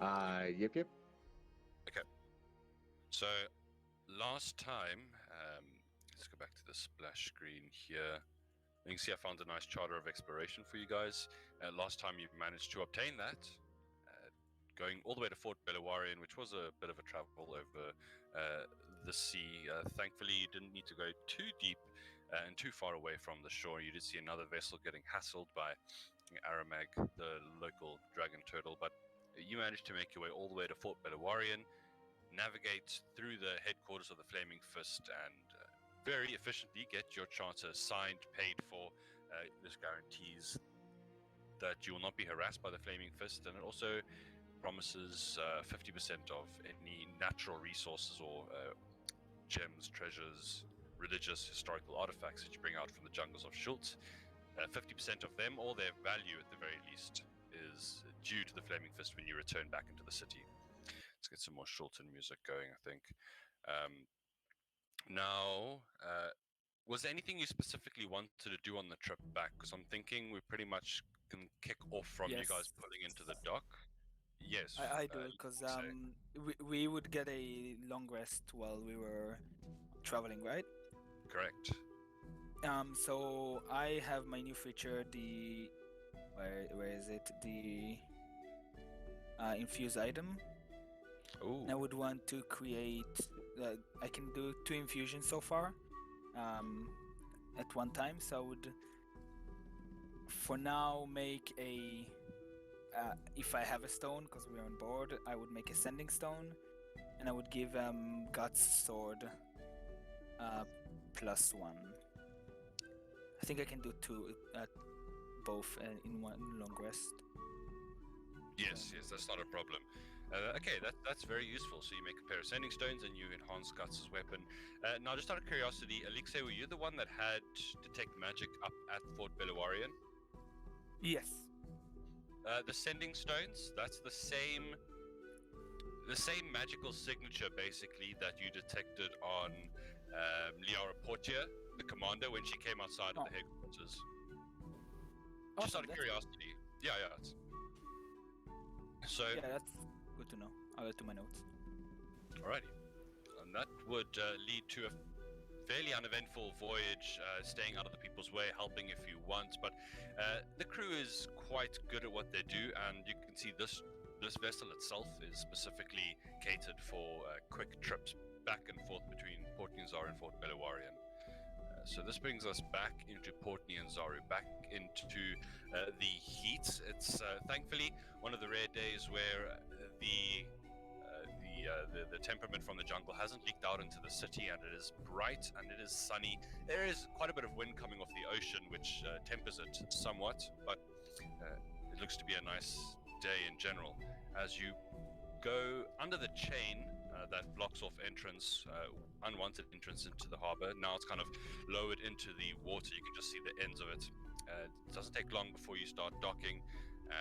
Yep. Okay. So last time, let's go back to the splash screen here. You can see I found a nice charter of exploration for you guys. Last time you managed to obtain that, going all the way to Fort Belawarian, which was a bit of a travel over the sea. Thankfully, you didn't need to go too deep and too far away from the shore. You did see another vessel getting hassled by Aramag, the local dragon turtle, but you managed to make your way all the way to Fort Belawarian, navigate through the headquarters of the Flaming Fist, and very efficiently get your charter signed, paid for. This guarantees that you will not be harassed by the Flaming Fist, and it also promises 50% of any natural resources or gems, treasures, religious, historical artifacts that you bring out from the jungles of Schultz. 50% of them, or their value at the very least, is due to the Flaming Fist when you return back into the city. Let's get some more Schulten music going, I think. Now, was there anything you specifically wanted to do on the trip back? Because I'm thinking we pretty much can kick off from you guys Yes, pulling into the dock. Yes, I do you because say. we would get a long rest while we were traveling, right? Correct. So I have my new feature, the where is it? The infuse item. Oh, I would want to create. I can do 2 infusions so far, at one time. So I would, for now, make a. If I have a stone, because we're on board, I would make a sending stone, and I would give Guts sword +1. I think I can do two, both in one long rest. yes, that's not a problem. Okay, that's very useful. So you make a pair of sending stones and you enhance Guts' weapon. Now, just out of curiosity, Alexei, were you the one that had detect magic up at Fort Belawarian? Yes. The sending stones, that's the same magical signature basically that you detected on Liara Portier, the commander, when she came outside of the headquarters. Just out Awesome. of That's curiosity. Yeah. So, yeah, that's good to know. I'll add to my notes. alrighty. And that would lead to a fairly uneventful voyage, staying out of the people's way, helping if you want. But the crew is quite good at what they do, and you can see this vessel itself is specifically catered for quick trips back and forth between Port Nianzaru and Fort Belawarian. So this brings us back into Port Nianzaru, back into the heat. It's thankfully one of the rare days where the temperament from the jungle hasn't leaked out into the city, and it is bright and it is sunny. There is quite a bit of wind coming off the ocean, which tempers it somewhat, but it looks to be a nice day in general. As you go under the chain that blocks off entrance, unwanted entrance into the harbor. Now it's kind of lowered into the water. You can just see the ends of it. It doesn't take long before you start docking,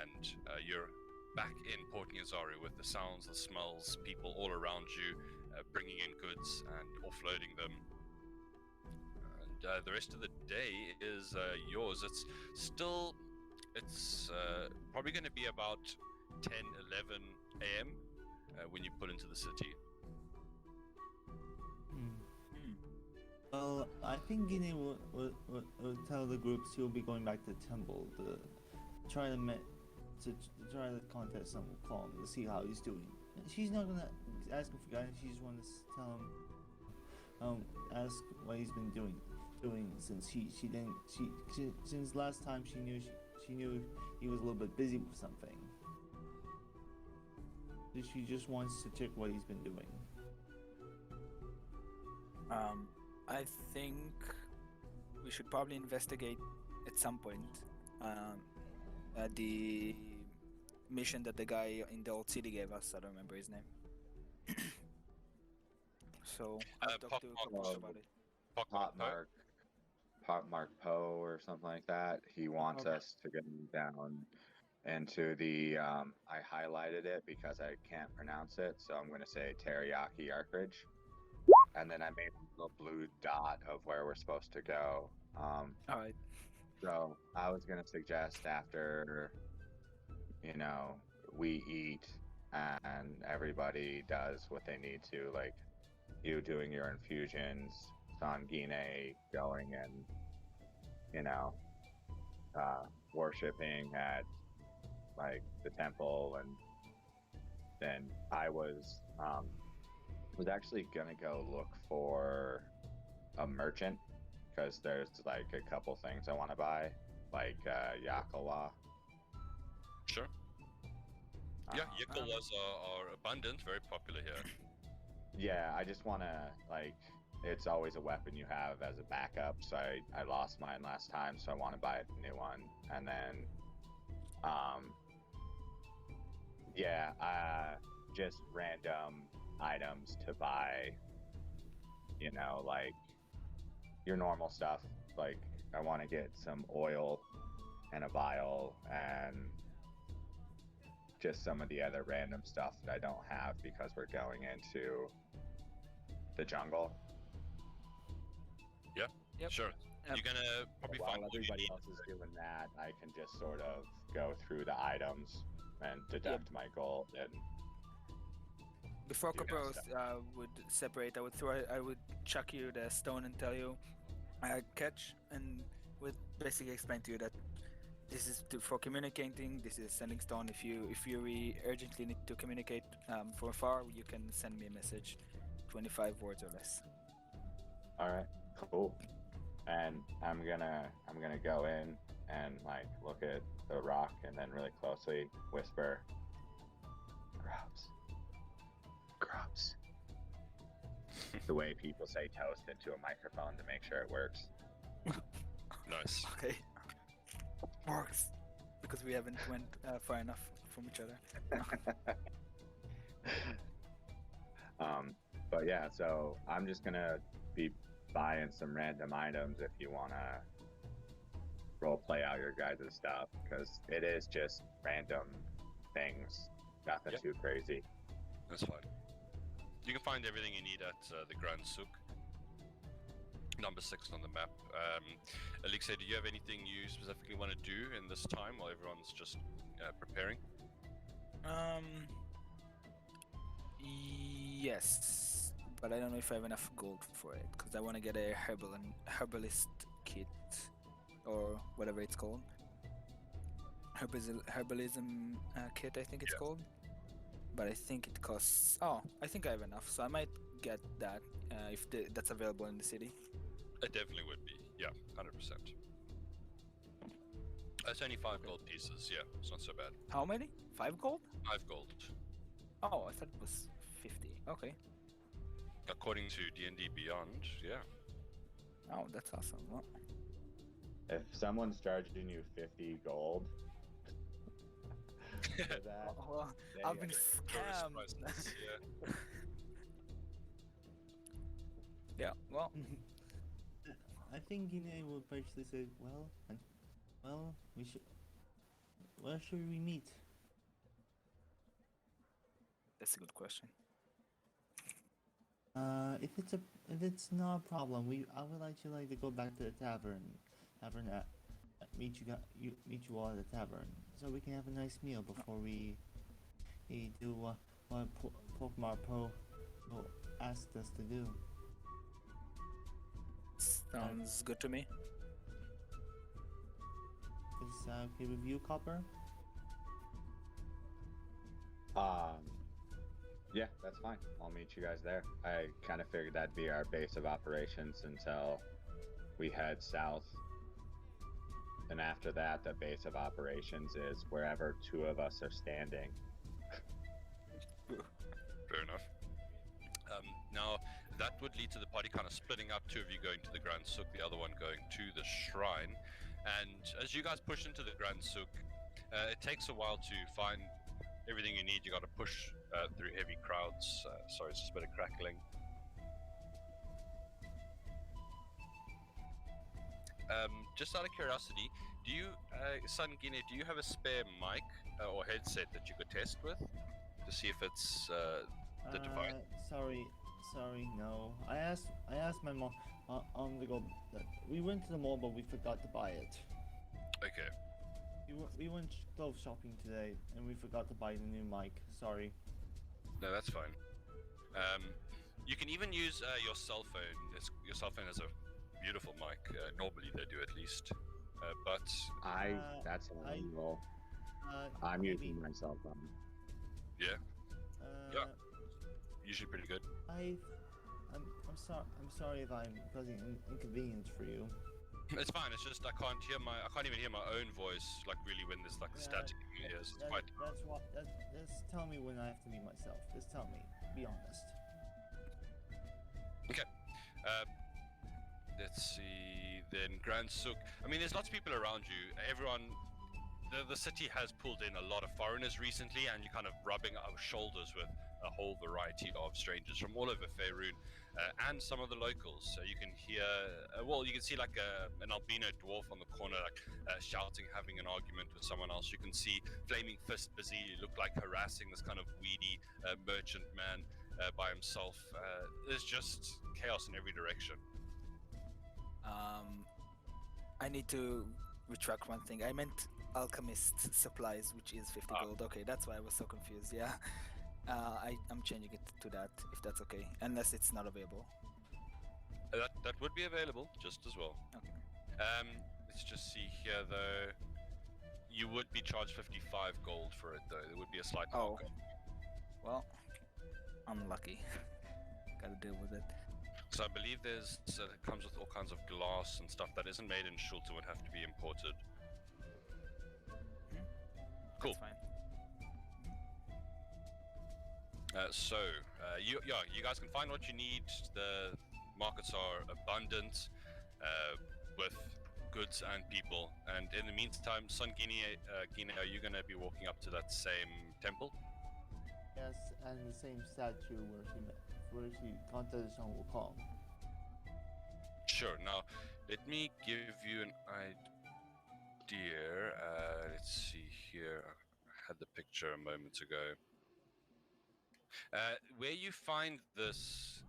and you're back in Port Nianzaru with the sounds, the smells, people all around you, bringing in goods and offloading them. And the rest of the day is yours. It's probably going to be about 10, 11 a.m. When you pull into the city. Well, I think Guinea will tell the groups he'll be going back to the temple to try try to contact some clone to see how he's doing. She's not gonna ask him for guidance. She just wants to tell him, ask what he's been doing since since last time she knew he was a little bit busy with something. She just wants to check what he's been doing. I think we should probably investigate at some point the mission that the guy in the old city gave us. I don't remember his name. So I'll talk to Kokosh about it. Pock-marked Poe or something like that. He wants Okay. us to go down into the. I highlighted it because I can't pronounce it, so I'm going to say Teriyaki Archridge. And then I made a little blue dot of where we're supposed to go. All right. So I was going to suggest after, we eat, and everybody does what they need to, like you doing your infusions, Sangine going and, you know, worshipping at like the temple, and then I was actually gonna go look for a merchant because there's like a couple things I want to buy, like Yakawa. Sure. Yeah, Um, Yakawas are abundant, very popular here. Yeah, I just want to, like, it's always a weapon you have as a backup, so I lost mine last time, so I want to buy a new one. And then, yeah, just random items to buy, you know, like your normal stuff. Like, I want to get some oil and a vial and just some of the other random stuff that I don't have because we're going into the jungle. Yep. Sure. Yep. You're gonna probably While find what you everybody need. else is doing that, I can just sort of go through the items and deduct my gold. And Before Do that Copros stuff. would separate, I would chuck you the stone and tell you, catch, and would basically explain to you that this is for communicating. This is sending stone. If you urgently need to communicate from afar, you can send me a message, 25 words or less. all right, cool. And I'm gonna go in and like look at the rock and then really closely whisper, "Grubs, grubs." The way people say toast into a microphone to make sure it works. Nice. Okay. Works because we haven't went far enough from each other. But yeah, so I'm just gonna be buying some random items if you wanna role play out your guys' stuff, because it is just random things, nothing Yep. too crazy. That's fine. You can find everything you need at the Grand Souk, number 6 on the map. Alexei, do you have anything you specifically want to do in this time while everyone's just preparing? Yes, but I don't know if I have enough gold for it because I want to get a herbalist kit or whatever it's called. Herbalism kit, I think it's called. But I think it costs. Oh, I think I have enough, so I might get that if that's available in the city. It definitely would be. Yeah, 100%. That's only 5 gold pieces. Yeah, it's not so bad. How many? 5 gold? 5 gold. Oh, I thought it was 50. Okay. According to D&D Beyond, yeah. Oh, that's awesome. Well, If someone's charging you 50 gold for that, well, they I've been are- Tourist scammed. prices, yeah. Yeah. Well, I think Gine will basically say, well, we should. Where should we meet? that's a good question. If it's not a problem, I would actually like to go back to the tavern. Meet you all at the tavern, so we can have a nice meal before we do what Pock-marked Poe asked us to do. Sounds good to me. Is that okay with you, Copper? Yeah, that's fine. I'll meet you guys there. I kind of figured that'd be our base of operations until we head south. And after that, the base of operations is wherever 2 of us are standing. Fair enough. Now, that would lead to the party kind of splitting up, 2 of you going to the Grand Souk, the other one going to the shrine. And as you guys push into the Grand Souk, it takes a while to find everything you need. You got to push through heavy crowds. Sorry, it's just a bit of crackling. Just out of curiosity, do you, Sangine, do you have a spare mic or headset that you could test with to see if it's the device? Sorry, no. I asked my mom on the go. We went to the mall, but we forgot to buy it. Okay. We went clothes shopping today, and we forgot to buy the new mic. Sorry. No, that's fine. You can even use your cell phone. Your cell phone has a beautiful mic. Normally they do, at least. But That's how I I- roll. I'm using my cell phone. yeah, Yeah. usually pretty good. I'm sorry if I'm causing inconvenience for you. It's fine. It's just I can't even hear my own voice like really when there's like static in my ears. It's quite. Just tell me when I have to be myself. Just tell me. Be honest. Okay. Let's see. Then Grand Sook. I mean, there's lots of people around you. Everyone. The city has pulled in a lot of foreigners recently, and you're kind of rubbing our shoulders with a whole variety of strangers from all over Faerun, and some of the locals. So you can hear, you can see like an albino dwarf on the corner, like shouting, having an argument with someone else. You can see Flaming Fist busy, look like harassing this kind of weedy merchant man by himself. There's just chaos in every direction. I need to retract one thing. I meant alchemist supplies, which is 50 gold. Okay, that's why I was so confused. Yeah. I'm changing it to that, if that's okay, unless it's not available. That would be available just as well. Okay. Let's just see here though. You would be charged 55 gold for it though. There would be a slight markup. Well, unlucky. Gotta deal with it. So I believe it comes with all kinds of glass and stuff that isn't made in Schultz and would have to be imported. Cool. That's fine. You guys can find what you need. The markets are abundant with goods and people. And in the meantime, Sun Guinea, are you going to be walking up to that same temple? Yes, and the same statue where she contacted Shang Wukong. Sure. Now, let me give you an idea. Let's see here. I had the picture a moment ago. Where you find this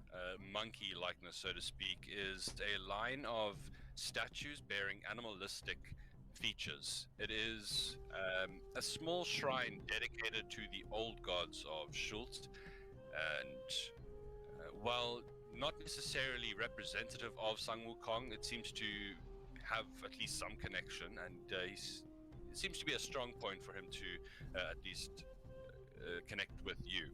monkey likeness, so to speak, is a line of statues bearing animalistic features. It is a small shrine dedicated to the old gods of Schultz, and while not necessarily representative of Sang Wukong, it seems to have at least some connection, and it seems to be a strong point for him to at least connect with you.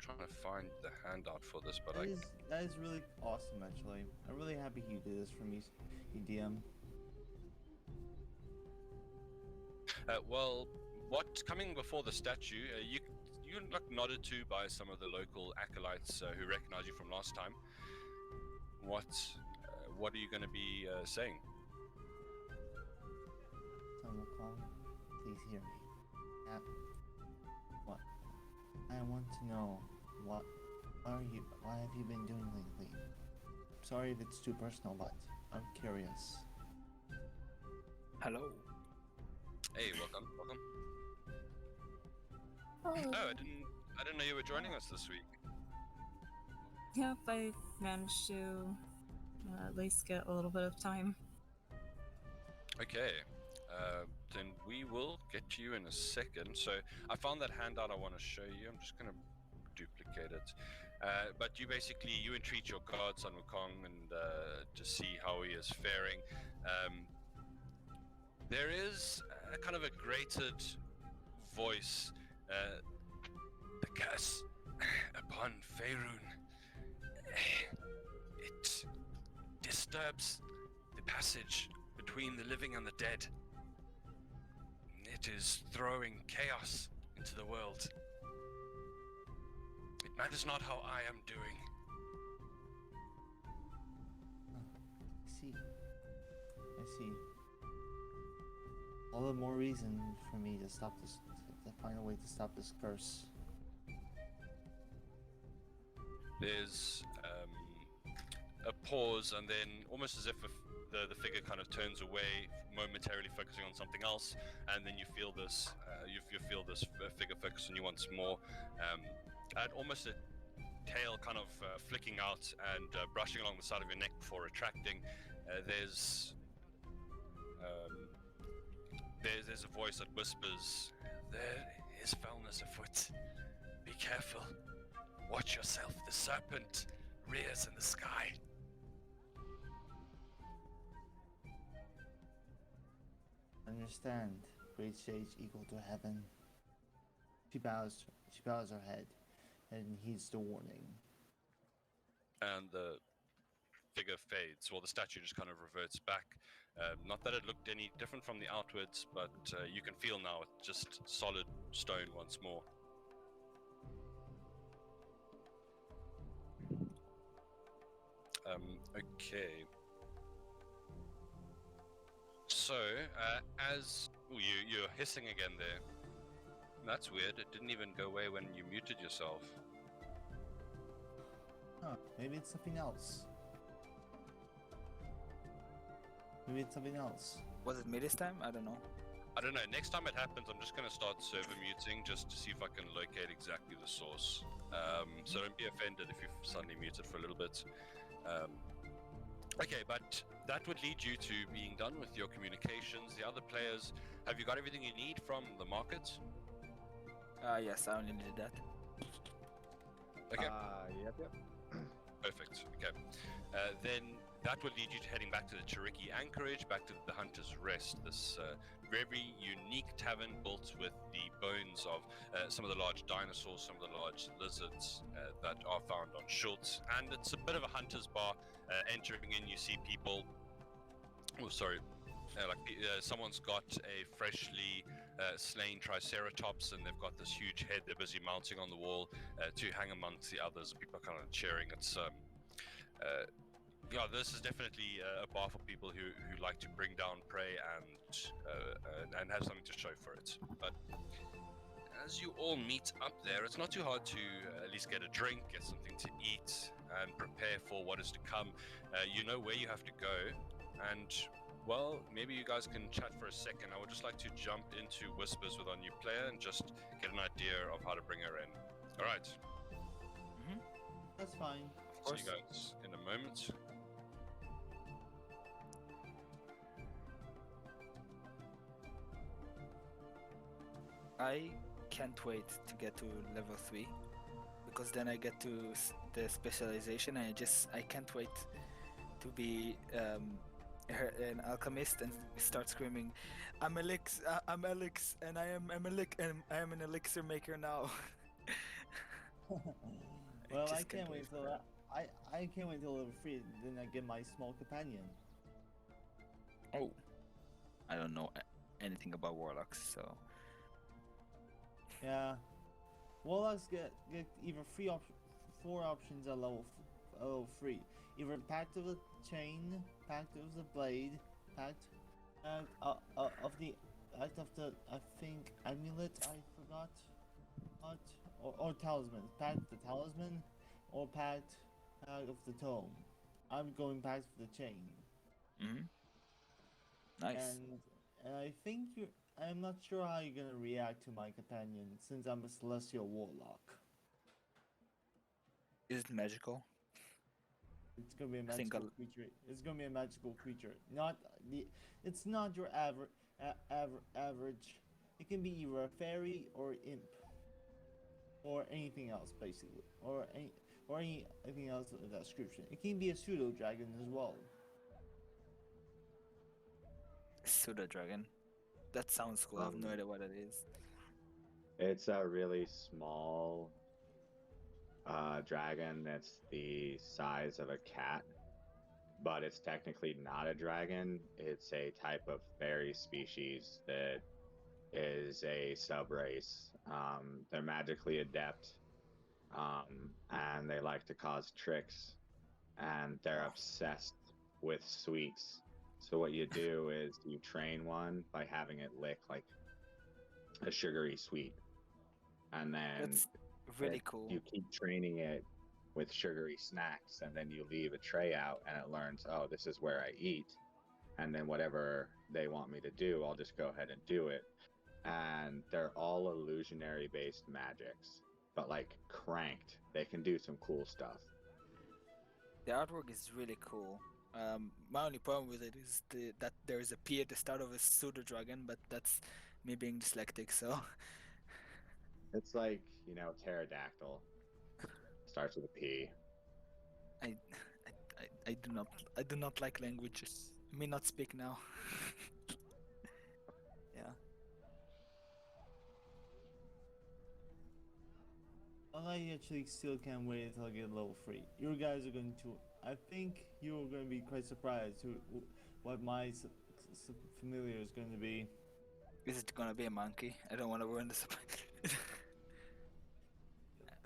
Trying to find the handout for this, but that is really awesome. Actually, I'm really happy he did this for me, DM. Well, what's coming before the statue? You look nodded to by some of the local acolytes who recognize you from last time. What are you going to be saying? Shang Wukong, please hear me. What? I want to know why have you been doing lately? Sorry if it's too personal, but I'm curious. Hello. Hey, welcome. Oh, Oh, I didn't know you were joining us this week. yep, I managed to at least get a little bit of time. Okay, then we will get to you in a second. So I found that handout I want to show you. I'm just going to duplicate it. But you entreat your god, Sun Wukong, and to see how he is faring. There is a kind of a grated voice. The curse upon Faerun. It disturbs the passage between the living and the dead. It is throwing chaos into the world. It matters not how I am doing. I see. All the more reason for me to stop this, to find a way to stop this curse. There's a pause, and then almost as if the figure kind of turns away, momentarily focusing on something else, and then you feel this figure focus on you once more, and almost a tail kind of flicking out and brushing along the side of your neck before retracting. There's there's a voice that whispers, "There is foulness afoot. Be careful. Watch yourself. The serpent rears in the sky." Understand, great sage equal to heaven. She bows her head and heeds the warning. And the figure fades. Well, the statue just kind of reverts back. Not that it looked any different from the outwards, but you can feel now it's just solid stone once more. Okay. So, as you're hissing again there. That's weird. It didn't even go away when you muted yourself. Huh, maybe it's something else. Maybe it's something else. Was it me this time? I don't know. I don't know. Next time it happens, I'm just going to start server muting just to see if I can locate exactly the source. So don't be offended if you've suddenly muted for a little bit. Okay, but that would lead you to being done with your communications. The other players, have you got everything you need from the market? Yes, I only needed that. Okay. Yep. Perfect. Okay. Then that would lead you to heading back to the Chiriki Anchorage, back to the Hunter's Rest, this very unique tavern built with the bones of some of the large dinosaurs, some of the large lizards that are found on Schultz. And it's a bit of a hunter's bar. Entering in, you see people... Oh, sorry. Someone's got a freshly slain triceratops, and they've got this huge head they're busy mounting on the wall to hang amongst the others. People are kind of cheering. It's this is definitely a bar for people who like to bring down prey and have something to show for it. But as you all meet up there, it's not too hard to at least get a drink, get something to eat, and prepare for what is to come. You know where you have to go, and well, maybe you guys can chat for a second. I would just like to jump into whispers with our new player and just get an idea of how to bring her in. All right. That's fine. See you guys in a moment. I can't wait to get to level 3 because then I get to the specialization, and I can't wait to be an alchemist and start screaming, I'm Elix, and I am an elixir maker now. Well, I can't wait till I can't wait till level 3, then I get my small companion. Oh, I don't know anything about warlocks, so Yeah, warlocks get either 4 options at level 3. Either Pact of the Chain, Pact of the Blade, Pact of the I think Amulet, I forgot what, or Talisman, Pact of the Talisman, or Pact of the Tome. I'm going Pact of the Chain. Nice. And I think I'm not sure how you're gonna react to my companion since I'm a celestial warlock. Is it magical? It's gonna be a I think magical creature. It's gonna be a magical creature. It's not your average. It can be either a fairy or imp, or anything else basically, or anything else of that description. It can be a pseudo dragon as well. Pseudo dragon. That sounds cool. I have no idea what it is. It's a really small dragon that's the size of a cat, but it's technically not a dragon. It's a type of fairy species that is a subrace. They're magically adept, and they like to cause tricks, and they're obsessed with sweets. So what you do is you train one by having it lick like a sugary sweet, and then That's really cool. you keep training it with sugary snacks, and then you leave a tray out and it learns, oh, this is where I eat, and then whatever they want me to do, I'll just go ahead and do it. And they're all illusionary based magics, but like cranked. They can do some cool stuff. The artwork is really cool. My only problem with it is that there is a P at the start of a pseudo dragon, but that's me being dyslexic, so It's like, pterodactyl. Starts with a P. I, I do not like languages. I may not speak now. Yeah. I actually still can't wait until I get level 3. You guys are going to. I think you're going to be quite surprised what my familiar is going to be. Is it gonna be a monkey? I don't want to ruin the surprise.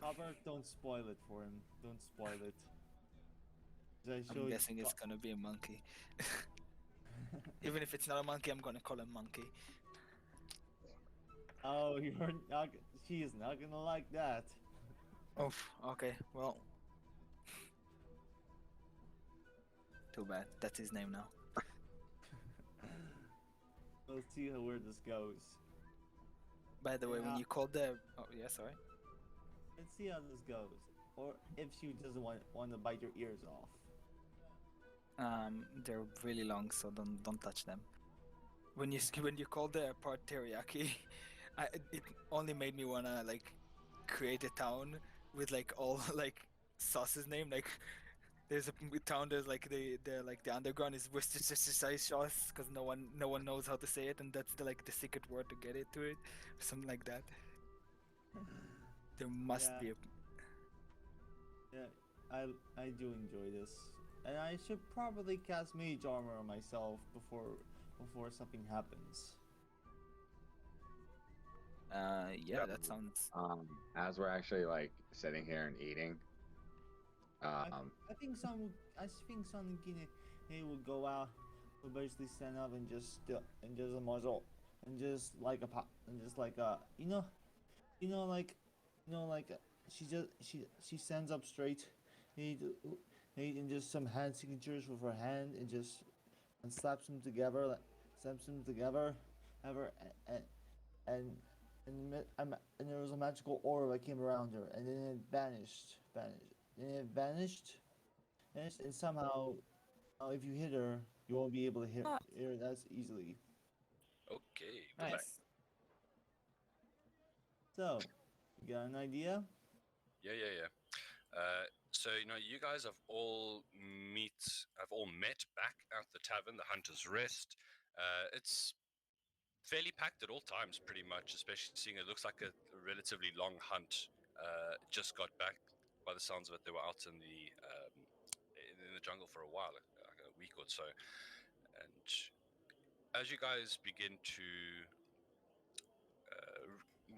Copper, don't spoil it for him. Don't spoil it. I'm guessing it's gonna be a monkey. Even if it's not a monkey, I'm gonna call him monkey. Oh, you're not. She is not gonna like that. Oh, okay. Well, too bad. That's his name now. We'll see where this goes. By the way, when Yeah. you called the sorry. Let's see how this goes. Or if she doesn't want to bite your ears off. They're really long, so don't touch them. When you called the part teriyaki, it only made me wanna like create a town with like all like sauces name. Like there's a town there's like the like the underground is Worcestershire sauce because no one knows how to say it, and that's the secret word to get it to it, or something like that. There must Yeah. be a Yeah, I do enjoy this, and I should probably cast mage armor on myself before something happens. yeah, that sounds As we're actually like sitting here and eating, I think some he will go out, will basically stand up and just a muzzle, and just like a pop, and just like like she stands up straight, and just some hand signatures with her hand, and slaps them together, ever and and there was a magical aura that came around her, and then it vanished, and somehow, if you hit her, you won't be able to hit her that easily. Okay, we're back. nice. So, you got an idea? Yeah. So you guys have all met back at the tavern, the Hunter's Rest. It's fairly packed at all times, pretty much. Especially seeing it looks like a relatively long hunt. Just got back. By the sounds of it, they were out in the jungle for a while, like a week or so. And as you guys begin to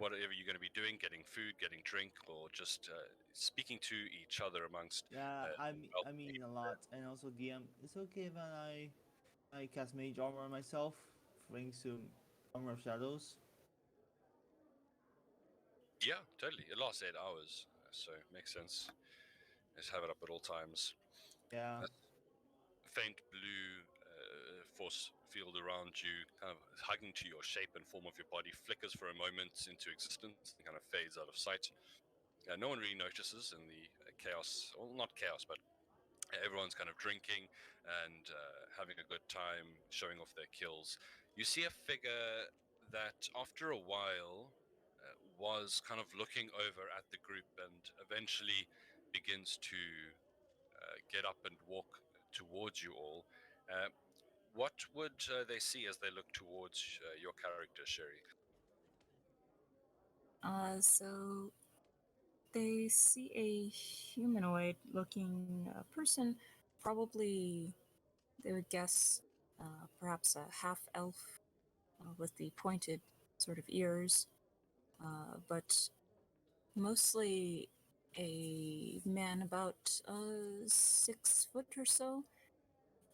whatever you're going to be doing, getting food, getting drink, or just speaking to each other amongst. Yeah, well, I mean a lot, and also DM. It's okay if I cast mage armor on myself, thanks to armor of shadows. Yeah, totally. It lasts 8 hours, so it makes sense. Just have it up at all times. Yeah, Faint blue force field around you, kind of hugging to your shape and form of your body, flickers for a moment into existence and kind of fades out of sight. No one really notices in the chaos, well, not chaos, but everyone's kind of drinking and having a good time, showing off their kills. You see a figure that, after a while, was kind of looking over at the group and eventually begins to get up and walk towards you all. What would they see as they look towards your character, Sherry? So they see a humanoid looking person, probably they would guess perhaps a half elf with the pointed sort of ears, but mostly a man about 6 foot or so,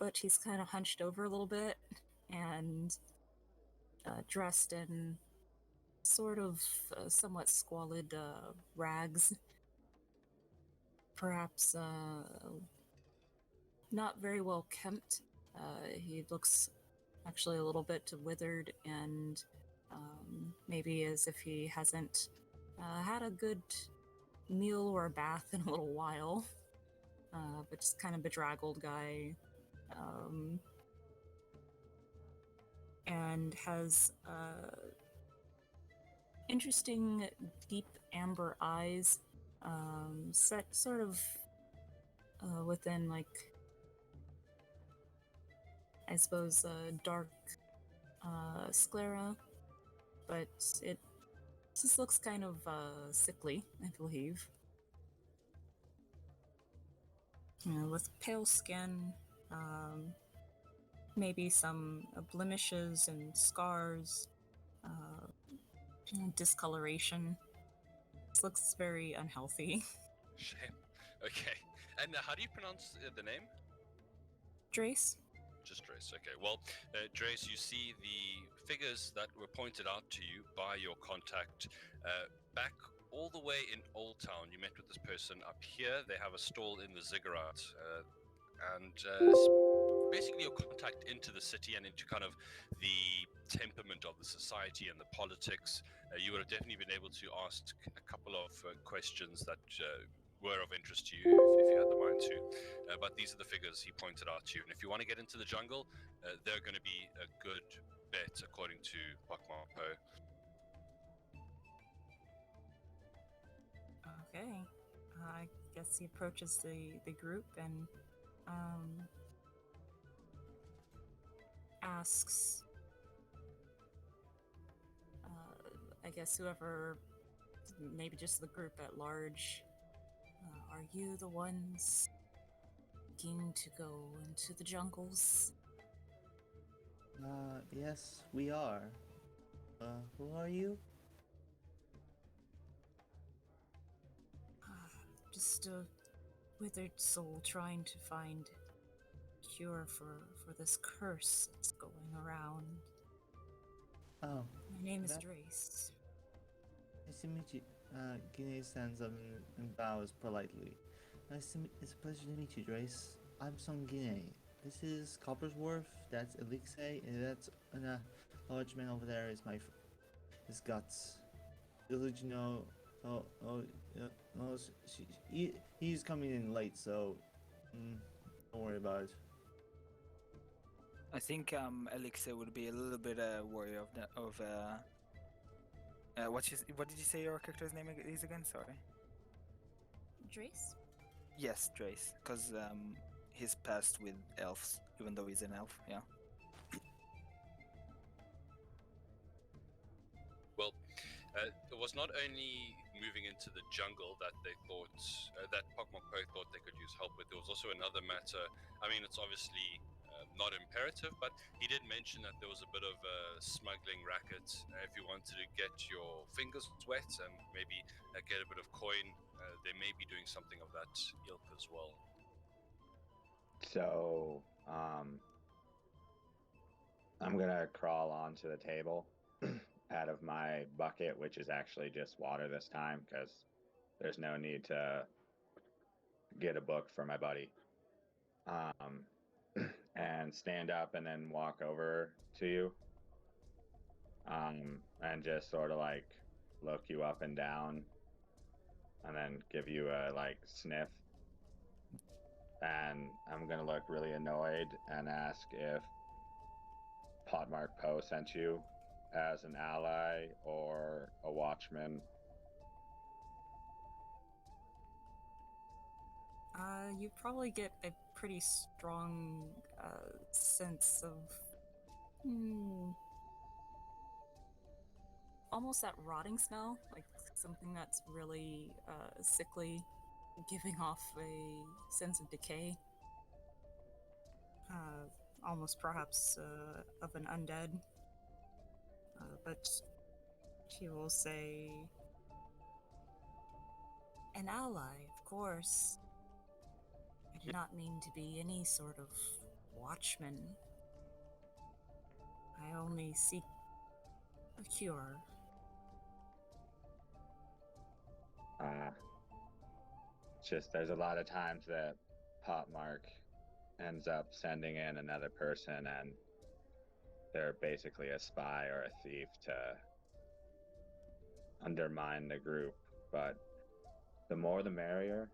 but he's kind of hunched over a little bit and dressed in sort of somewhat squalid rags. Perhaps not very well kempt. He looks actually a little bit withered and maybe as if he hasn't had a good meal or a bath in a little while. But just kind of bedraggled guy. And has interesting, deep amber eyes, set sort of within, like, I suppose, dark sclera, but it just looks kind of sickly, I believe. With pale skin, maybe some blemishes and scars, discoloration. This looks very unhealthy. Shame. Okay. And how do you pronounce the name? Dhrase? Just Dhrase. Okay. Well, Dhrase, you see the figures that were pointed out to you by your contact back all the way in Old Town. You met with this person up here. They have a stall in the ziggurat. And basically your contact into the city and into kind of the temperament of the society and the politics. You would have definitely been able to ask a couple of questions that were of interest to you if you had the mind to. But these are the figures he pointed out to you. And if you want to get into the jungle, they're going to be a good bet according to Pock-marked Poe. Okay. I guess he approaches the group and asks, I guess whoever, maybe just the group at large, are you the ones looking to go into the jungles? Yes, we are. Who are you? Just a withered soul trying to find cure for this curse that's going around. Oh, My name is that- Dhrase. nice to meet you. Guinea stands up and bows politely. It's a pleasure to meet you, Dhrase. I'm Son Guinea. This is Coppersworth, that's Elixir, and that's a large man over there is his guts. Little did you know, he's coming in late, so don't worry about it. I think Elixir would be a little bit worried of what did you say your character's name is again? Sorry. Dhrase? Yes, Dhrase, because he's passed with elves, even though he's an elf. Yeah. Well, it was not only moving into the jungle that they thought, that Pock-marked Poe thought they could use help with. There was also another matter. I mean, it's obviously not imperative, but he did mention that there was a bit of a smuggling racket. If you wanted to get your fingers wet and maybe get a bit of coin, they may be doing something of that ilk as well. So, I'm gonna crawl onto the table out of my bucket, which is actually just water this time, because there's no need to get a book for my buddy. And stand up and then walk over to you. And just sort of like look you up and down, and then give you a like sniff. And I'm gonna look really annoyed and ask if Pock-marked Poe sent you as an ally or a watchman. You probably get a pretty strong sense of almost that rotting smell, like something that's really sickly, giving off a sense of decay. Almost perhaps of an undead. But he will say, an ally, of course. I do not mean to be any sort of watchman. I only seek a cure. It's just there's a lot of times that Pock-marked ends up sending in another person, and they're basically a spy or a thief to undermine the group. But the more the merrier.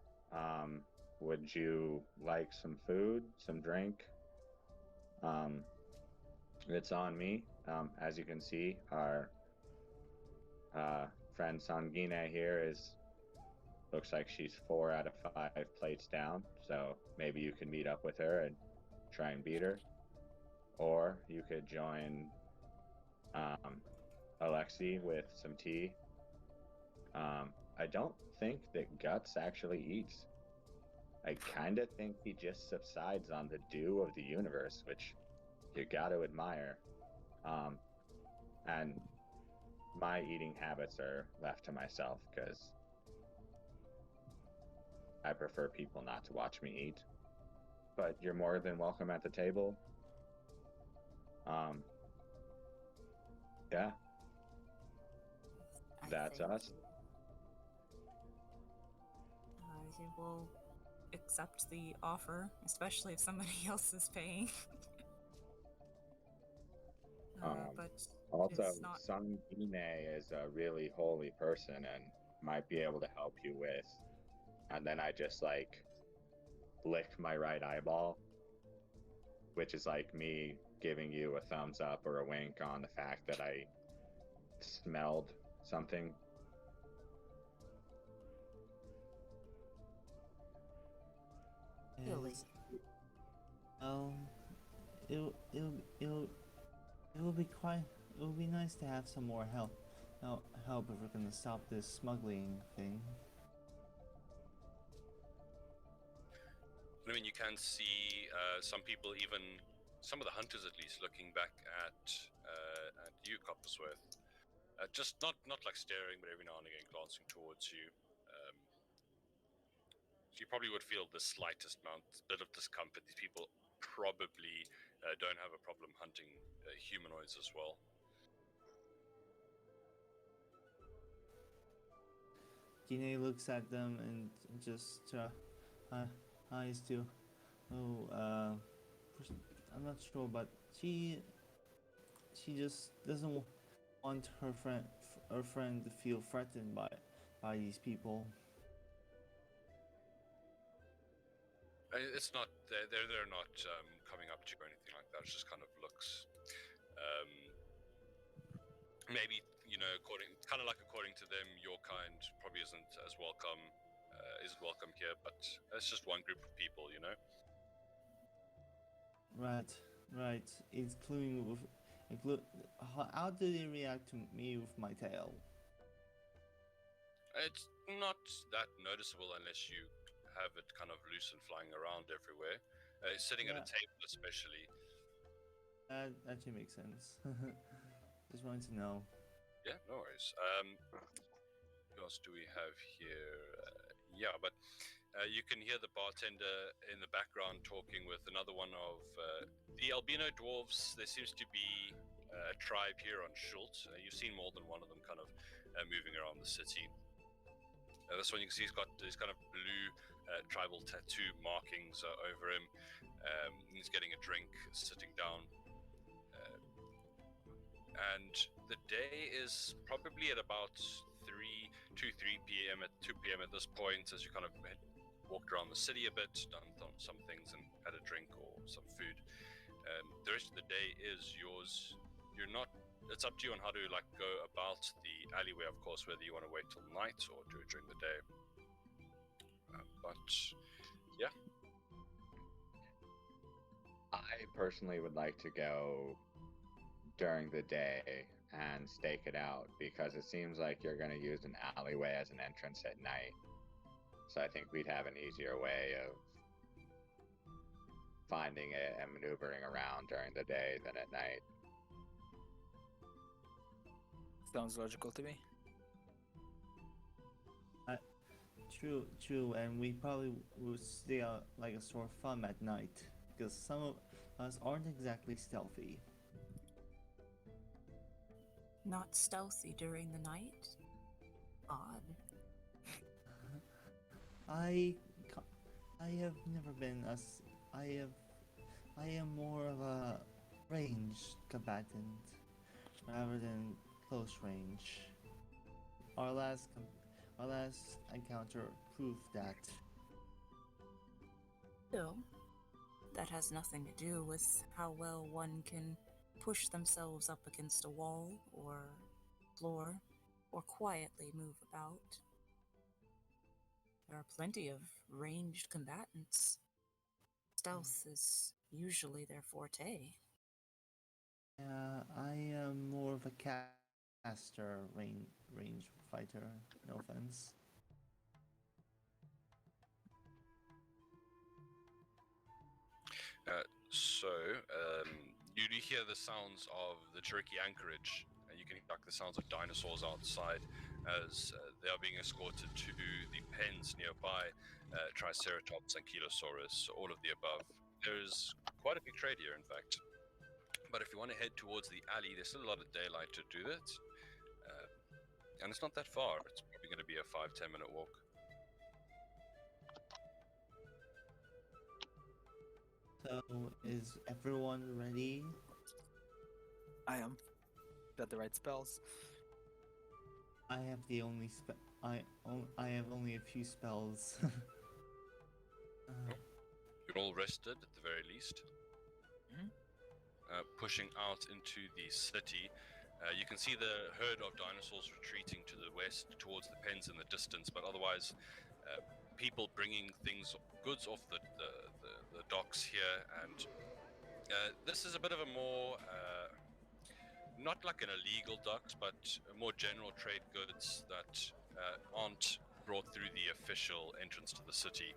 Would you like some food, some drink? It's on me. As you can see, our Friend Sangine here looks like she's 4 out of 5 plates down, so maybe you can meet up with her and try and beat her. Or you could join Alexi with some tea. I don't think that Guts actually eats. I kind of think he just subsides on the dew of the universe, which you got to admire. And my eating habits are left to myself because I prefer people not to watch me eat. But you're more than welcome at the table. Yeah, I that's think, us. He will accept the offer, especially if somebody else is paying. But Also, it's not. Sangine is a really holy person and might be able to help you with. And then I just lick my right eyeball, which is like me giving you a thumbs up or a wink on the fact that I smelled something. Really? Yes. It'll be quite. It will be nice to have some more help. Help if we're gonna stop this smuggling thing. I mean, you can see some people, even some of the hunters at least, looking back at you, Coppersworth. Just not like staring, but every now and again glancing towards you. So you probably would feel the slightest bit of discomfort. These people probably don't have a problem hunting humanoids as well. Gine looks at them and just eyes to. Oh, I'm not sure, but she just doesn't want her friend to feel threatened by these people. It's not they're not coming up to you or anything like that. It's just kind of looks. Maybe according to them, your kind probably isn't as welcome. Isn't welcome here, but it's just one group of people, you know. Right. How do they react to me with my tail? It's not that noticeable unless you have it kind of loose and flying around everywhere. Sitting at a table, especially. That actually makes sense. Just wanted to know. Yeah, no worries. What else do we have here? But you can hear the bartender in the background talking with another one of the albino dwarves. There seems to be a tribe here on Schultz. You've seen more than one of them kind of moving around the city. This one you can see he's got these kind of blue tribal tattoo markings over him. He's getting a drink, sitting down. And the day is probably at about 3 p.m. at 2 p.m. at this point, as you kind of walked around the city a bit, done some things and had a drink or some food. The rest of the day is yours. It's up to you on how to go about the alleyway, of course, whether you want to wait till night or do it during the day. But yeah. I personally would like to go during the day and stake it out because it seems like you're going to use an alleyway as an entrance at night. So I think we'd have an easier way of finding it and maneuvering around during the day than at night. Sounds logical to me. True, and we probably would stay out like a sore thumb at night because some of us aren't exactly stealthy. Not stealthy during the night? Odd. I have never been I am more of a ranged combatant rather than close range. Our last encounter proved that. Still, that has nothing to do with how well one can push themselves up against a wall or floor or quietly move about. There are plenty of ranged combatants. Stealth is usually their forte. I am more of a caster range fighter. No offense. You do hear the sounds of the Cherokee anchorage. You can hear the sounds of dinosaurs outside as they are being escorted to the pens nearby. Triceratops, Ankylosaurus, all of the above. There's quite a big trade here, in fact. But if you want to head towards the alley, there's still a lot of daylight to do that. And it's not that far. It's probably going to be a 5-10 minute walk. So, is everyone ready? I am. Got the right spells. I have the only I have only a few spells. You're all rested at the very least. Mhm. Pushing out into the city, you can see the herd of dinosaurs retreating to the west towards the pens in the distance, but otherwise people bringing goods off the docks here, and this is a bit of a more not like an illegal docks, but more general trade goods that aren't brought through the official entrance to the city,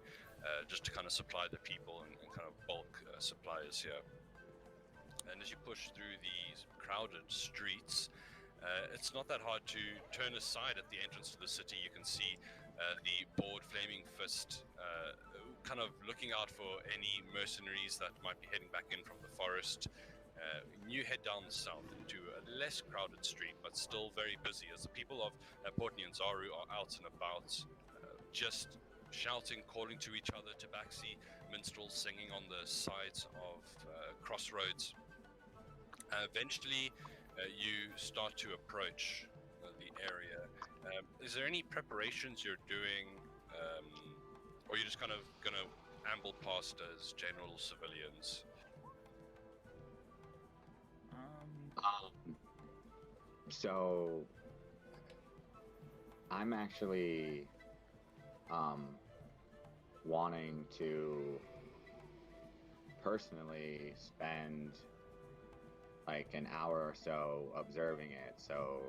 just to kind of supply the people and kind of bulk suppliers here. And as you push through these crowded streets, it's not that hard to turn aside at the entrance to the city. You can see the bored Flaming Fist kind of looking out for any mercenaries that might be heading back in from the forest. You head down south into a less crowded street, but still very busy, as the people of Portney and Zaru are out and about, just shouting, calling to each other, tabaxi minstrels singing on the sides of crossroads. Eventually, you start to approach the area. Is there any preparations you're doing, or you're just kind of going to amble past as general civilians? So I'm actually wanting to personally spend like an hour or so observing it. So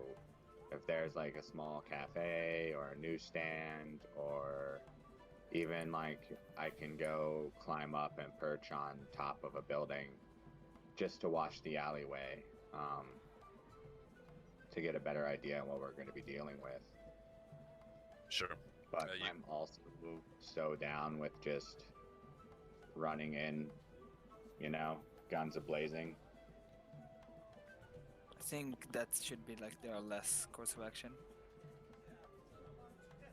if there's like a small cafe or a newsstand, or even like I can go climb up and perch on top of a building just to watch the alleyway, to get a better idea on what we're going to be dealing with. Sure. But I'm also so down with just running in, guns a-blazing. I think that should be like their less course of action.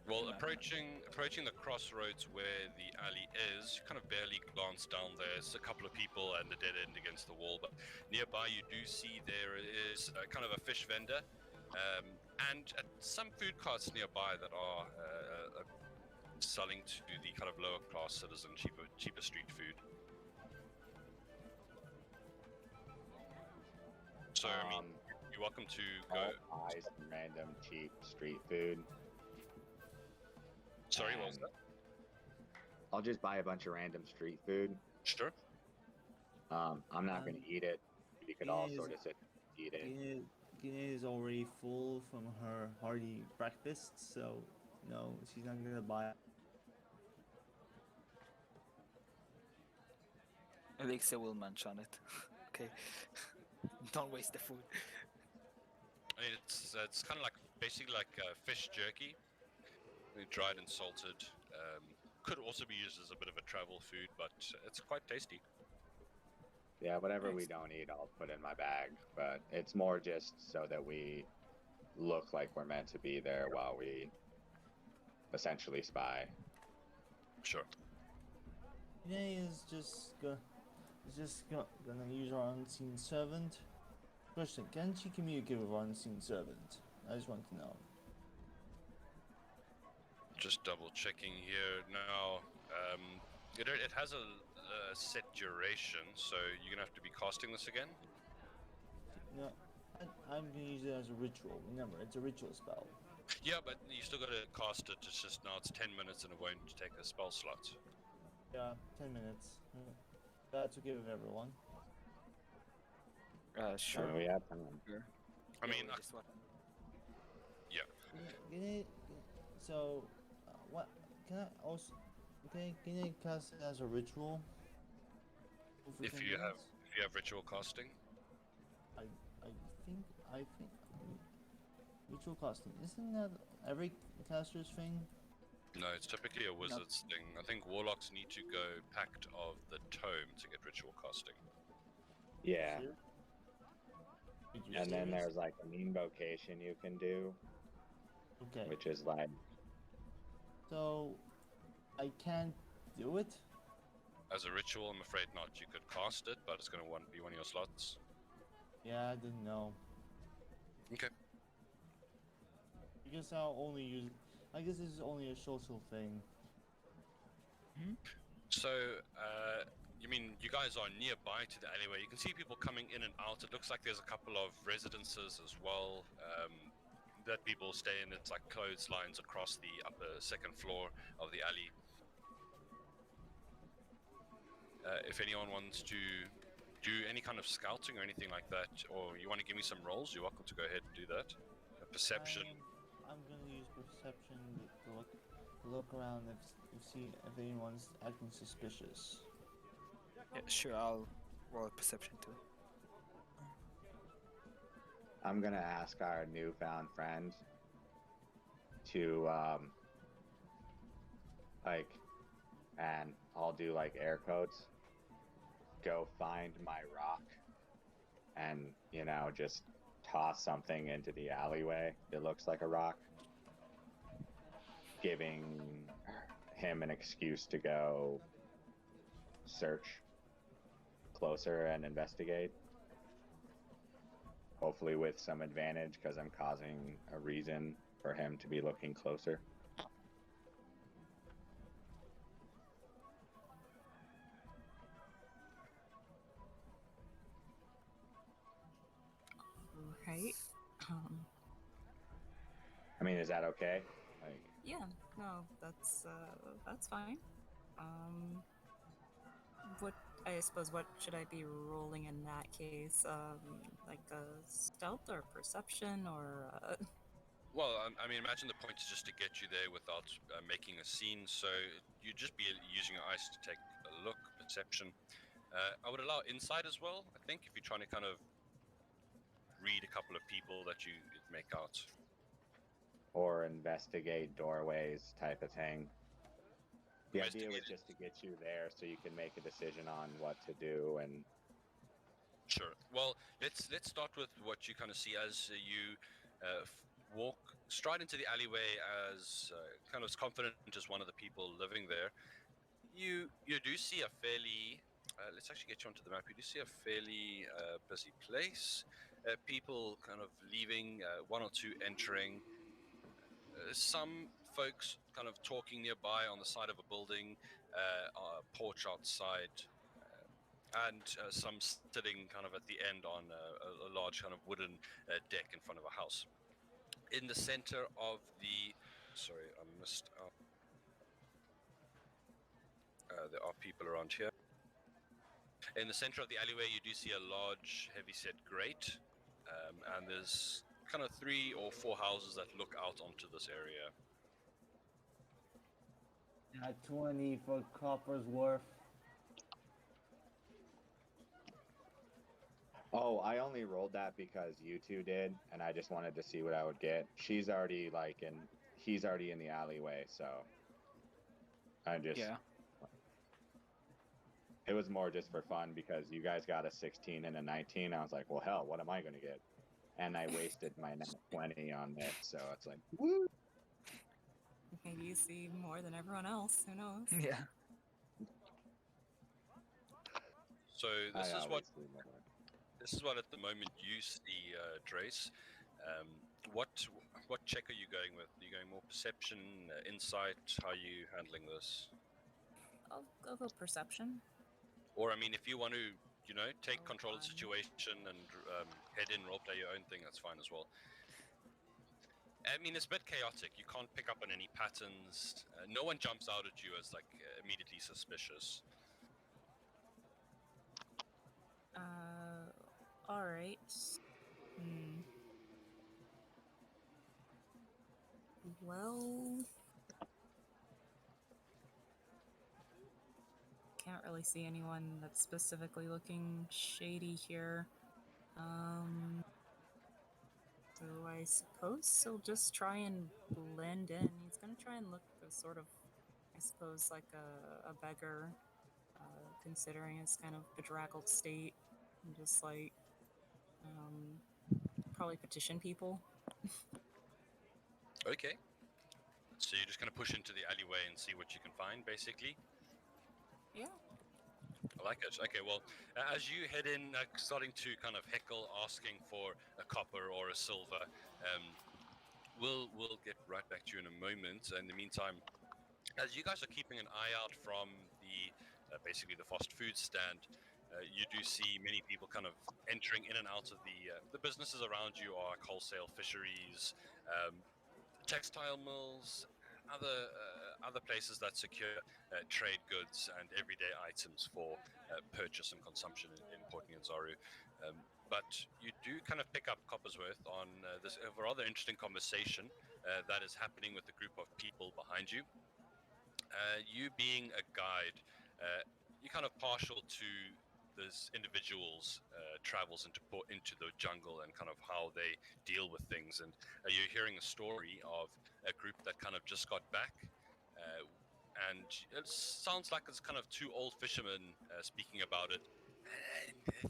Well, approaching the crossroads where the alley is, you kind of barely glance down there. There's a couple of people and a dead end against the wall, but nearby you do see there is kind of a fish vendor, and some food carts nearby that are selling to the kind of lower class citizen, cheaper street food. So I mean, you're welcome to go. I'll buy some random cheap street food. Sorry, what was that? I'll just buy a bunch of random street food. Sure. I'm not going to eat it. You could all sort of sit and eat it. Gina is already full from her hearty breakfast, so no, she's not going to buy it. Elixir will munch on it. Okay. Don't waste the food. I mean, it's kind of like basically like fish jerky, dried and salted. Could also be used as a bit of a travel food, but it's quite tasty. Yeah, whatever we don't eat, I'll put in my bag. But it's more just so that we look like we're meant to be there while we essentially spy. Sure. Gina is just gonna use our unseen servant. Question: can she communicate with our unseen servant? I just want to know. Just double checking here now. It has a set duration, so you're gonna have to be casting this again. No, I'm gonna use it as a ritual. Remember, it's a ritual spell. Yeah, but you still got to cast it. It's just now it's 10 minutes and it won't take a spell slot. Yeah, 10 minutes. That's okay with everyone. Sure. we have time. Sure. I Yeah, mean, we just want- So, what can I also? Okay, can I cast it as a ritual? For if 10 you have minutes? ritual casting, I think ritual casting isn't that every caster's thing? no, it's typically a wizard's thing. I think warlocks need to go Pact of the Tome to get ritual casting. Yeah. Serious? And then Serious? there's like an invocation you can do, Okay, which is like, so I can't do it. As a ritual, I'm afraid not. You could cast it, but it's going to be one of your slots. Yeah, I didn't know. Okay. I guess I'll only use. I guess this is only a social thing. So, you mean you guys are nearby to the alleyway? You can see people coming in and out. It looks like there's a couple of residences as well that people stay in. It's like clotheslines across the upper second floor of the alley. If anyone wants to do any kind of scouting or anything like that, or you want to give me some rolls, you're welcome to go ahead and do that. Perception. I'm gonna use perception to look around if see if anyone's acting suspicious. Yeah, sure. I'll roll a perception too. I'm gonna ask our newfound friend to like, and I'll do like air quotes, go find my rock and, just toss something into the alleyway that looks like a rock, giving him an excuse to go search closer and investigate. Hopefully with some advantage, because I'm causing a reason for him to be looking closer. Right. I mean, is that okay? Like, Yeah. No, that's fine. What I suppose what should I be rolling in that case? Like a stealth or perception or? Well, I mean, imagine the point is just to get you there without making a scene. So you'd just be using your eyes to take a look, perception. I would allow insight as well. I think if you're trying to kind of read a couple of people that you make out. or investigate doorways type of thing. The idea was Investigate it. just to get you there so you can make a decision on what to do. And Sure. Well, let's start with what you kind of see as you walk straight into the alleyway as kind of as confident as one of the people living there. You do see a fairly let's actually get you onto the map. You do see a fairly busy place. People kind of leaving, one or two entering. Some folks kind of talking nearby on the side of a building, porch outside, and some sitting kind of at the end on a large kind of wooden deck in front of a house. In the center of the, sorry, I missed out. There are people around here. In the center of the alleyway, you do see a large, heavy-set grate, and there's kind of 3 or 4 houses that look out onto this area. At 20 for copper's worth. oh, I only rolled that because you two did, and I just wanted to see what I would get. He's already in the alleyway, so I just Yeah. It was more just for fun because you guys got a 16 and a 19. I was like, well, hell, what am I going to get? And I wasted my 20 on it, so it's like, woo! Maybe you see more than everyone else. Who knows? Yeah. So I this is always what do more. this is what at the moment you see, Dhrase. What check are you going with? Are you going more perception, insight? How are you handling this? I'll go perception. Or I mean, if you want to take control of the situation and head in, roleplay your own thing, that's fine as well. I mean, it's a bit chaotic. You can't pick up on any patterns. No one jumps out at you as like immediately suspicious. All right. Well, can't really see anyone that's specifically looking shady here. So I suppose he'll just try and blend in. He's gonna try and look sort of, I suppose, like a beggar, considering his kind of bedraggled state, and just like, probably petition people. Okay. So you're just gonna push into the alleyway and see what you can find, basically? Yeah. I like it. Okay, well, as you head in, starting to kind of heckle, asking for a copper or a silver, we'll get right back to you in a moment. In the meantime, as you guys are keeping an eye out from the basically the fast food stand, you do see many people kind of entering in and out of the businesses around you are like wholesale fisheries, textile mills, other places that secure trade goods and everyday items for purchase and consumption in Port Nyanzaru. But you do kind of pick up Coppersworth on this rather interesting conversation that is happening with a group of people behind you. You being a guide, you're kind of partial to those individuals' travels into the jungle and kind of how they deal with things. And you're hearing a story of a group that kind of just got back. And it sounds like it's kind of two old fishermen speaking about it.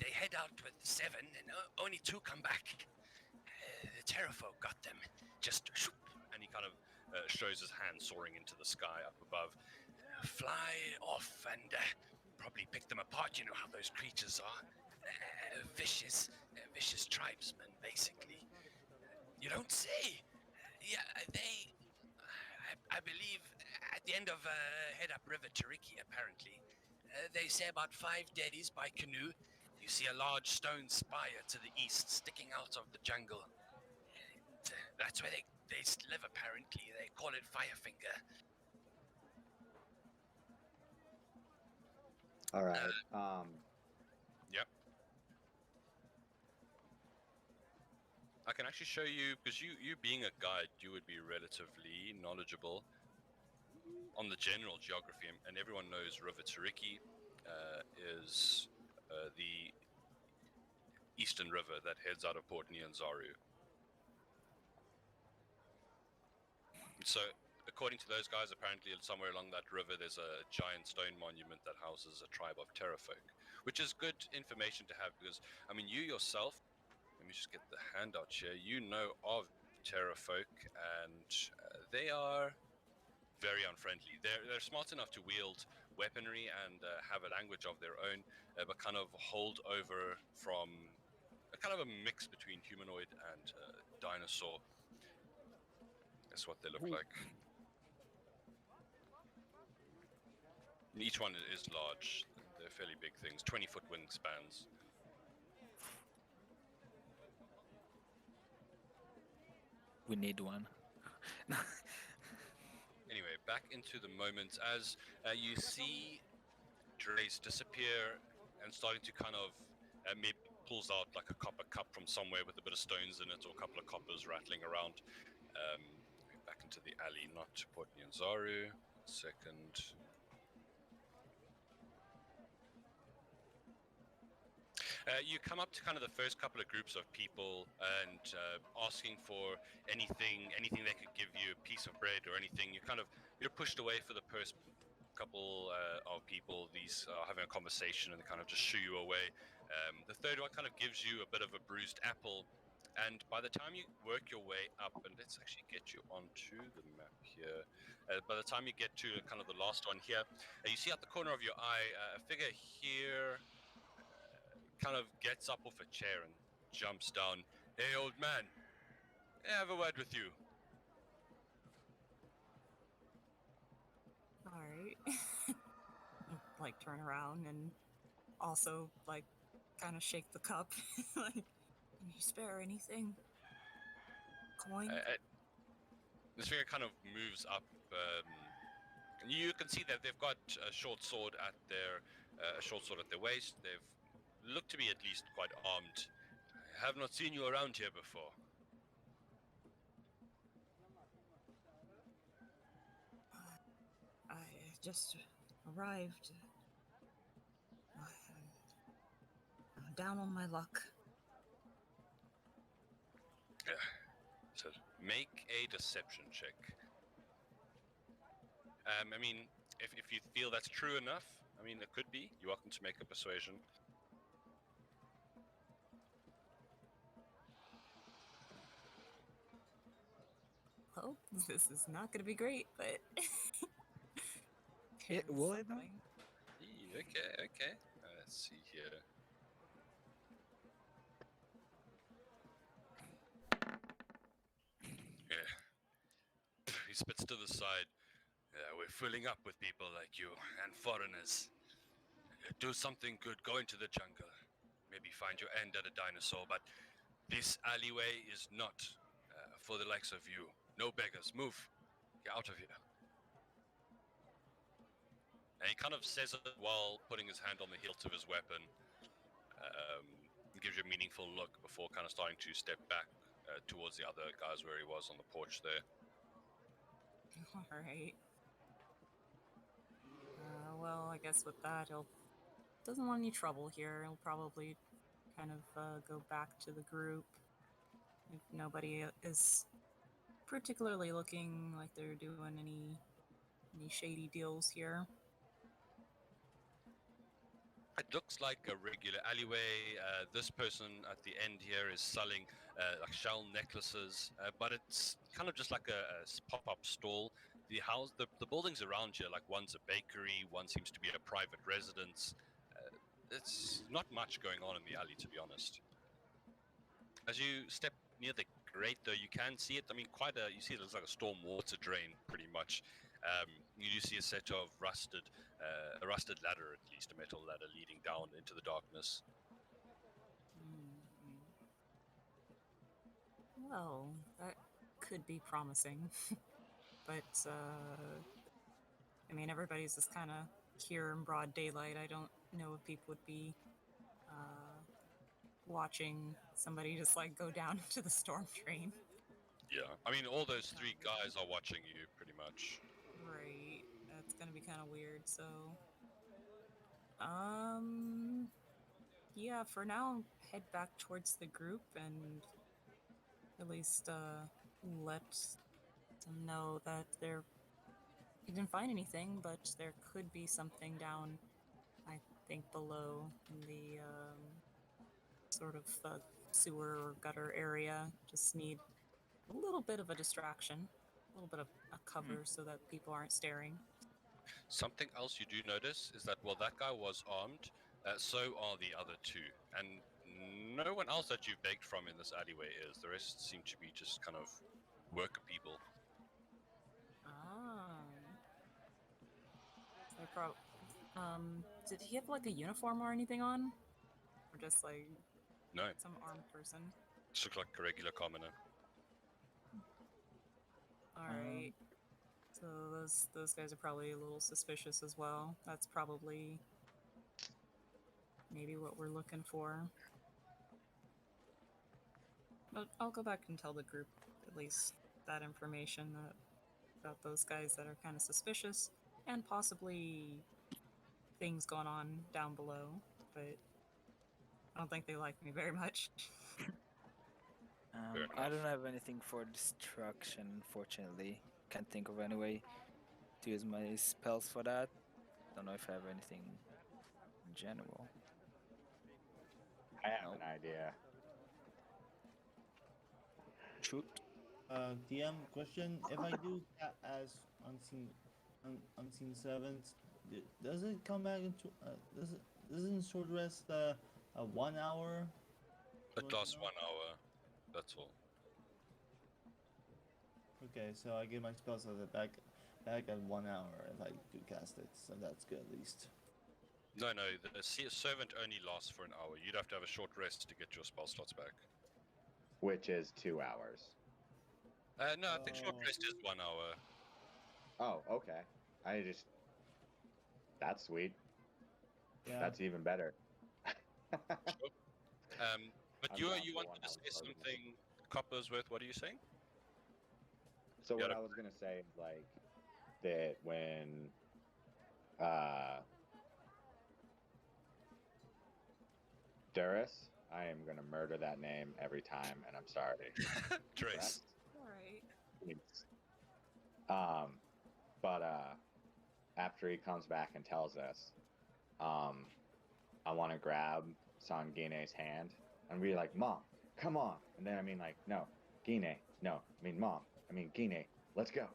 They head out with 7 and only 2 come back. The Terrafolk got them. Just shoop, and he kind of shows his hand soaring into the sky up above. Fly off and probably pick them apart. You know how those creatures are. Vicious tribesmen, basically. You don't say. Yeah, I believe at the end of head up River Tariki, apparently. They say about 5 deadies by canoe. You see a large stone spire to the east sticking out of the jungle. That's where they live, apparently. They call it Firefinger. All right. Yep. I can actually show you, because you being a guide, you would be relatively knowledgeable on the general geography, and everyone knows River Tariki is the eastern river that heads out of Port Nyanzaru. So, according to those guys, apparently somewhere along that river there's a giant stone monument that houses a tribe of Terrafolk, which is good information to have because, I mean, you yourself, let me just get the handout here, you know of Terrafolk, and they are very unfriendly. They're smart enough to wield weaponry and have a language of their own, but kind of hold over from a kind of a mix between humanoid and dinosaur. That's what they look like. And each one is large. They're fairly big things, 20-foot wingspans. We need one. Anyway, back into the moment as you see Dhrase disappear and starting to kind of maybe pulls out like a copper cup from somewhere with a bit of stones in it or a couple of coppers rattling around. Back into the alley, not Port Nyanzaru. Second. You come up to kind of the first couple of groups of people and asking for anything they could give you, a piece of bread or anything. You're pushed away for the first couple of people. These are having a conversation and they kind of just shoo you away. The third one kind of gives you a bit of a bruised apple. And by the time you work your way up, and let's actually get you onto the map here. By the time you get to kind of the last one here, you see at the corner of your eye a figure here kind of gets up off a chair and jumps down. Hey, old man, I have a word with you. All right. Like turn around and also like kind of shake the cup. Like, can you spare anything? Coin? This figure kind of moves up. You can see that they've got a short sword at their waist. They've looked to be at least quite armed. I have not seen you around here before. I just arrived. I'm down on my luck. So make a deception check. I mean, if you feel that's true enough, I mean, it could be. You're welcome to make a persuasion. Well, this is not going to be great, but... Will it though? something. Okay. Let's see here. Yeah. He spits to the side. We're filling up with people like you and foreigners. Do something good, go into the jungle. Maybe find your end at a dinosaur, but this alleyway is not for the likes of you. No beggars, move. Get out of here. And he kind of says it while putting his hand on the hilt of his weapon. He gives you a meaningful look before kind of starting to step back towards the other guys where he was on the porch there. Alright. Well, I guess with that, doesn't want any trouble here. He'll probably kind of go back to the group if nobody is particularly looking like they're doing any shady deals here. It looks like a regular alleyway. This person at the end here is selling like shell necklaces, but it's kind of just like a pop-up stall. The buildings around here, like one's a bakery, one seems to be a private residence. It's not much going on in the alley, to be honest. As you step near the grate, though, you can see it. I mean, you see it looks like a storm water drain, pretty much. You do see a set of a rusted ladder, at least a metal ladder, leading down into the darkness. Well, that could be promising. But, I mean, everybody's just kind of here in broad daylight. I don't know if people would be watching somebody just, like, go down into the storm drain. Yeah, I mean, all those three guys are watching you, pretty much. Right. That's gonna be kind of weird, so... Yeah, for now, head back towards the group and at least, let them know that you didn't find anything, but there could be something down, I think, below in the, sort of sewer or gutter area. Just need a little bit of a distraction, a little bit of a cover so that people aren't staring. Something else you do notice is that, well, that guy was armed, so are the other two. And no one else that you've begged from in this alleyway is. The rest seem to be just kind of worker people. Did he have like a uniform or anything on? Or just like No, some armed person? just looks like a regular commoner. Alright. So those guys are probably a little suspicious as well. That's probably maybe what we're looking for. But I'll go back and tell the group at least that information about those guys that are kind of suspicious and possibly things going on down below, but I don't think they like me very much. I don't have anything for destruction, unfortunately. Can't think of any way to use my spells for that. Don't know if I have anything in general. I have an idea. Shoot. DM question: if I do that as unseen servants, does it come back into doesn't short rest 1 hour? It lasts 1 hour, that's all. Okay, so I get my spells back at 1 hour if I do cast it, so that's good at least. No, the servant only lasts for an hour. You'd have to have a short rest to get your spell slots back. Which is 2 hours. No, I think short Oh. rest is 1 hour. Oh, okay. That's sweet. Yeah. That's even better. Sure. But I'm you down you for wanted 1 to hour say program. something, Coppersworth. What are you saying? So what Yeah. I was gonna say is like that when Dhrase, I am gonna murder that name every time, and I'm sorry. Dhrase. All right. Please. But after he comes back and tells us, I want to grab Sanguine's hand and be like, "Mom, come on!" And then I mean like, "No, Guine, no, I mean Mom, I mean Guine, let's go."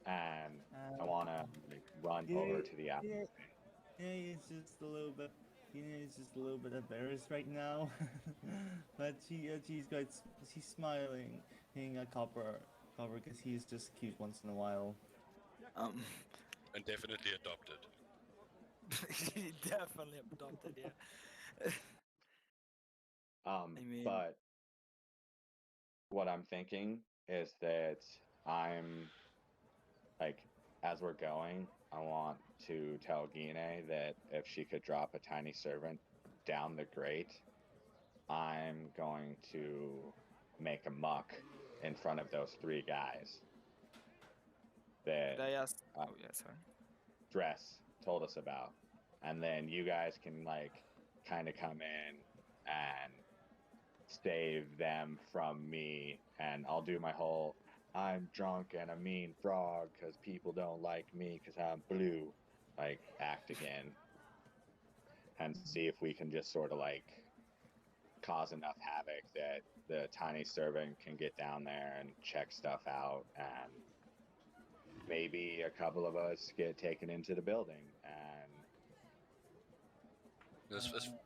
And I want to like, run over to the apple. Yeah, he's just a little bit. He's just a little bit embarrassed right now, but she's smiling, hitting a copper, because he's just cute once in a while. And definitely adopted. He definitely adopted, yeah. I mean, But what I'm thinking is that I'm like, as we're going, I want to tell Guine that if she could drop a tiny servant down the grate, I'm going to make a muck in front of those 3 guys that could I ask? uh, Oh, yeah, sorry. Dress told us about. And then you guys can like kind of come in and save them from me, and I'll do my whole I'm drunk and a mean frog because people don't like me because I'm blue like act again, and see if we can just sort of like cause enough havoc that the tiny servant can get down there and check stuff out, and maybe a couple of us get taken into the building. And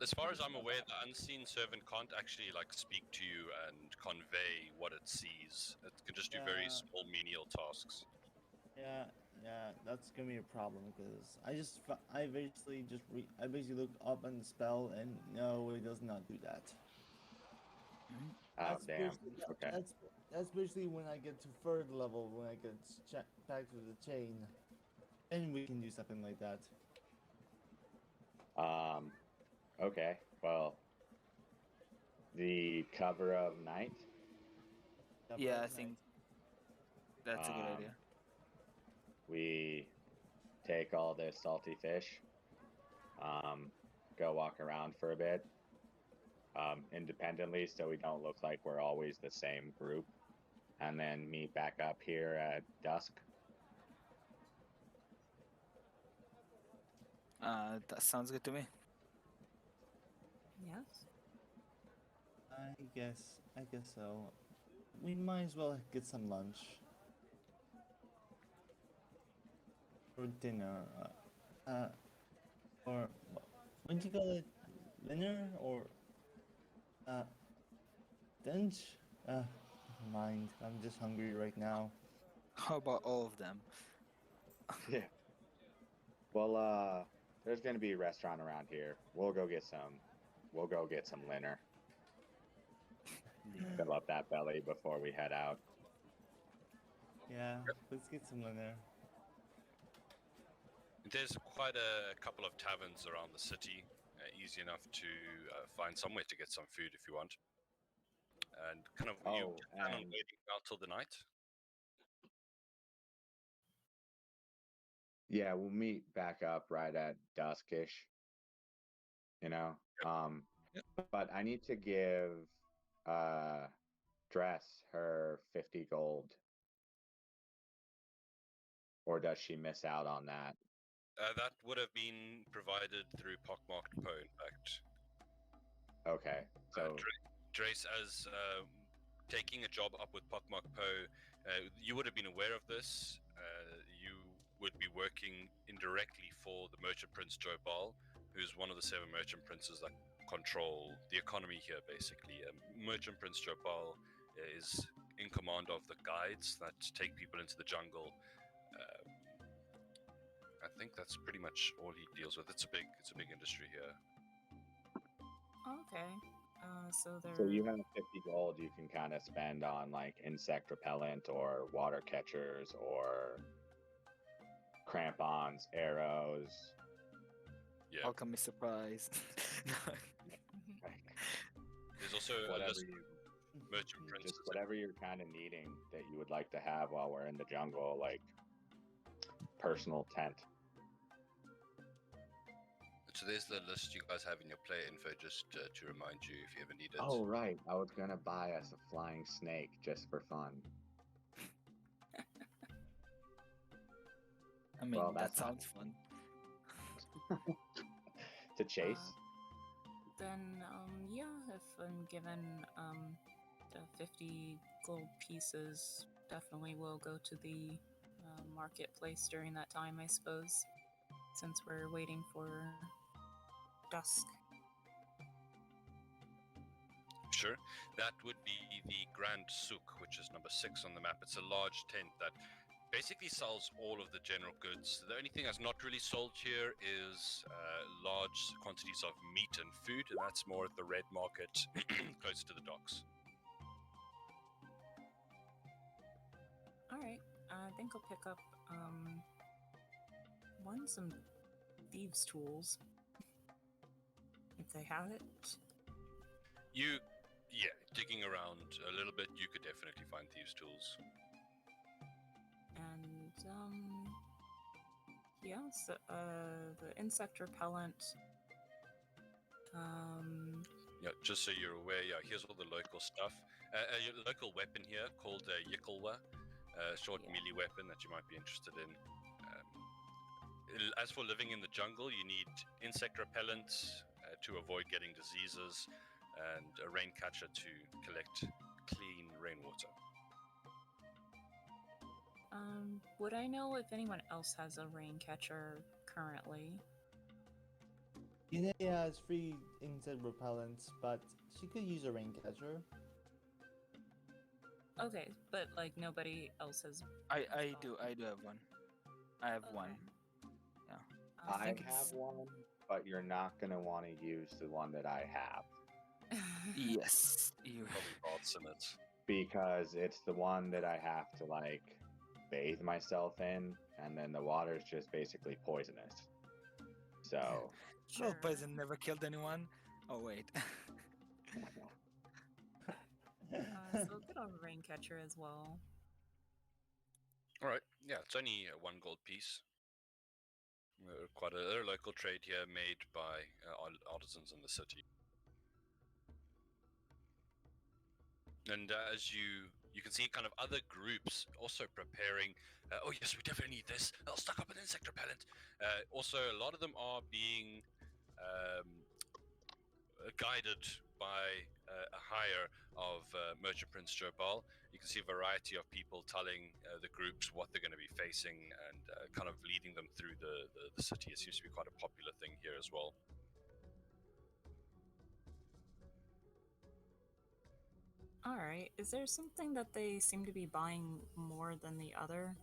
As far as I'm aware, the unseen servant can't actually like speak to you and convey what it sees. It can just do very Yeah. small menial tasks. Yeah, that's gonna be a problem because I basically look up on the spell and no, it does not do that. Mhm. oh That's damn, basically okay. that's basically when I get to third level, when I get back to the chain, and we can do something like that. Okay, well, the cover of night. Yeah, I think that's a good Um, idea. we take all this salty fish, go walk around for a bit, independently, so we don't look like we're always the same group, and then meet back up here at dusk. That sounds good to me. Yes. I guess so. We might as well get some lunch or dinner. Or what do you call it? Dinner or lunch? Never mind. I'm just hungry right now. How about all of them? Yeah. Well, there's gonna be a restaurant around here. We'll go get some. We'll go get some dinner. Fill up that belly before we head out. Yeah, let's get some dinner. There's quite a couple of taverns around the city. Easy enough to find somewhere to get some food if you want. And kind of you Oh, plan on and waiting out till the night. yeah, we'll meet back up right at duskish. You know, Yep. but I need to give uh Dress her 50 gold, or does she miss out on that? That would have been provided through Pock-marked Poe, in fact. Okay, so Dhrase, as taking a job up with Pock-marked Poe, you would have been aware of this. You would be working indirectly for the Merchant Prince Jobal, who's one of the 7 Merchant Princes that control the economy here, basically. Merchant Prince Jobal is in command of the guides that take people into the jungle. I think that's pretty much all he deals with. It's a big industry here. Okay. So there. So you have 50 gold you can kind of spend on like insect repellent or water catchers or crampons, arrows. Yeah. Welcome me surprise. No. There's also a Whatever list you, of merchant princes. just whatever you're kind of needing that you would like to have while we're in the jungle, like personal tent. So there's the list you guys have in your player info, just to remind you if you ever need it. Oh right, I was gonna buy us a flying snake just for fun. I mean, Well, that that's not- sounds fun. To chase. Then, yeah, if I'm given the 50 gold pieces, definitely will go to the marketplace during that time, I suppose, since we're waiting for dusk. Sure. That would be the Grand Souk, which is number 6 on the map. It's a large tent that basically sells all of the general goods. The only thing that's not really sold here is large quantities of meat and food, and that's more at the red market close to the docks. Alright, I think I'll pick up some thieves' tools. If they have it. Digging around a little bit, you could definitely find thieves' tools. And the insect repellent. Yeah, just so you're aware, here's all the local stuff. Your local weapon here called Yikelwa, a short Yeah. melee weapon that you might be interested in. As for living in the jungle, you need insect repellent to avoid getting diseases, and a rain catcher to collect clean rainwater. Would I know if anyone else has a rain catcher currently? Ine has free insect repellents, but she could use a rain catcher. Okay, but like nobody else has. I do have one. I have one. I think have it's- one, but you're not gonna want to use the one that I have Yes. You. Probably bots in it. because it's the one that I have to like bathe myself in, and then the water's just basically poisonous. So No poison never killed anyone. Oh wait. So get a rain catcher as well. All right, yeah, it's only 1 gold piece. They're a local trade here, made by artisans in the city. And as you can see, kind of other groups also preparing. Oh yes, we definitely need this. I'll stock up an insect repellent. Also, a lot of them are being guided by a hire of Merchant Prince Jobal. You can see a variety of people telling the groups what they're going to be facing and kind of leading them through the city. It seems to be quite a popular thing here as well. Alright, is there something that they seem to be buying more than the other?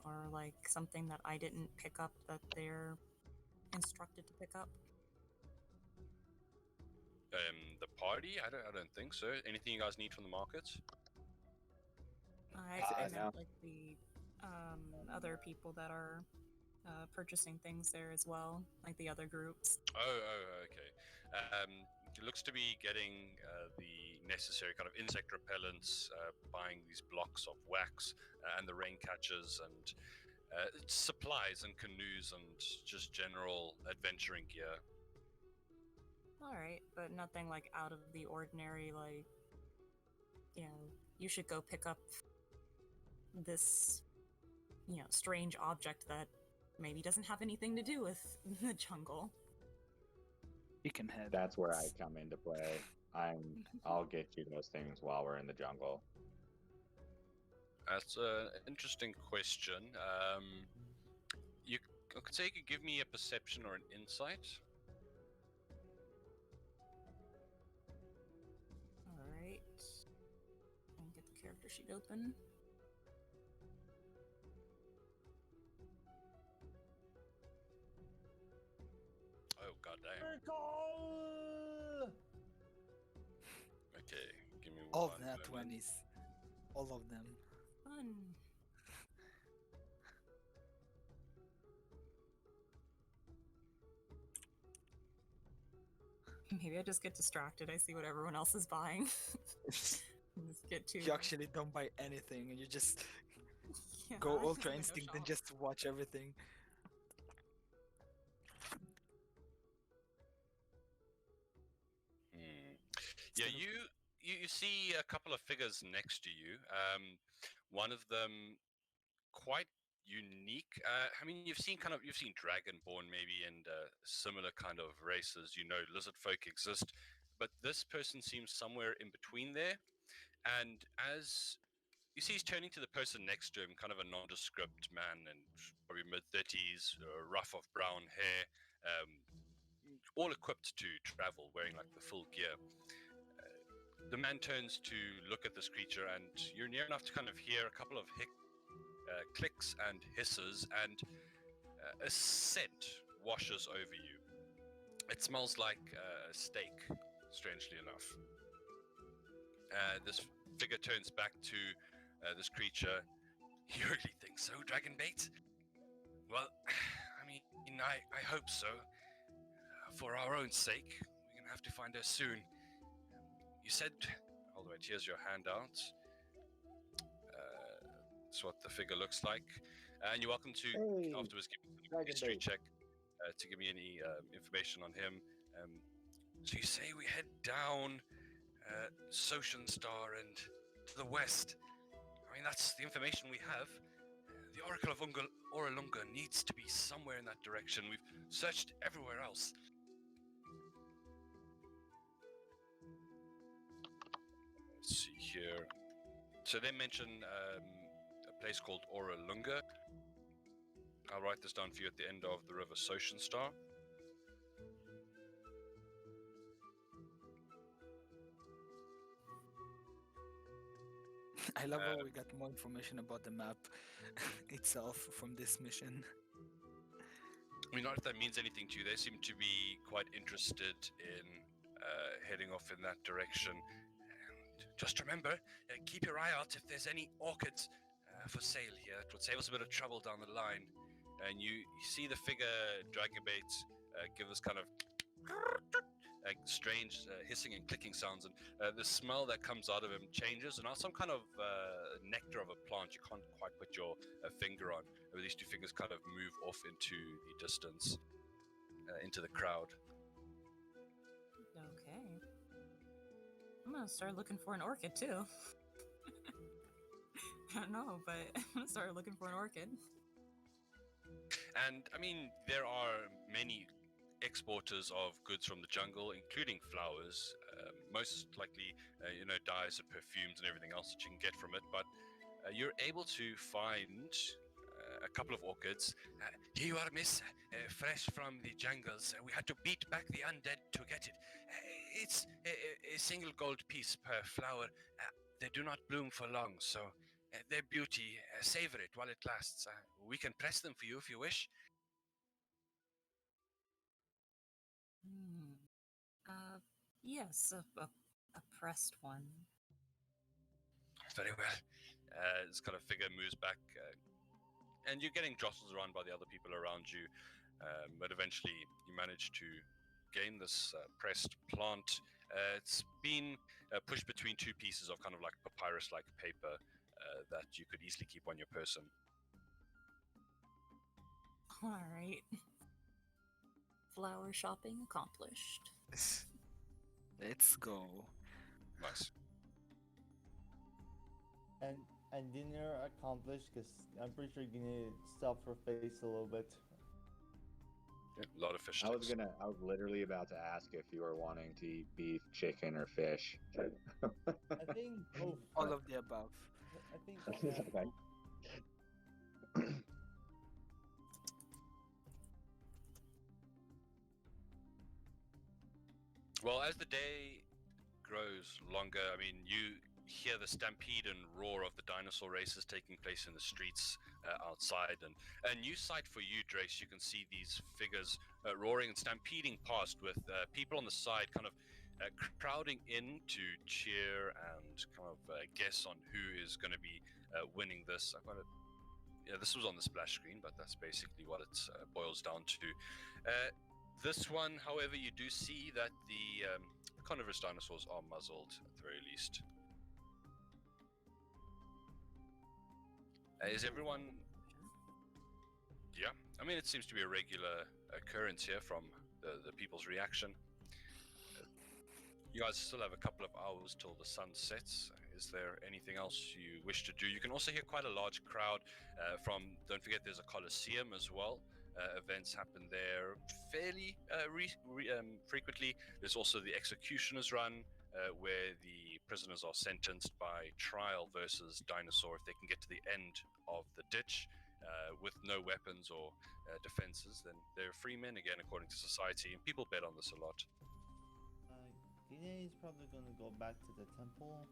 Or like something that I didn't pick up that they're instructed to pick up? The party? I don't think so. Anything you guys need from the market? I no. meant like the other people that are purchasing things there as well, like the other groups. Oh, okay. It looks to be getting the necessary kind of insect repellents, buying these blocks of wax, and the rain catchers, and supplies and canoes, and just general adventuring gear. Alright, but nothing like out of the ordinary, like, you should go pick up this, strange object that maybe doesn't have anything to do with the jungle. You can have. that's where I come into play. I'll get you those things while we're in the jungle. That's an interesting question. I could say you could give me a perception or an insight. Alright. And get the character sheet open. goddamn. Miracle! Okay, give me All one nat moment. 20s. All of them. Fun. Maybe I just get distracted. I see what everyone else is buying. Just get too. You actually don't buy anything, and you just Yeah, go I ultra just window instinct and shop. just watch everything. Yeah, Instead of- you see a couple of figures next to you. One of them quite unique. I mean, you've seen Dragonborn maybe and similar kind of races. You know, lizard folk exist, but this person seems somewhere in between there. And as you see, he's turning to the person next to him, kind of a nondescript man, and probably mid-30s, rough of brown hair, all equipped to travel, wearing like the full gear. The man turns to look at this creature, and you're near enough to kind of hear a couple of clicks and hisses, and a scent washes over you. It smells like a steak, strangely enough. This figure turns back to this creature. You really think so, Dragonbait? Well, I mean, I hope so. For our own sake, we're gonna have to find her soon. You said, hold on, here's your handout. That's what the figure looks like. And you're welcome to afterwards give me a history check to give me any information on him. So you say we head down Social Star and to the west. I mean, that's the information we have. The Oracle of Oralunga needs to be somewhere in that direction. We've searched everywhere else. Let's see here. So they mention a place called Oralunga. I'll write this down for you at the end of the River Social Star. I love how we got more information about the map itself from this mission. I mean, not if that means anything to you. They seem to be quite interested in heading off in that direction. And just remember, keep your eye out if there's any orchids for sale here. It would save us a bit of trouble down the line. And you see the figure Dragonbait give this kind of strange hissing and clicking sounds, and the smell that comes out of him changes, and now some kind of nectar of a plant you can't quite put your finger on. These two fingers kind of move off into the distance, into the crowd. Okay. I'm gonna start looking for an orchid too. I don't know, but I'm gonna start looking for an orchid. And I mean, there are many exporters of goods from the jungle, including flowers, most likely, dyes and perfumes and everything else that you can get from it. But you're able to find a couple of orchids. Here you are, miss, fresh from the jungles. We had to beat back the undead to get it. It's a single gold piece per flower. They do not bloom for long, so their beauty, savor it while it lasts. We can press them for you if you wish. Yes, a pressed one. Very well. This kind of figure moves back, and you're getting jostled around by the other people around you, but eventually you manage to gain this pressed plant. It's been pushed between two pieces of kind of like papyrus-like paper that you could easily keep on your person. All right. Flower shopping accomplished. Let's go. Nice. And dinner accomplished, because I'm pretty sure you need to stuff her face a little bit. Yeah, a lot of fish I was sticks. literally about to ask if you were wanting to eat beef, chicken, or fish. I think both. All of the above. I think Okay. Well, as the day grows longer, I mean, you hear the stampede and roar of the dinosaur races taking place in the streets outside. And a new sight for you, Dhrase. You can see these figures roaring and stampeding past with people on the side kind of crowding in to cheer and kind of guess on who is going to be winning this. I've got it. Yeah, this was on the splash screen, but that's basically what it boils down to. This one, however, you do see that the carnivorous dinosaurs are muzzled at the very least. Is everyone... Yeah, I mean, it seems to be a regular occurrence here from the people's reaction. You guys still have a couple of hours till the sun sets. Is there anything else you wish to do? You can also hear quite a large crowd from, don't forget there's a Colosseum as well. Events happen there fairly frequently. There's also the Executioner's Run, where the prisoners are sentenced by trial versus dinosaur if they can get to the end of the ditch with no weapons or defenses. Then they're free men again according to society, and people bet on this a lot. Gine is probably gonna go back to the temple.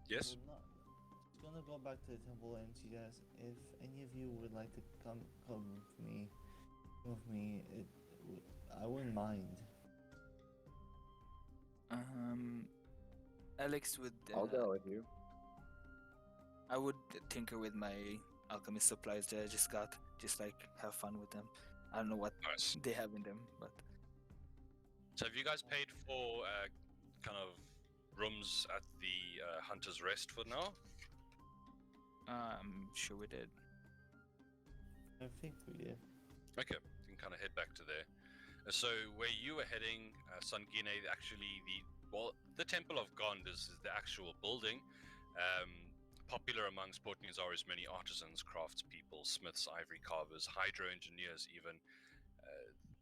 Yes? She's gonna go back to the temple, and she asks if any of you would like to come with me. I wouldn't mind. Alex would. I'll go with you. I would tinker with my alchemist supplies that I just got. Just like have fun with them. I don't know what Nice. they have in them, but. So have you guys paid for kind of rooms at the Hunter's Rest for now? Sure we did. I think we did. Okay, you can kind of head back to there. So where you were heading, Sungine, actually the Temple of Gond is the actual building. Popular amongst Port Nizar's many artisans, craftspeople, smiths, ivory carvers, hydro engineers even.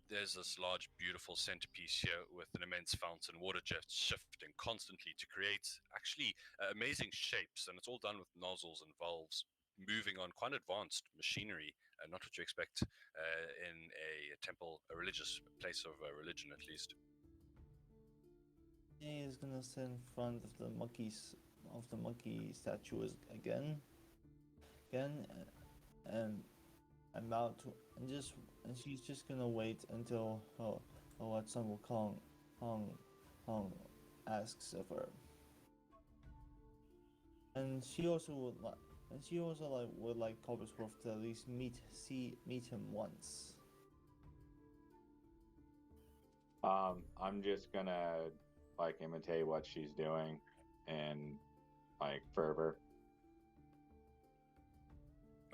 There's this large, beautiful centerpiece here with an immense fountain, water jets shifting constantly to create actually amazing shapes, and it's all done with nozzles and valves, moving on quite advanced machinery, not what you expect in a temple, a religious place of religion at least. He is gonna sit in front of the monkey statue again, and about to, and she's just gonna wait until what Sun Wukong Hong asks of her, and she also would like Cobblersworth to at least meet him once. I'm just gonna like imitate what she's doing and like fervor.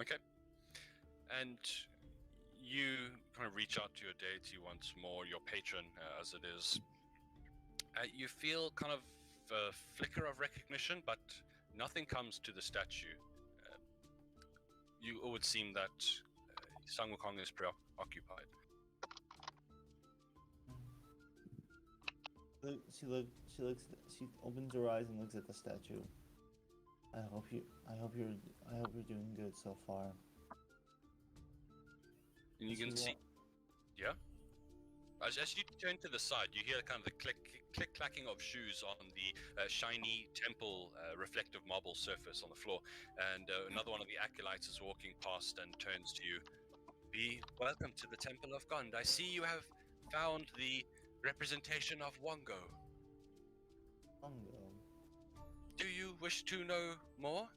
Okay. And you kind of reach out to your deity once more, your patron as it is. You feel kind of a flicker of recognition, but nothing comes to the statue. It would seem that Sun Wukong is preoccupied. She opens her eyes and looks at the statue. I hope you're doing good so far. And you can see, yeah. As you turn to the side, you hear kind of the click-clacking of shoes on the shiny temple reflective marble surface on the floor, and another one of the acolytes is walking past and turns to you. Be welcome to the Temple of Gond. I see you have found the representation of Wongo. Wongo. Do you wish to know more?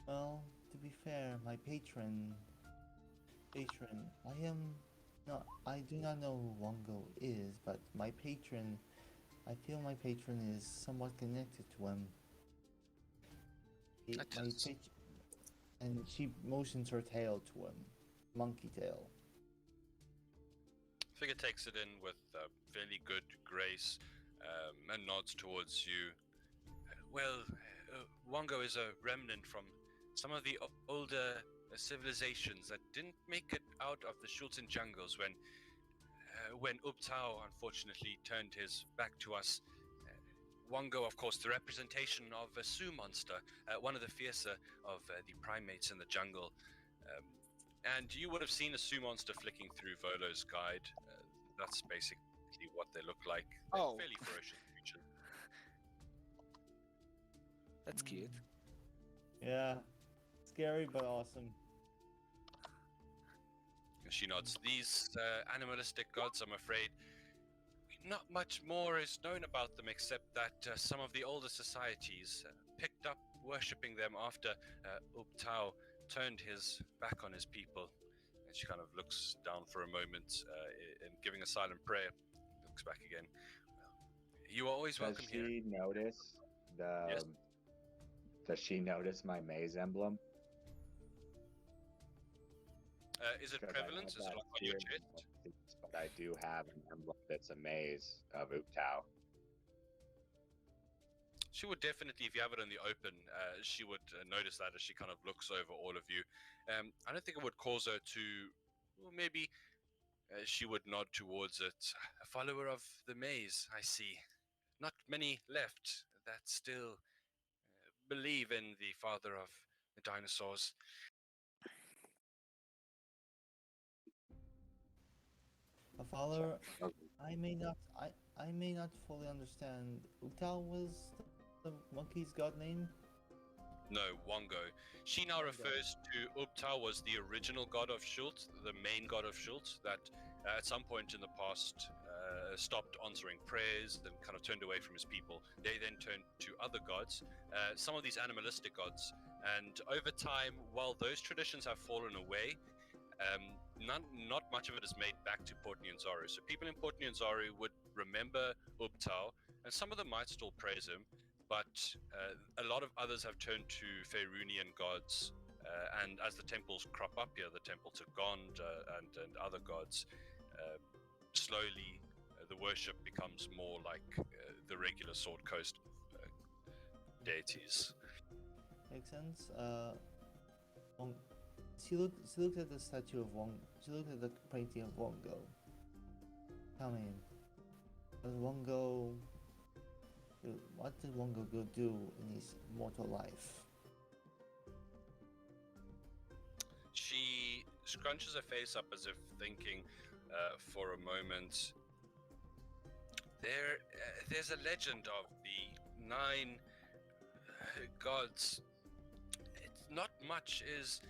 Well, to be fair, my patron, I do not know who Wongo is, but I feel my patron is somewhat connected to him. And she motions her tail to him, monkey tail. Figure takes it in with fairly good grace and nods towards you. Well, Wongo is a remnant from some of the older civilizations that didn't make it out of the Schulzen jungles when Ubtao unfortunately turned his back to us. Wongo, of course, the representation of a Sioux monster, one of the fiercer of the primates in the jungle. And you would have seen a Sioux monster flicking through Volo's guide. That's basically exactly what they look like. They're Oh. fairly ferocious creatures. That's cute. Yeah. Scary but awesome. She nods. These animalistic gods, I'm afraid, not much more is known about them except that some of the older societies picked up worshipping them after Ubtao turned his back on his people. And she kind of looks down for a moment and giving a silent prayer, looks back again. You are always welcome Does here. she notice the? Yes? Does she notice my maze emblem? Is it 'Cause I prevalent? know Is it that like on your here, chest? but I do have an emblem that's a maze of Ubtao. She would definitely, if you have it in the open, she would notice that as she kind of looks over all of you. I don't think it would cause her to, well, maybe she would nod towards it. A follower of the maze, I see. Not many left that still believe in the father of the dinosaurs. A follower, I may not fully understand. Utao was the monkey's god name? No, Wongo. She now refers to Ubtao as the original god of Schult, the main god of Schult, that at some point in the past stopped answering prayers and kind of turned away from his people. They then turned to other gods, some of these animalistic gods. And over time, while those traditions have fallen away, not much of it is made back to Port Nyanzaru. So people in Port Nyanzaru would remember Ubtao, and some of them might still praise him, but a lot of others have turned to Faerunian gods. And as the temples crop up here, the temple to Gond and other gods, slowly the worship becomes more like the regular Sword Coast deities. Makes sense. She looked at the statue of Wong. She looked at the painting of Wongo. Tell me, what did Wongo go do in his mortal life? She scrunches her face up as if thinking for a moment. There's a legend of the 9 gods. Not much is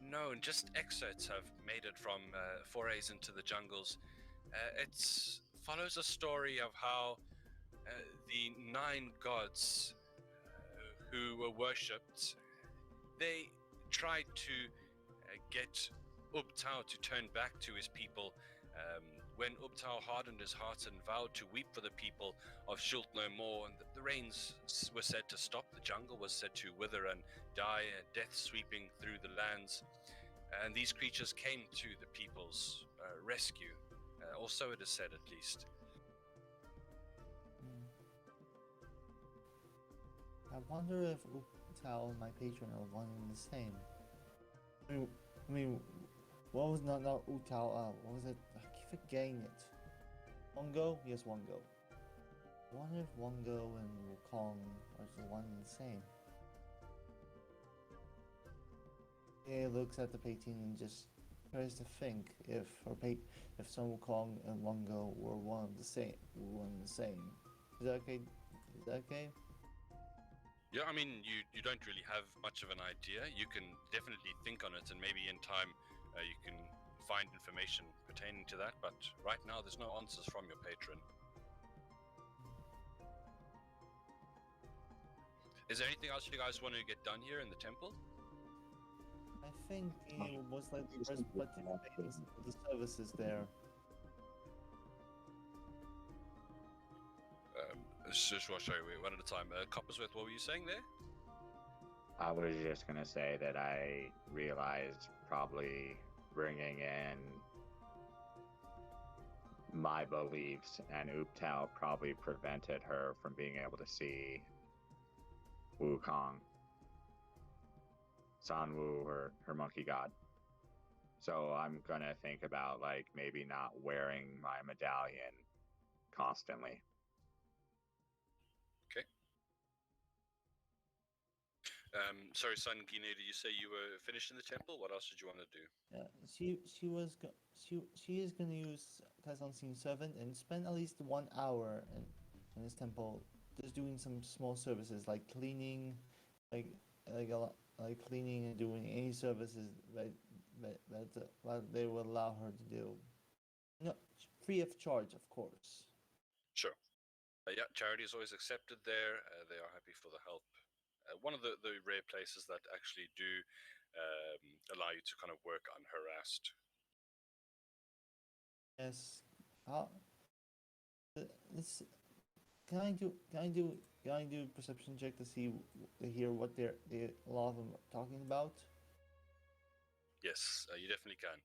known. Just excerpts have made it from forays into the jungles. It follows a story of how the 9 gods who were worshipped, they tried to get Ubtao to turn back to his people. When Ubtao hardened his heart and vowed to weep for the people of Schult no more, and the rains were said to stop, the jungle was said to wither and die, death sweeping through the lands, and these creatures came to the people's rescue. Or so it is said, at least. I wonder if Ubtao and my patron are one and the same. I mean, what was not Ubtao? What was it? I keep forgetting it. Wongo? Yes, Wongo. I wonder if Wongo and Wukong are the one and the same. He looks at the painting and just tries to think if Sun Wukong and Wongo were one and the same. Is that okay? Is that okay? Yeah, I mean, you don't really have much of an idea. You can definitely think on it, and maybe in time you can find information pertaining to that, but right now there's no answers from your patron. Is there anything else you guys want to get done here in the temple? I think he most likely first participate in the services there. Sorry, one at a time. Coppersworth, what were you saying there? I was just gonna say that I realized probably bringing in my beliefs and Ubtao probably prevented her from being able to see Wukong, Sanwu, her monkey god. So I'm gonna think about like maybe not wearing my medallion constantly. Sorry, son Gine, did you say you were finished in the temple? What else did you want to do? Yeah, she is gonna use cast on scene 7 and spend at least 1 hour in this temple, just doing some small services like cleaning, like like cleaning and doing any services that they will allow her to do. No, free of charge, of course. Sure. Yeah, charity is always accepted there. They are happy for the help. One of the rare places that actually do allow you to kind of work unharassed. Yes. How? This. Can I do perception check to hear what a lot of them are talking about? Yes, you definitely can.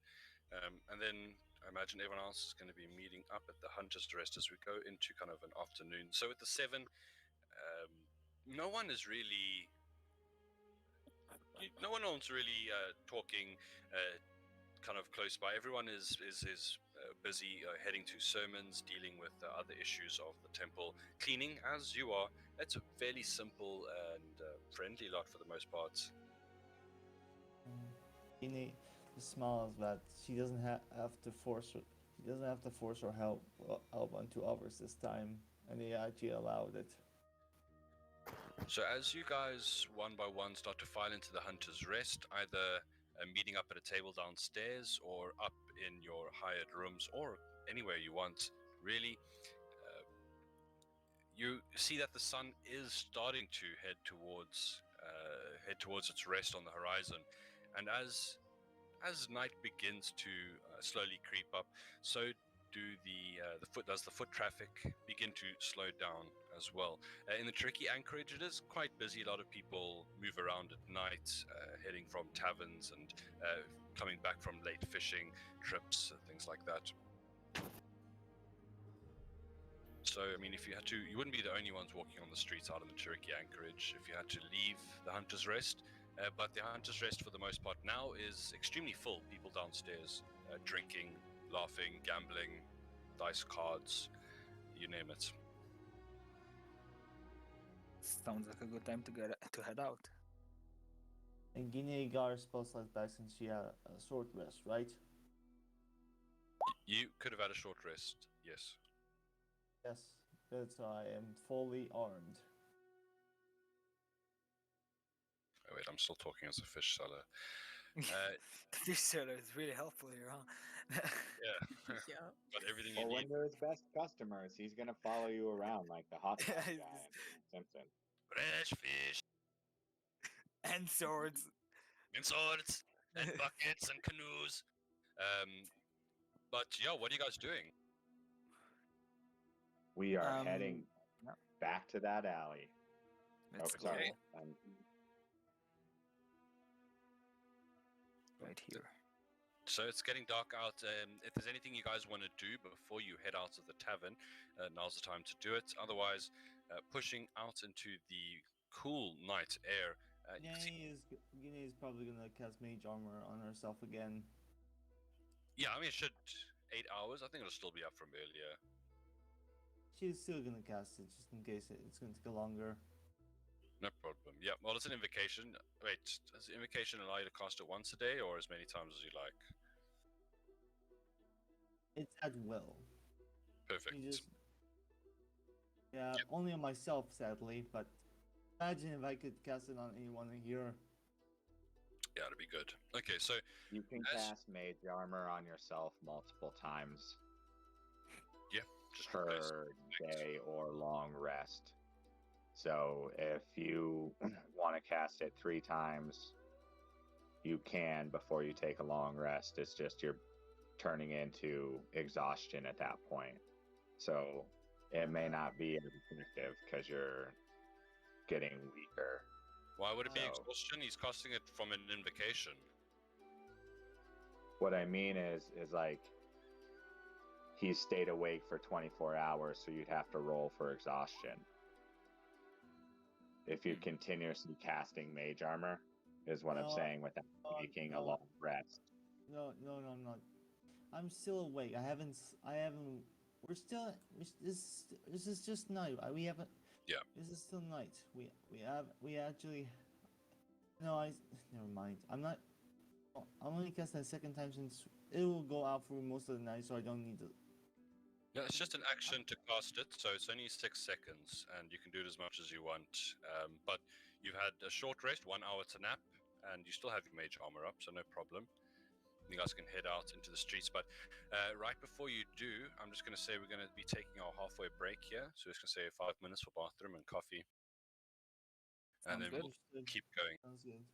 And then I imagine everyone else is going to be meeting up at the Hunter's Rest as we go into kind of an afternoon. So at the 7, no one is really talking kind of close by. Everyone is busy heading to sermons, dealing with other issues of the temple, cleaning as you are. It's a fairly simple and friendly lot for the most part. Ine smiles that she doesn't have to force her help onto others this time, and they actually allowed it. So as you guys one by one start to file into the Hunter's Rest, either meeting up at a table downstairs or up in your hired rooms or anywhere you want, really, you see that the sun is starting to head towards its rest on the horizon, and as night begins to slowly creep up, so does the foot traffic begin to slow down as well. In the tricky anchorage, it is quite busy. A lot of people move around at night, heading from taverns and coming back from late fishing trips, things like that. So, I mean, if you had to, you wouldn't be the only ones walking on the streets out in the tricky anchorage if you had to leave the Hunter's Rest. But the Hunter's Rest, for the most part now, is extremely full. People downstairs drinking, laughing, gambling, dice cards, you name it. Sounds like a good time to head out. And Guinea got her spell slots back since she had a short rest, right? You could have had a short rest, yes. Yes, that's why I am fully armed. Oh, wait, I'm still talking as a fish seller. The fish seller is really helpful here, huh? Yeah. Yeah. Got everything you Well, when need. they're his best customers, he's gonna follow you around like the hot dog Yeah, guy he's- in Simpson. Fresh fish And swords. and swords and buckets and canoes. But yeah, what are you guys doing? We are heading yeah. back to that alley. Let's Oh, go sorry. right here. So it's getting dark out. If there's anything you guys want to do before you head out of the tavern, now's the time to do it. Otherwise, pushing out into the cool night air. Guinea is probably gonna cast mage armor on herself again. Yeah, I mean, it should 8 hours. I think it'll still be up from earlier. She's still gonna cast it just in case it's gonna take longer. No problem. Yeah, well, it's an invocation. Wait, does the invocation allow you to cast it once a day or as many times as you like? It's at will. Perfect. Yeah, Yep. only on myself, sadly, but imagine if I could cast it on anyone in here. Yeah, it'll be good. Okay, so You can cast mage armor on yourself multiple times just replace. per day or long rest. So if you want to cast it 3 times, you can before you take a long rest. It's just you're turning into exhaustion at that point. So it may not be as effective because you're getting weaker. Why would it be So- exhaustion? He's casting it from an invocation. What I mean is like he stayed awake for 24 hours, so you'd have to roll for exhaustion. If you're continuously casting mage armor, is what I'm No, saying, without taking a long rest. No, I'm not. I'm still awake. I haven't. We're still. This is just night. We haven't. Yeah. This is still night. We actually. No, never mind. I'm not. I'm only casting a second time since it will go out for most of the night, so I don't need to. Yeah, it's just an action to cast it, so it's only 6 seconds, and you can do it as much as you want. But you've had a short rest, 1 hour to nap, and you still have your mage armor up, so no problem. You guys can head out into the streets, but right before you do, I'm just going to say we're going to be taking our halfway break here. So we're just going to say 5 minutes for bathroom and coffee, and Sounds then good. we'll keep going. Sounds good.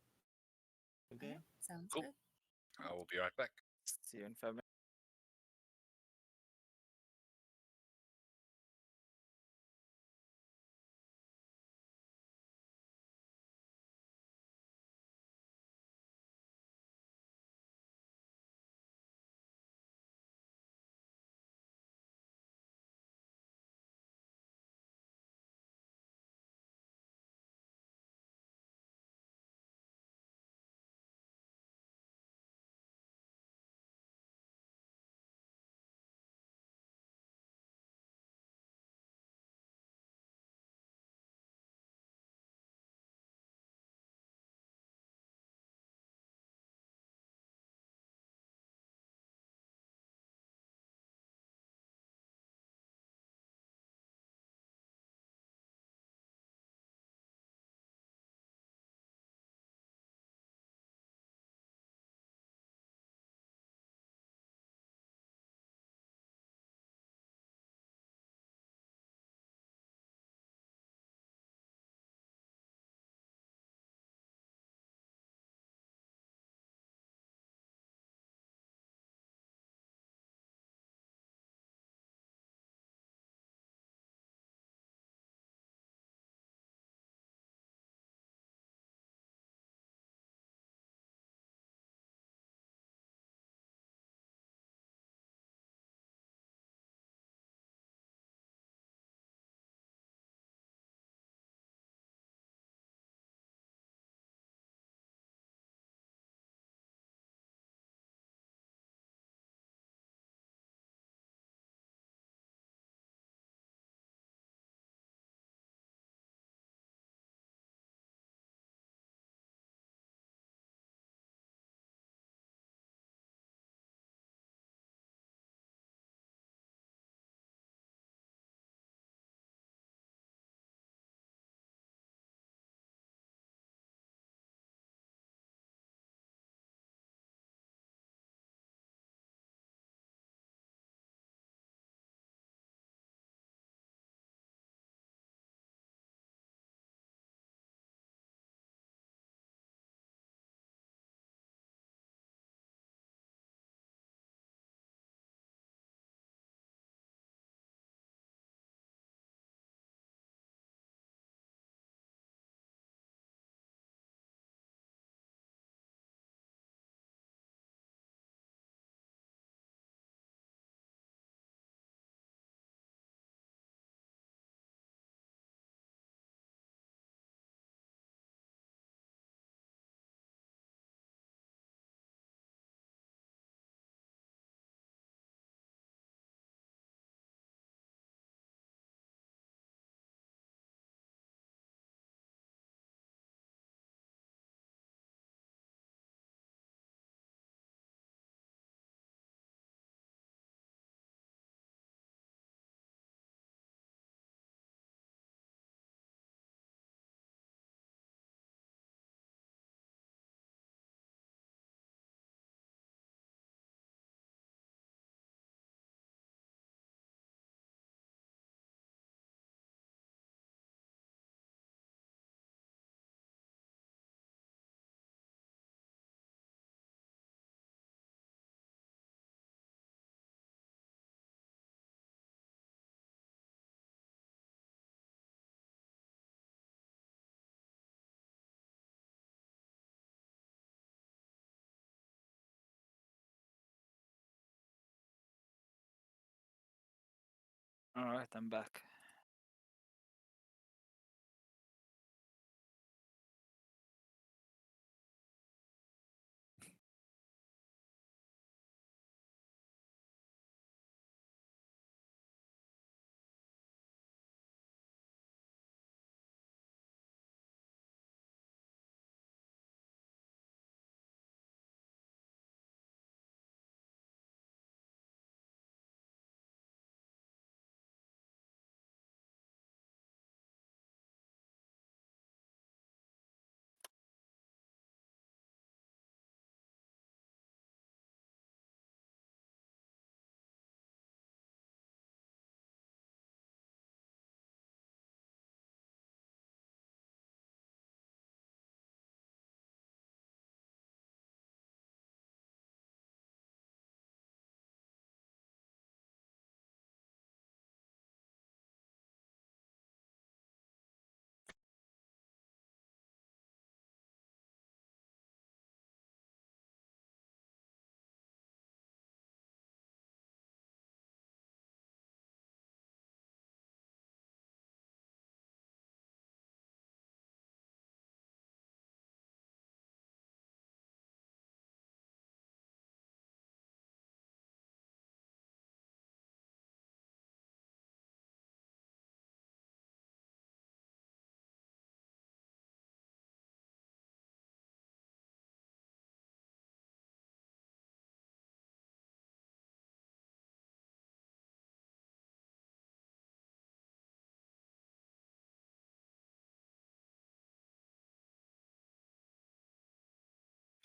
Okay. Sounds Cool. good. I will be right back. See you in 5 minutes. All right, I'm back.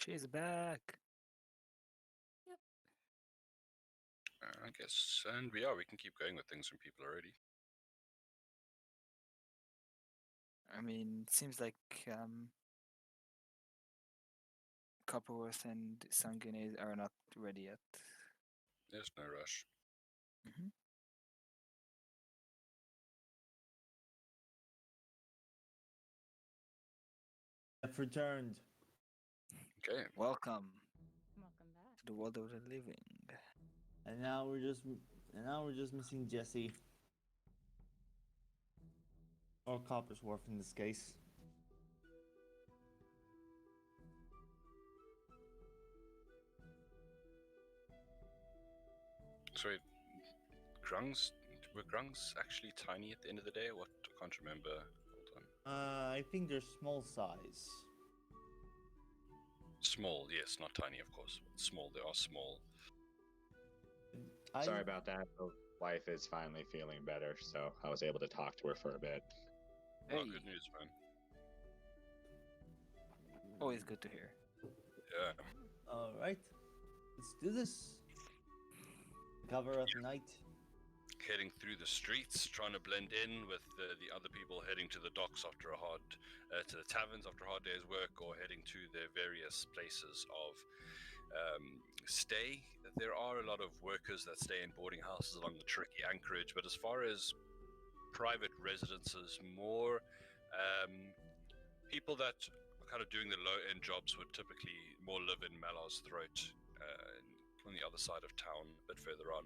She's back. I guess, and we can keep going with things when people are ready. I mean, it seems like Copperworth and Sanguine are not ready yet. There's no rush. Mhm. I've returned. Okay. Welcome Welcome back. to the world of the living. And now we're just missing Jesse. Or Coppersworth in this case. So, were grungs actually tiny at the end of the day? What? I can't remember. Hold on. I think they're small size. Small, yes, not tiny, of course. Small, they are small. Sorry about that. The wife is finally feeling better, so I was able to talk to her for a bit. Oh, Hey. good news, man. Always good to hear. Yeah. Alright. Let's do this. Cover of night. Heading through the streets, trying to blend in with the other people heading to the docks after to the taverns after a hard day's work, or heading to their various places of stay. There are a lot of workers that stay in boarding houses along the tricky anchorage, but as far as private residences, more people that are kind of doing the low-end jobs would typically more live in Malar's Throat, on the other side of town, a bit further on.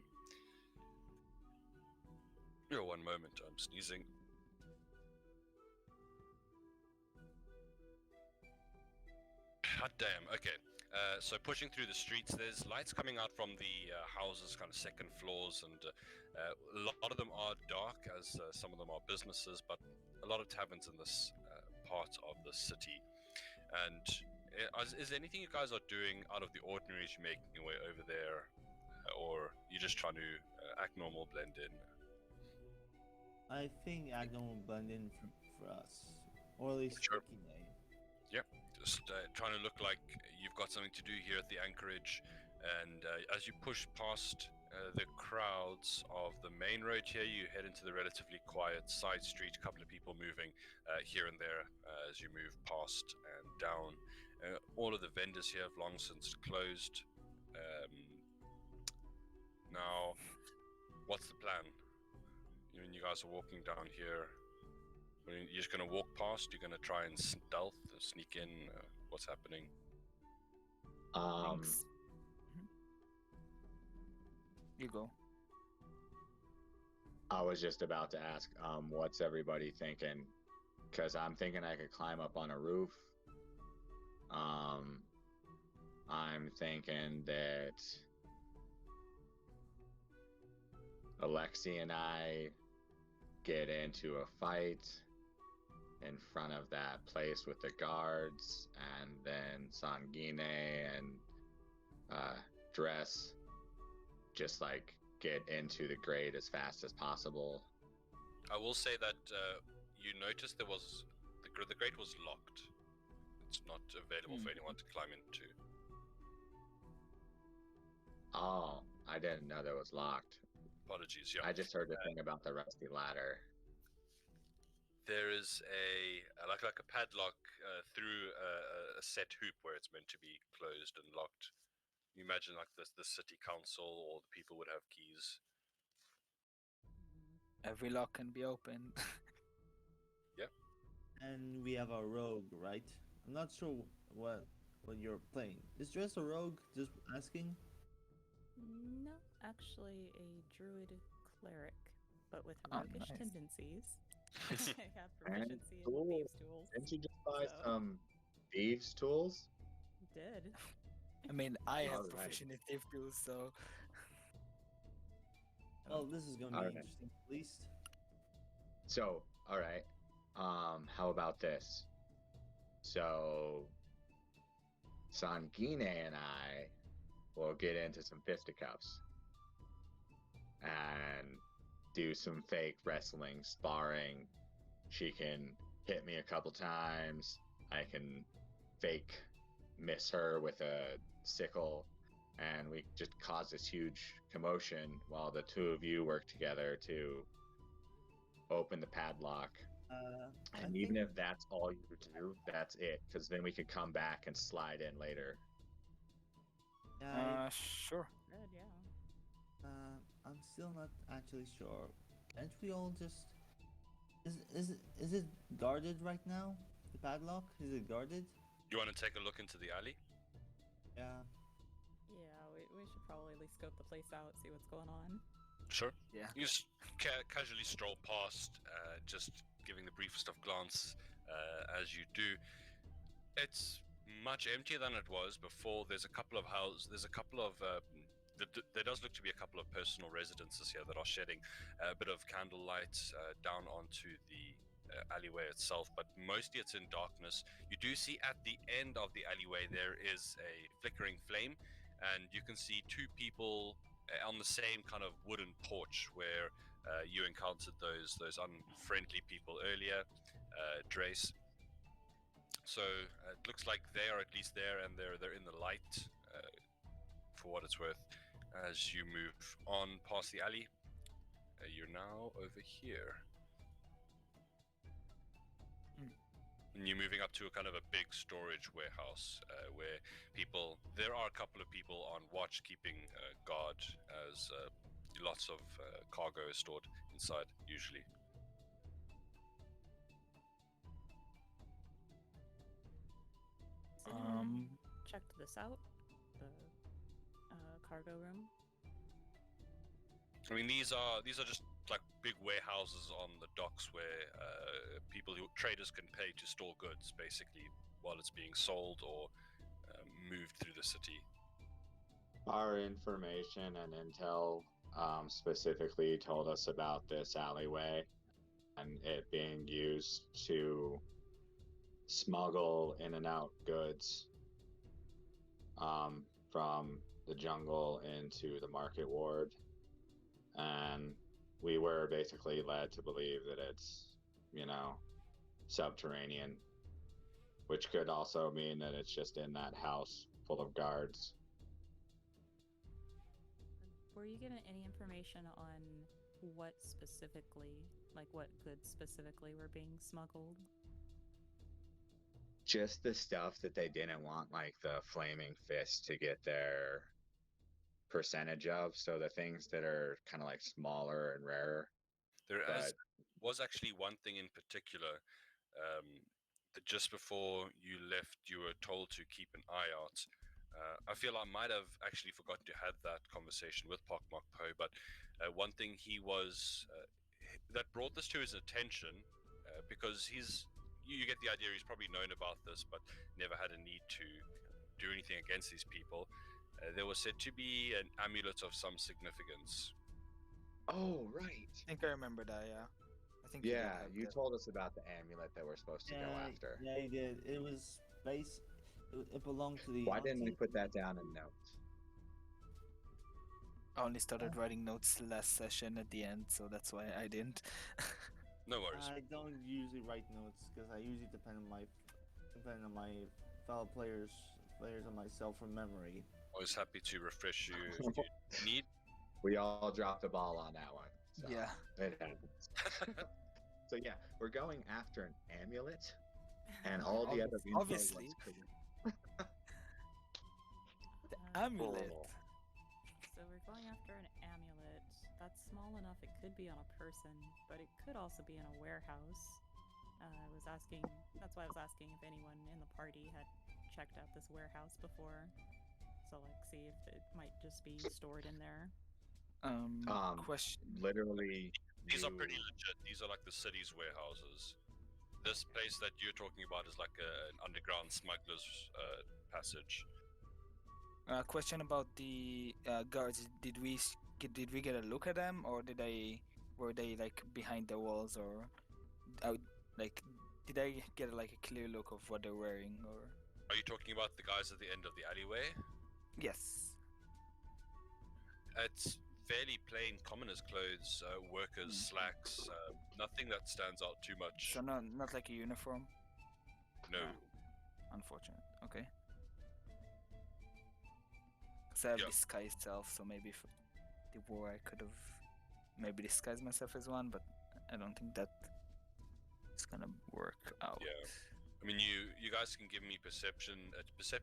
One moment, I'm sneezing. God damn, okay. So pushing through the streets, there's lights coming out from the houses, kind of second floors, and a lot of them are dark, as some of them are businesses, but a lot of taverns in this part of the city. And is there anything you guys are doing out of the ordinary as you're making your way over there, or you're just trying to act normal, blend in? I think Agnon will blend in for us. Or at least Sure. Kine. Yep, just trying to look like you've got something to do here at the anchorage. And as you push past the crowds of the main road here, you head into the relatively quiet side street. A couple of people moving here and there as you move past and down. All of the vendors here have long since closed. Now, what's the plan? You guys are walking down here. You're just gonna walk past? You're gonna try and stealth, sneak in? What's happening? Thanks. You go. I was just about to ask, what's everybody thinking? Because I'm thinking I could climb up on a roof. I'm thinking that Alexi and I get into a fight in front of that place with the guards, and then Sanguine and Dhrase just like get into the grate as fast as possible. I will say that you noticed there was the grate was locked. It's not available for anyone to climb into. Oh, I didn't know that was locked. Apologies. Yeah. I just heard the thing about the rusty ladder. There is a padlock through a set hoop where it's meant to be closed and locked. You imagine like the city council or the people would have keys. Every lock can be opened. And we have a rogue, right? I'm not sure what you're playing. Is Dhrase a rogue? Just asking. No, actually a druid cleric, but with Oh, roguish nice. tendencies. I have And proficiency in cool. thieves' tools. Didn't you just buy So- some thieves' tools? Did. I mean, I have Alright. proficient in thief tools, so Well, this is going to be Okay. interesting, at least. So, all right. How about this? So, Sanguine and I will get into some fisticuffs and do some fake wrestling, sparring. She can hit me a couple times. I can fake miss her with a sickle, and we just cause this huge commotion while the two of you work together to open the padlock. And even if that's all you do, that's it, because then we could come back and slide in later. Yeah, Sure. Good, yeah. I'm still not actually sure. Can't we all just? Is it guarded right now? The padlock, is it guarded? You want to take a look into the alley? Yeah. Yeah, we should probably at least scope the place out, see what's going on. Sure. Yeah. You just casually stroll past, just giving the briefest of glance as you do. It's much emptier than it was before. There's a couple of houses. There's a couple of. There does look to be a couple of personal residences here that are shedding a bit of candlelight down onto the alleyway itself, but mostly it's in darkness. You do see at the end of the alleyway there is a flickering flame, and you can see two people on the same kind of wooden porch where you encountered those unfriendly people earlier, Dhrase. So it looks like they are at least there, and they're in the light, for what it's worth. As you move on past the alley, you're now over here. And you're moving up to a kind of a big storage warehouse where there are a couple of people on watch keeping guard as lots of cargo is stored inside, usually. Has anyone checked this out? The cargo room? I mean, these are just like big warehouses on the docks where traders can pay to store goods, basically, while it's being sold or moved through the city. Our information and intel specifically told us about this alleyway and it being used to smuggle in and out goods from the jungle into the market ward. And we were basically led to believe that it's, subterranean, which could also mean that it's just in that house full of guards. Were you given any information on what goods specifically were being smuggled? Just the stuff that they didn't want, like the flaming fist, to get their percentage of. So the things that are kind of like smaller and rarer. There was actually one thing in particular that just before you left, you were told to keep an eye out. I feel I might have actually forgotten to have that conversation with Pock-marked Poe, but one thing that brought this to his attention, because you get the idea he's probably known about this, but never had a need to do anything against these people. There was said to be an amulet of some significance. Oh, right. I think I remember that, yeah. I think you told us about the amulet that we're supposed to go after. Yeah, you did. It was it belonged to the Why didn't we Yuan-ti. put that down in notes? I only started writing notes last session at the end, so that's why I didn't. No worries. I don't usually write notes because I usually depend on my fellow players and myself from memory. Always happy to refresh you if you need. We all dropped the ball on that one. So Yeah. It happens. So yeah, we're going after an amulet, and all the other info Obviously. was correct. The amulet. Horrible. So we're going after an amulet. That's small enough it could be on a person, but it could also be in a warehouse. That's why I was asking if anyone in the party had checked out this warehouse before. So see if it might just be stored in there. Question. Literally, These are pretty legit. These are like the city's warehouses. This place that you're talking about is like an underground smuggler's passage. Question about the guards. Did we get a look at them, or were they like behind the walls, or did I get like a clear look of what they're wearing, or? Are you talking about the guys at the end of the alleyway? Yes. It's fairly plain commoner's clothes, workers' slacks, nothing that stands out too much. So not like a uniform. No. Unfortunate. Okay. Also, I have Yeah. disguise self, so maybe if the war, I could have maybe disguised myself as one, but I don't think that it's gonna work out. Yeah. I mean, you guys can give me a perception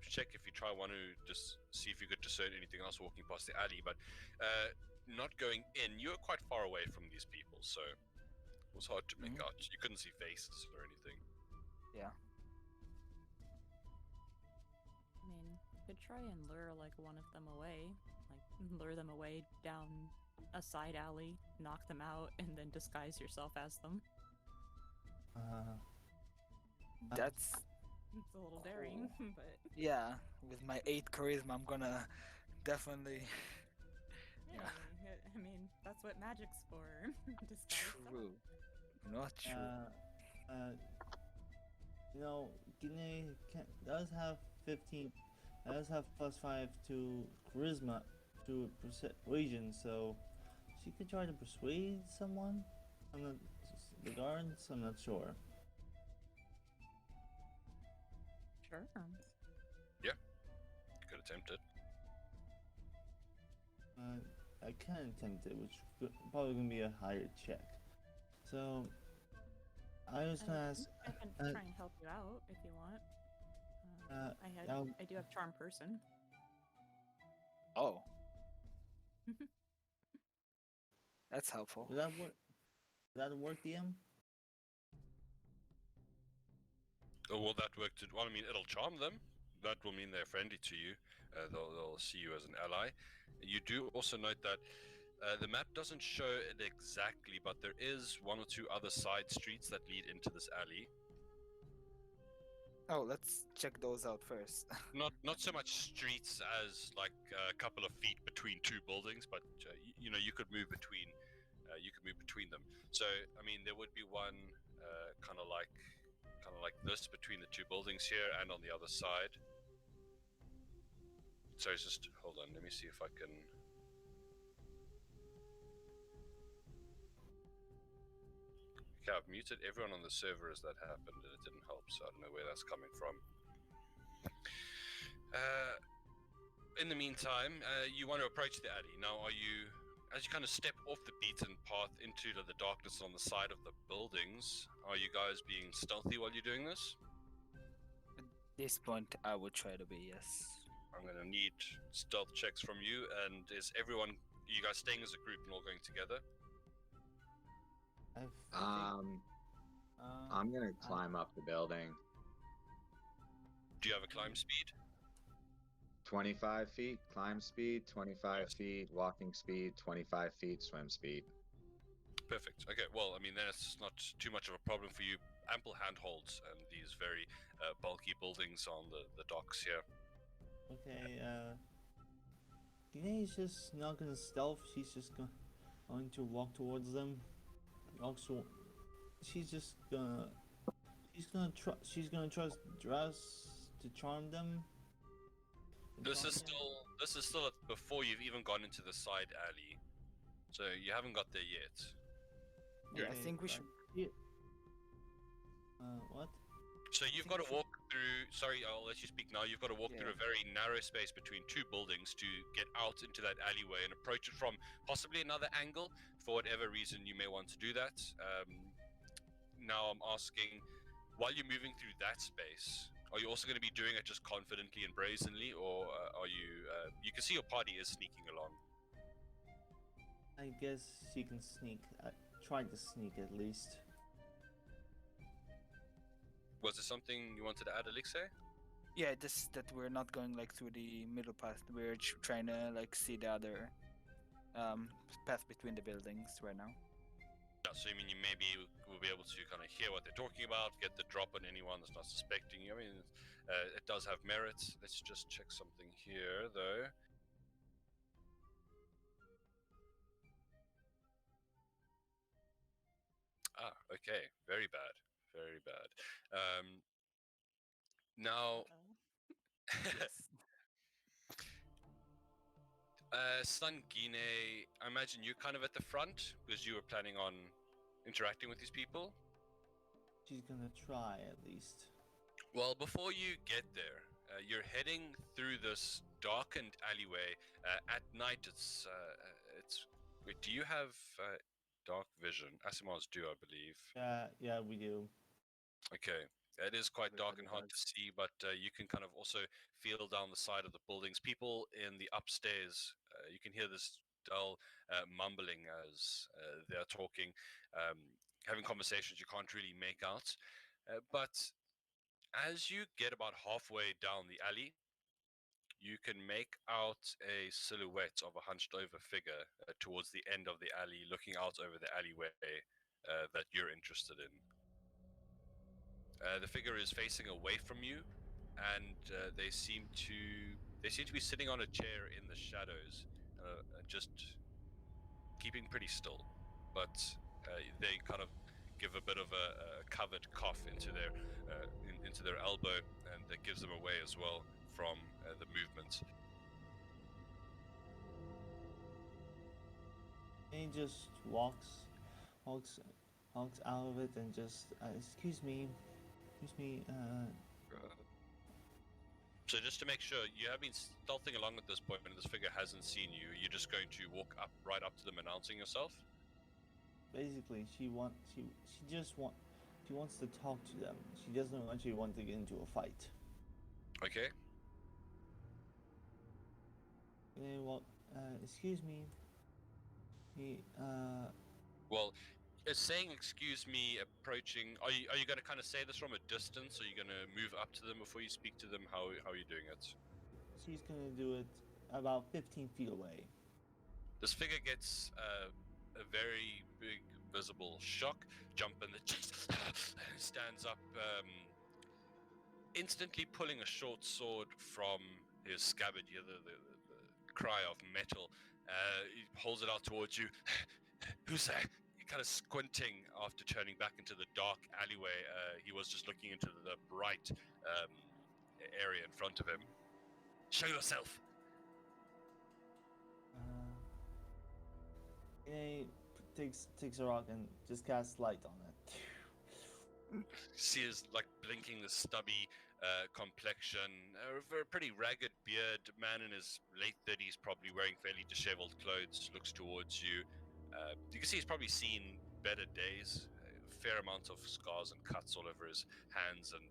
check if you try want to just see if you could discern anything else walking past the alley. But not going in, you're quite far away from these people, so it was hard to make Mhm. out. You couldn't see faces or anything. Yeah. I mean, you could try and lure like one of them away, like lure them away down a side alley, knock them out, and then disguise yourself as them. That's It's a little daring, but yeah. With my 8 charisma, I'm gonna definitely. hey, I mean, that's what magic's for. Disguise self. True. Not true. You know, Guinea does have 15. Does have +5 to charisma to persuasion, so she could try to persuade someone. I'm not the guards. I'm not sure. Sure. Could attempt it. I can attempt it, which probably gonna be a higher check. So I was gonna ask. I can try and help you out if you want. I do have charm person. Oh. That's helpful. Does that work? Does that work, DM? Oh, will that work? Well, I mean, it'll charm them. That will mean they're friendly to you. They'll see you as an ally. You do also note that the map doesn't show it exactly, but there is 1 or 2 other side streets that lead into this alley. Oh, let's check those out first. Not so much streets as like a couple of feet between 2 buildings, but you know you could move between them. So I mean, there would be one kind of like this between the 2 buildings here and on the other side. So it's just hold on, let me see if I can. Okay, I've muted everyone on the server as that happened, and it didn't help, so I don't know where that's coming from. In the meantime, you want to approach the alley. Now, as you kind of step off the beaten path into the darkness on the side of the buildings, are you guys being stealthy while you're doing this? At this point, I would try to be, yes. I'm going to need stealth checks from you, and is everyone, you guys staying as a group and all going together? I'm gonna climb up the building. Do you have a climb speed? 25 feet climb speed, 25 feet walking speed, 25 feet swim speed. Perfect. Okay, well, I mean, that's not too much of a problem for you. Ample handholds and these very bulky buildings on the docks here. Okay. Guinea's just not gonna stealth. She's just going to walk towards them. She's gonna trust Dhrase to charm them. This is still before you've even gone into the side alley, so you haven't got there yet. Yeah, I think we should. What? So you've got to walk through. Sorry, I'll let you speak now. You've got to walk through a very narrow space between 2 buildings to get out into that alleyway and approach it from possibly another angle. For whatever reason, you may want to do that. Now I'm asking, while you're moving through that space, are you also going to be doing it just confidently and brazenly, or are you? You can see your party is sneaking along. I guess she can sneak. Try to sneak at least. Was there something you wanted to add, Elixir? Yeah, just that we're not going like through the middle path. We're trying to like see the other path between the buildings right now. Yeah, so I mean, you maybe will be able to kind of hear what they're talking about, get the drop on anyone that's not suspecting you. I mean, it does have merit. Let's just check something here, though. Ah, okay. Very bad. Very bad. Now, Sangine, I imagine you're kind of at the front because you were planning on interacting with these people. She's gonna try at least. Well, before you get there, you're heading through this darkened alleyway. At night, it's. Wait, do you have dark vision? Asimars do, I believe. Yeah, we do. Okay. It is quite dark and Everybody hard to see, but you can kind of also feel down the side of the buildings. People in the upstairs, you can hear this dull mumbling as they're talking, having conversations you can't really make out. But as you get about halfway down the alley, you can make out a silhouette of a hunched over figure towards the end of the alley, looking out over the alleyway that you're interested in. The figure is facing away from you, and they seem to be sitting on a chair in the shadows, just keeping pretty still. But they kind of give a bit of a covered cough into their elbow, and that gives them away as well from the movement. And he just walks out of it and just, excuse me. So just to make sure, you have been stealthing along at this point, and this figure hasn't seen you. You're just going to walk right up to them, announcing yourself. Basically, she wants to talk to them. She doesn't actually want to get into a fight. Okay. Okay, well, excuse me. Well, is saying "excuse me" approaching? Are you going to kind of say this from a distance? Or are you going to move up to them before you speak to them? How are you doing it? She's gonna do it about 15 feet away. This figure gets a very big visible shock, jump in the chest, stands up, instantly pulling a short sword from his scabbard. You hear the cry of metal. He holds it out towards you. Who's there? Kind of squinting after turning back into the dark alleyway. He was just looking into the bright area in front of him. Show yourself. He takes a rock and just casts light on it. See his blinking, the stubby complexion, a pretty ragged beard, man in his late 30s, probably wearing fairly disheveled clothes, looks towards you. You can see he's probably seen better days. A fair amount of scars and cuts all over his hands and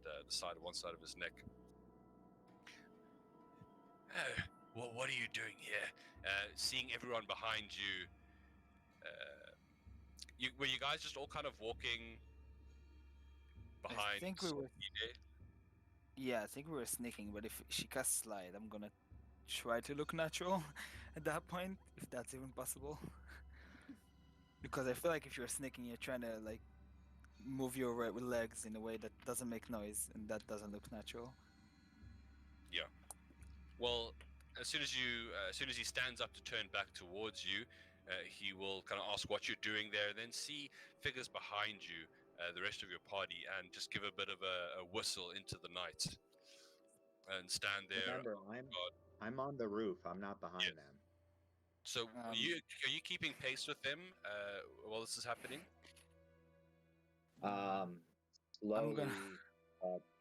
one side of his neck. Well, what are you doing here? Seeing everyone behind you. Were you guys just all kind of walking behind? I think we were. Side? Yeah, I think we were sneaking, but if she casts slide, I'm gonna try to look natural at that point, if that's even possible. Because I feel like if you're sneaking, you're trying to move your legs in a way that doesn't make noise, and that doesn't look natural. Yeah. Well, as soon as he stands up to turn back towards you, he will kind of ask what you're doing there, then see figures behind you, the rest of your party, and just give a bit of a whistle into the night, and stand there. Remember, I'm on the roof. I'm not behind them. So are you keeping pace with them while this is happening? Slowly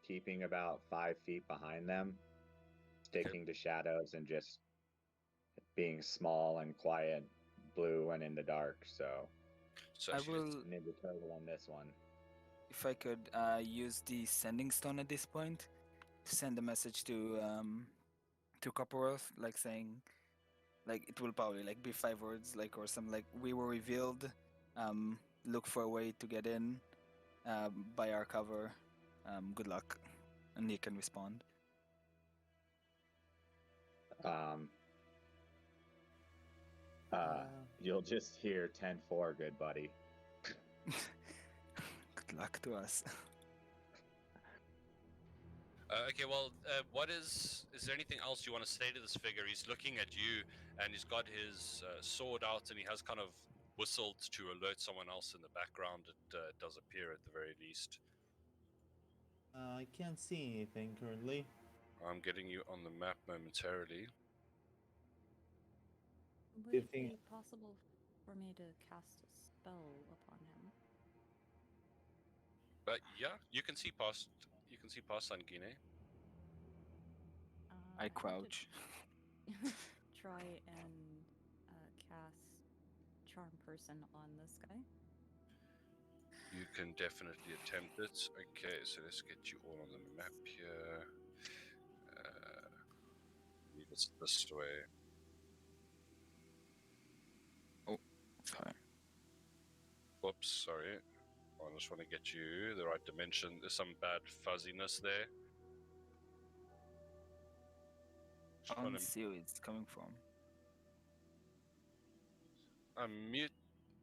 keeping about 5 feet behind them, sticking to shadows and just being small and quiet, blue and in the dark. So I will, Ninja Turtle on this one. if I could use the sending stone at this point to send a message to Copperworth, saying, it will probably be 5 words, or some we were revealed, look for a way to get in, by our cover, good luck, and he can respond. You'll just hear 10-4, good buddy. Good luck to us. Okay, well, is there anything else you want to say to this figure? He's looking at you, and he's got his sword out, and he has kind of whistled to alert someone else in the background. It does appear at the very least. I can't see anything currently. I'm getting you on the map momentarily. Would it be possible for me to cast a spell upon him? But yeah, you can see past Sanguine. I crouch. try and cast Charm Person on this guy. You can definitely attempt it. Okay, so let's get you all on the map here. Leave it this way. Sorry. Whoops, sorry. I just want to get you the right dimension. There's some bad fuzziness there. I Just don't want to see where it's coming from. mute.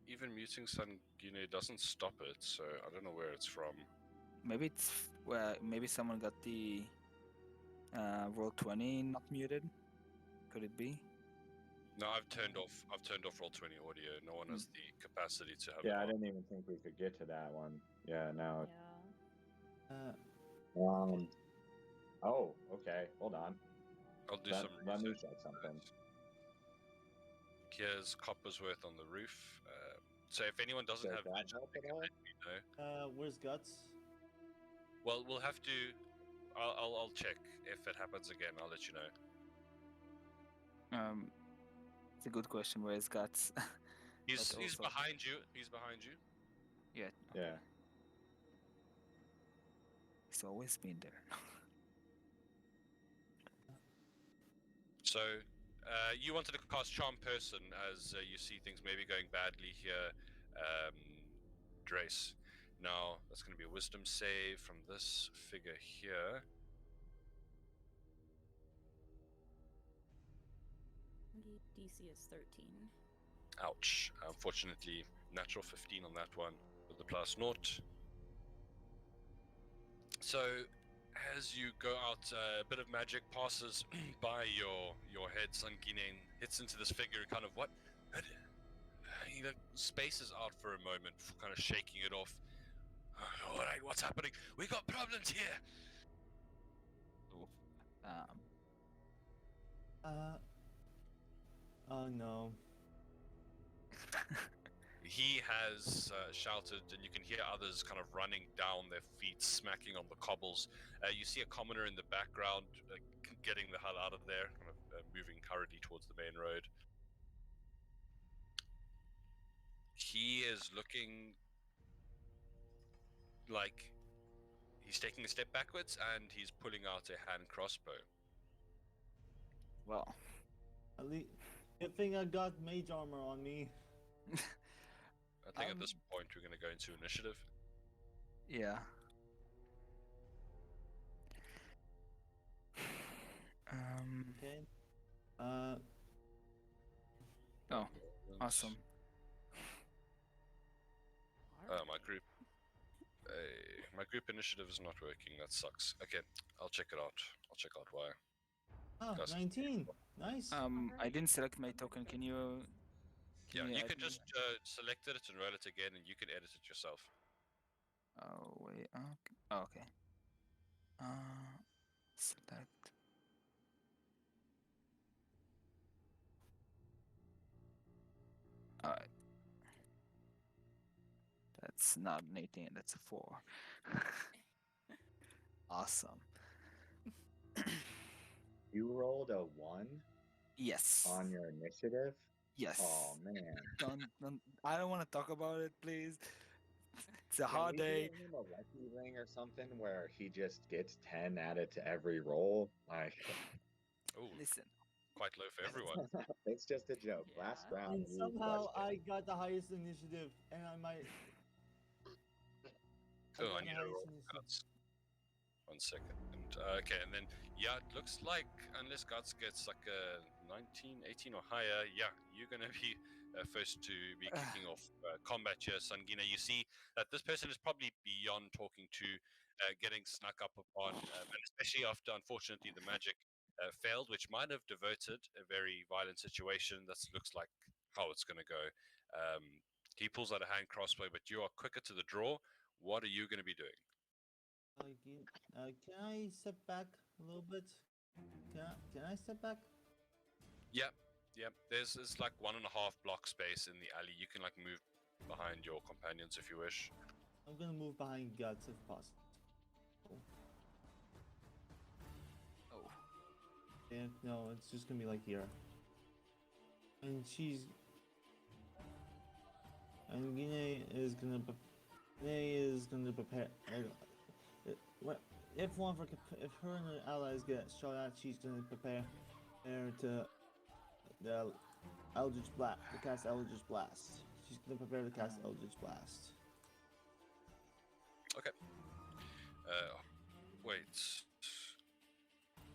Even muting Sangine doesn't stop it, so I don't know where it's from. Maybe it's maybe someone got the roll 20 not muted. Could it be? No, I've turned off Roll20 audio. No one has the capacity to have it Yeah, I on. didn't even think we could get to that one. Yeah, no. Yeah. Oh, okay. Hold on. I'll do Let some me research. check something. Here's Coppersworth on the roof. So if anyone doesn't Does have that vision, help they at can all? let me know. Where's Guts? Well, we'll have to. I'll check. If it happens again, I'll let you know. It's a good question. Where's Guts? He's But also- behind you. He's behind you. Yeah. Yeah. He's always been there. So, you wanted to cast Charm Person as you see things maybe going badly here, Dhrase. Now, that's going to be a Wisdom save from this figure here. DC is 13. Ouch. Unfortunately, natural 15 on that one with the plus naught. So, as you go out, a bit of magic passes by your head. Sangine hits into this figure, kind of what? He spaces out for a moment, kind of shaking it off. All right, what's happening? We got problems here. Oh no. He has shouted, and you can hear others kind of running down their feet, smacking on the cobbles. You see a commoner in the background, getting the hell out of there, kind of moving hurriedly towards the main road. He is looking like he's taking a step backwards, and he's pulling out a hand crossbow. Well, At least, good thing I got mage armor on me. I think at this point we're going to go into initiative. yeah. Okay. Oh, awesome. My group initiative is not working. That sucks. Okay, I'll check it out. I'll check out why. Oh, Guys. 19. Nice. I didn't select my token. Can you? Yeah, you add can me? just select it and roll it again, and you can edit it yourself. Oh wait. Okay. Oh, okay. Select. All right. That's not an 18. That's a 4. Awesome. You rolled a 1 Yes. on your initiative? Yes. Oh, man. Don't. I don't want to talk about it, please. It's a Can hard we day. give him a lucky ring or something where he just gets 10 added to every roll? Like, Oh, Listen. quite low for everyone. it's just a joke. Yeah. Last round, And you somehow crushed it. I got the highest initiative, and I might. Oh, I got the need to roll highest initiative. guts. 1 second. Okay, and then, yeah, it looks like, unless Guts gets like a 19, 18 or higher, yeah, you're going to be first to be kicking off combat here, Sangina. You see that this person is probably beyond talking to, getting snuck up upon, and especially after, unfortunately, the magic failed, which might have diverted a very violent situation. That looks like how it's going to go. He pulls out a hand crossbow, but you are quicker to the draw. What are you going to be doing? Can I step back a little bit? Can I step back? Yep. There's like 1.5 block space in the alley. You can like move behind your companions if you wish. I'm gonna move behind Guts if possible. Oh. Yeah, no, it's just gonna be like here. And Guinea is gonna prepare. If if her and her allies get shot at, she's gonna prepare to the Eldritch Blast, to cast Eldritch Blast. She's gonna prepare to cast Eldritch Blast. Okay. Wait.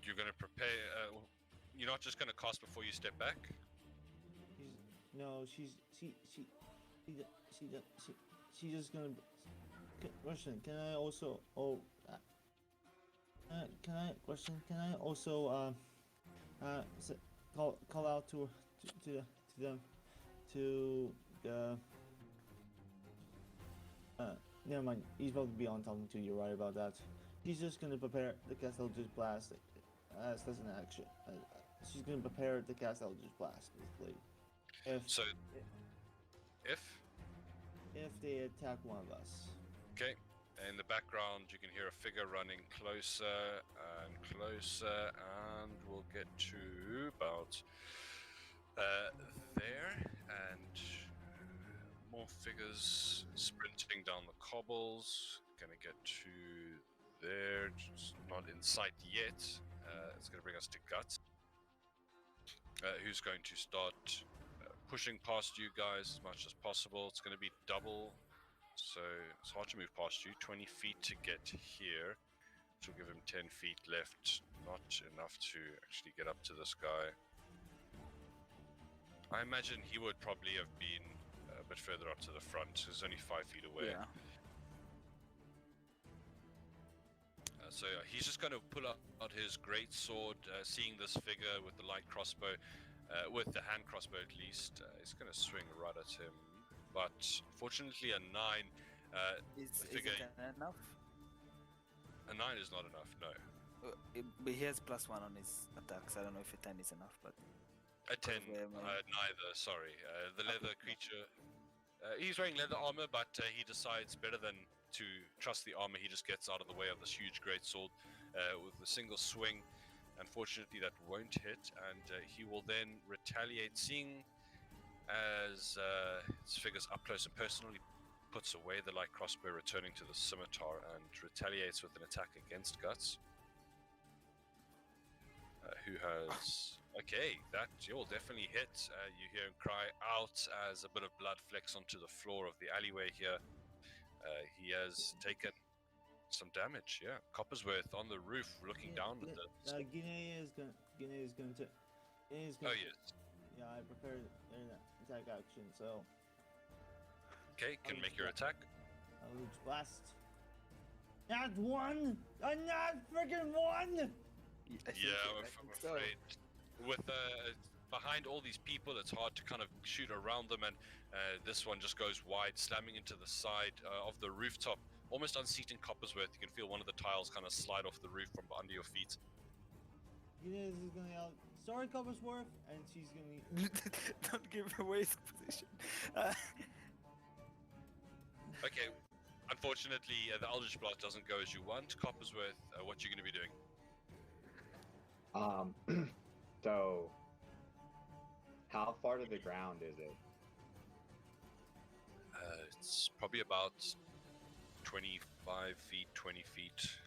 You're gonna prepare. You're not just gonna cast before you step back. She's just gonna. Question. Can I also? Can I also call out to them to the. Never mind. He's probably beyond talking to you. Right about that. She's just gonna prepare the cast Eldritch Blast as an action. She's gonna prepare to cast Eldritch Blast basically. If they attack one of us. Okay. In the background, you can hear a figure running closer and closer, and we'll get to about there, and more figures sprinting down the cobbles. Gonna get to there, just not in sight yet. It's gonna bring us to Guts, who's going to start pushing past you guys as much as possible. It's gonna be double. So it's hard to move past you. 20 feet to get here, which will give him 10 feet left. Not enough to actually get up to this guy. I imagine he would probably have been a bit further up to the front. He's only 5 feet away. Yeah. So he's just going to pull out his great sword, seeing this figure with the light crossbow, with the hand crossbow at least. He's going to swing right at him. But fortunately, a 9. Is the figure, it enough? A 9 is not enough, no. But he has +1 on his attacks. I don't know if a 10 is enough, but A 10, neither. Sorry. The leather creature. He's wearing leather armor, but he decides better than to trust the armor. He just gets out of the way of this huge greatsword with a single swing. Unfortunately, that won't hit, and he will then retaliate, seeing as his figure's up close and personal. He puts away the light crossbow, returning to the scimitar, and retaliates with an attack against Guts. Who has... Okay, that will definitely hit. You hear him cry out as a bit of blood flecks onto the floor of the alleyway here. He has taken some damage, yeah. Coppersworth on the roof, looking down at the... Guinea is going to... Oh, yes. Yeah, I prepared an attack action, so... Okay, can make your attack. Eldritch Blast. Not 1! Not freaking 1! I'm afraid. With behind all these people, it's hard to kind of shoot around them, and this one just goes wide, slamming into the side of the rooftop, almost unseating Coppersworth. You can feel one of the tiles kind of slide off the roof from under your feet. Guinness is gonna yell, "Sorry, Coppersworth," and she's gonna... Don't give away his position. Okay, unfortunately, the Eldritch Blast doesn't go as you want. Coppersworth, what you going to be doing? So, how far to the ground is it? It's probably about 25 feet, 20 feet.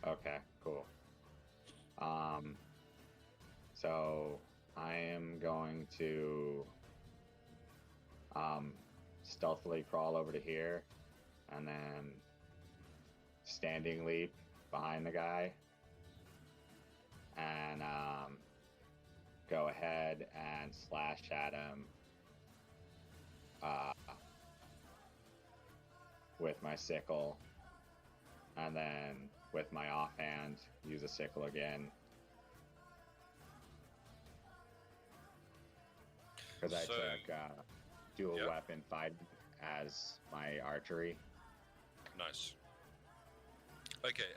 Okay, cool. So I am going to stealthily crawl over to here, and then standing leap behind the guy, and go ahead and slash at him with my sickle, and then with my offhand use a sickle again, because I took dual weapon fight as my archery. Nice. Okay,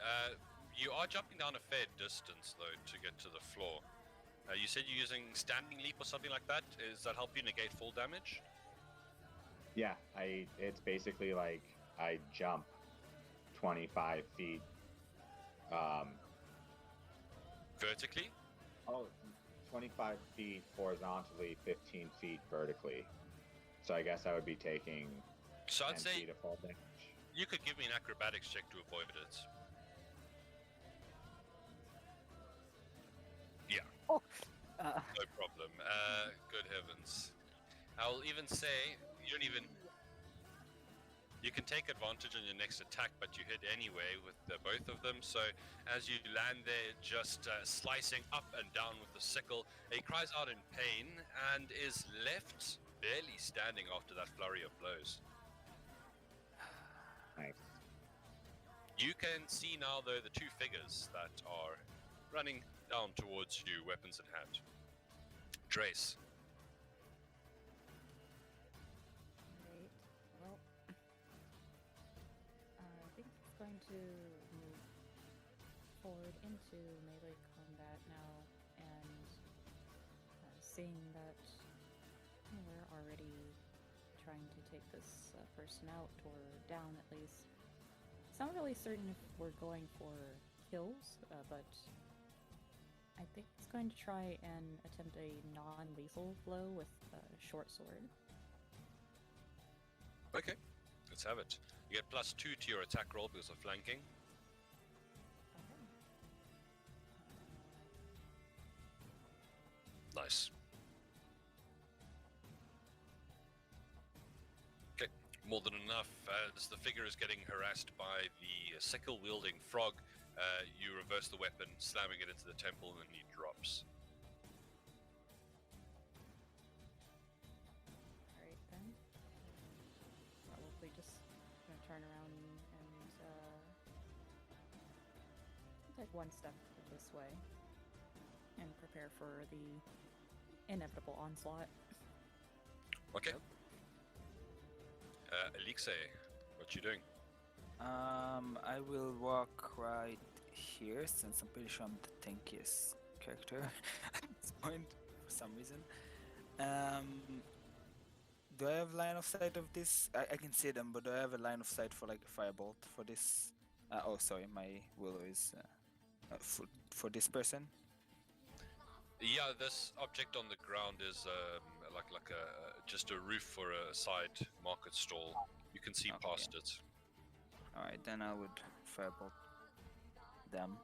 you are jumping down a fair distance though to get to the floor. You said you're using standing leap or something like that. Does that help you negate fall damage? Yeah, it's basically like I jump 25 feet vertically? Oh, 25 feet horizontally, 15 feet vertically. So I guess I would be taking So 10 I'd say feet of fall damage. you could give me an acrobatics check to avoid it. Yeah, no problem. Good heavens. I'll even say you can take advantage on your next attack, but you hit anyway with both of them. So as you land there, just slicing up and down with the sickle, he cries out in pain and is left barely standing after that flurry of blows. Nice. You can see now, though, the two figures that are running down towards you, weapons in hand. Dhrase. Right. Well, I think it's going to move forward into melee combat now, and seeing that we're already trying to take this person out, or down at least. It's not really certain if we're going for kills, but I think it's going to try and attempt a non-lethal blow with a short sword. Okay, let's have it. You get +2 to your attack roll because of flanking. Okay. Nice. Okay, more than enough. As the figure is getting harassed by the sickle-wielding frog, you reverse the weapon, slamming it into the temple, and he drops. Alright then. Probably just gonna turn around and take one step this way and prepare for the inevitable onslaught. Okay. Elixir, what you doing? I will walk right here since I'm pretty sure I'm the tankiest character at this point for some reason. Do I have line of sight of this? I can see them, but do I have a line of sight for like a firebolt for this? Oh, sorry, my willow is for this person. Yeah, this object on the ground is like just a roof for a side market stall. You can see Okay. past it. Alright, then I would firebolt them.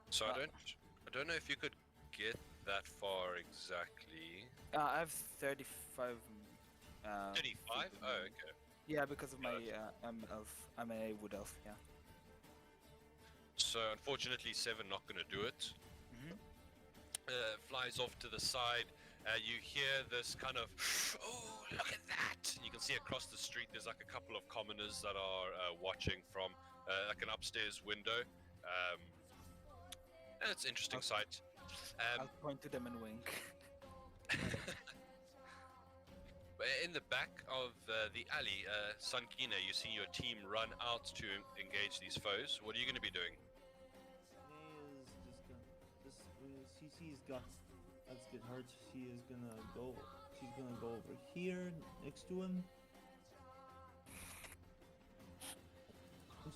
So I don't know if you could get that far exactly. I have 35. 35? feet Oh, okay. Yeah, because of my Yeah, I'm elf. I'm a wood elf. Yeah. So unfortunately, 7 not going to do it. Mhm. Flies off to the side. You hear this kind of, oh, look at that! You can see across the street there's like a couple of commoners that are watching from like an upstairs window. And it's an interesting sight. I'll point to them and wink. In the back of the alley, Sankina, you see your team run out to engage these foes. What are you going to be doing? She sees Gus let's get hurt. She's gonna go over here next to him.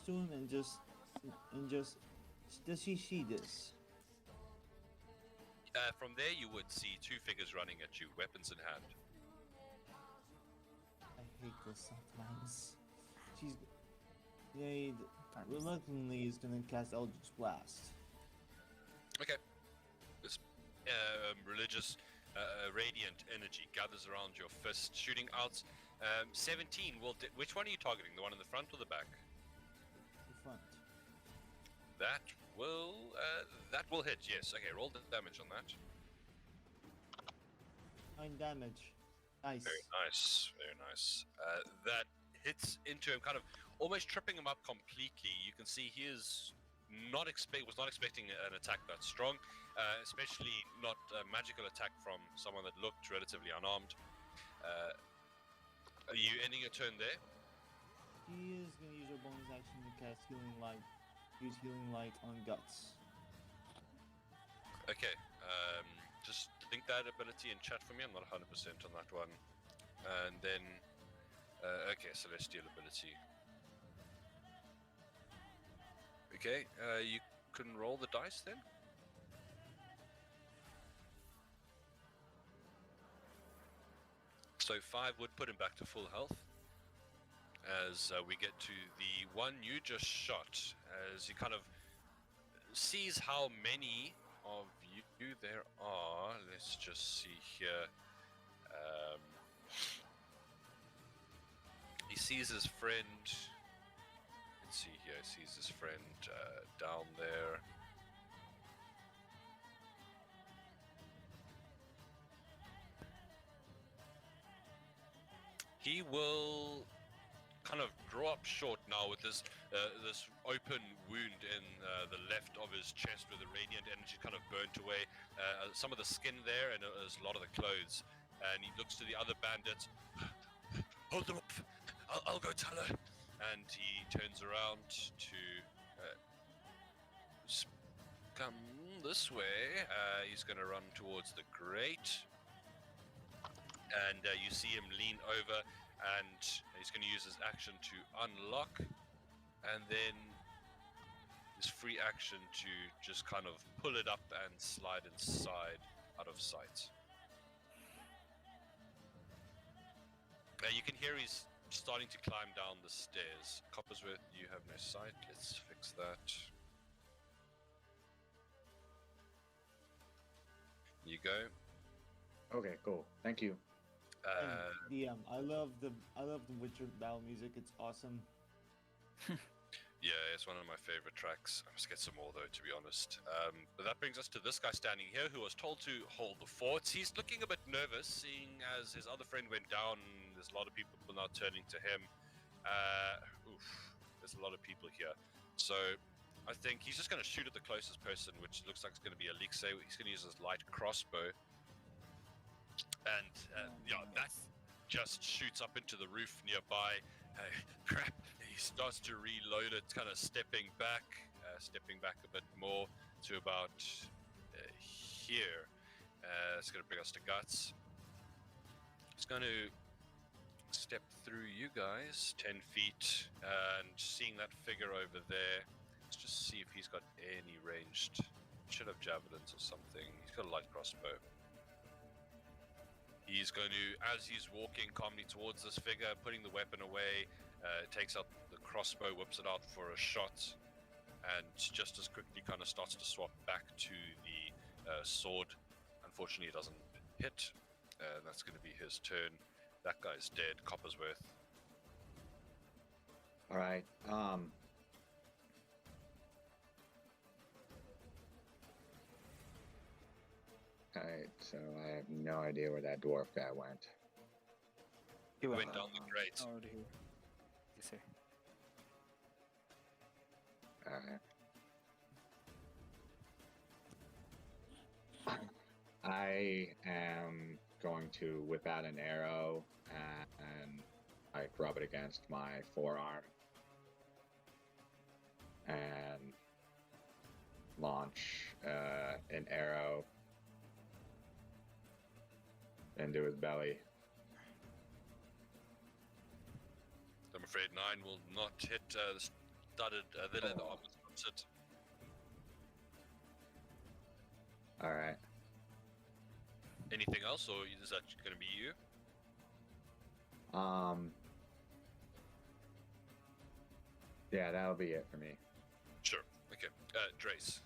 And just does she see this? From there, you would see 2 figures running at you, weapons in hand. I hate this sometimes. Jade reluctantly is gonna cast Eldritch Blast. Okay. This religious, radiant energy gathers around your fist, shooting out. 17 will. Which one are you targeting? The one in the front or the back? The front. That will hit. Yes. Okay. Roll the damage on that. 9 damage. Nice. Very nice. Very nice. That hits into him, kind of almost tripping him up completely. You can see he is was not expecting an attack that strong, especially not a magical attack from someone that looked relatively unarmed. Are you ending your turn there? He is gonna use her bonus action to cast Healing Light. Use Healing Light on Guts. Okay. Just think that ability in chat for me. I'm not 100% on that one. And then, okay, Celestial ability. Okay, you can roll the dice then. So 5 would put him back to full health. As we get to the one you just shot, as he kind of sees how many of you there are. Let's just see here. He sees his friend. Let's see here. He sees his friend down there. He will kind of draw up short now with this this open wound in the left of his chest with the radiant energy kind of burnt away. Some of the skin there and there's a lot of the clothes. And he looks to the other bandits. Hold them up. I'll go tell her. And he turns around to come this way. He's going to run towards the grate. And you see him lean over, and he's going to use his action to unlock, and then his free action to just kind of pull it up and slide inside out of sight. You can hear he's starting to climb down the stairs. Coppersworth, you have no sight. Let's fix that. You go. Okay, cool. Thank you. DM, I love the Witcher battle music. It's awesome. Yeah, it's one of my favorite tracks. I must get some more though, to be honest. But that brings us to this guy standing here, who was told to hold the fort. He's looking a bit nervous, seeing as his other friend went down. There's a lot of people now turning to him. There's a lot of people here. So I think he's just going to shoot at the closest person, which looks like it's going to be Elixir. He's going to use his light crossbow. And that just shoots up into the roof nearby. Crap! He starts to reload it, kind of stepping back a bit more to about here. It's going to bring us to Guts. He's going to step through you guys 10 feet, and seeing that figure over there, let's just see if he's got any ranged. Should have javelins or something. He's got a light crossbow. He's going to, as he's walking calmly towards this figure, putting the weapon away, takes out the crossbow, whips it out for a shot, and just as quickly kind of starts to swap back to the sword. Unfortunately, it doesn't hit. That's going to be his turn. That guy's dead. Coppersworth. All right. Alright, so I have no idea where that dwarf guy went. He Went down the grate. Over here. Yes, sir. Alright. I am going to whip out an arrow and like rub it against my forearm and launch an arrow into his belly. I'm afraid 9 will not hit the studded the leather armor stops it. Alright. Anything else, or is that going to be you? Yeah, that'll be it for me. Sure. Okay. Dhrase.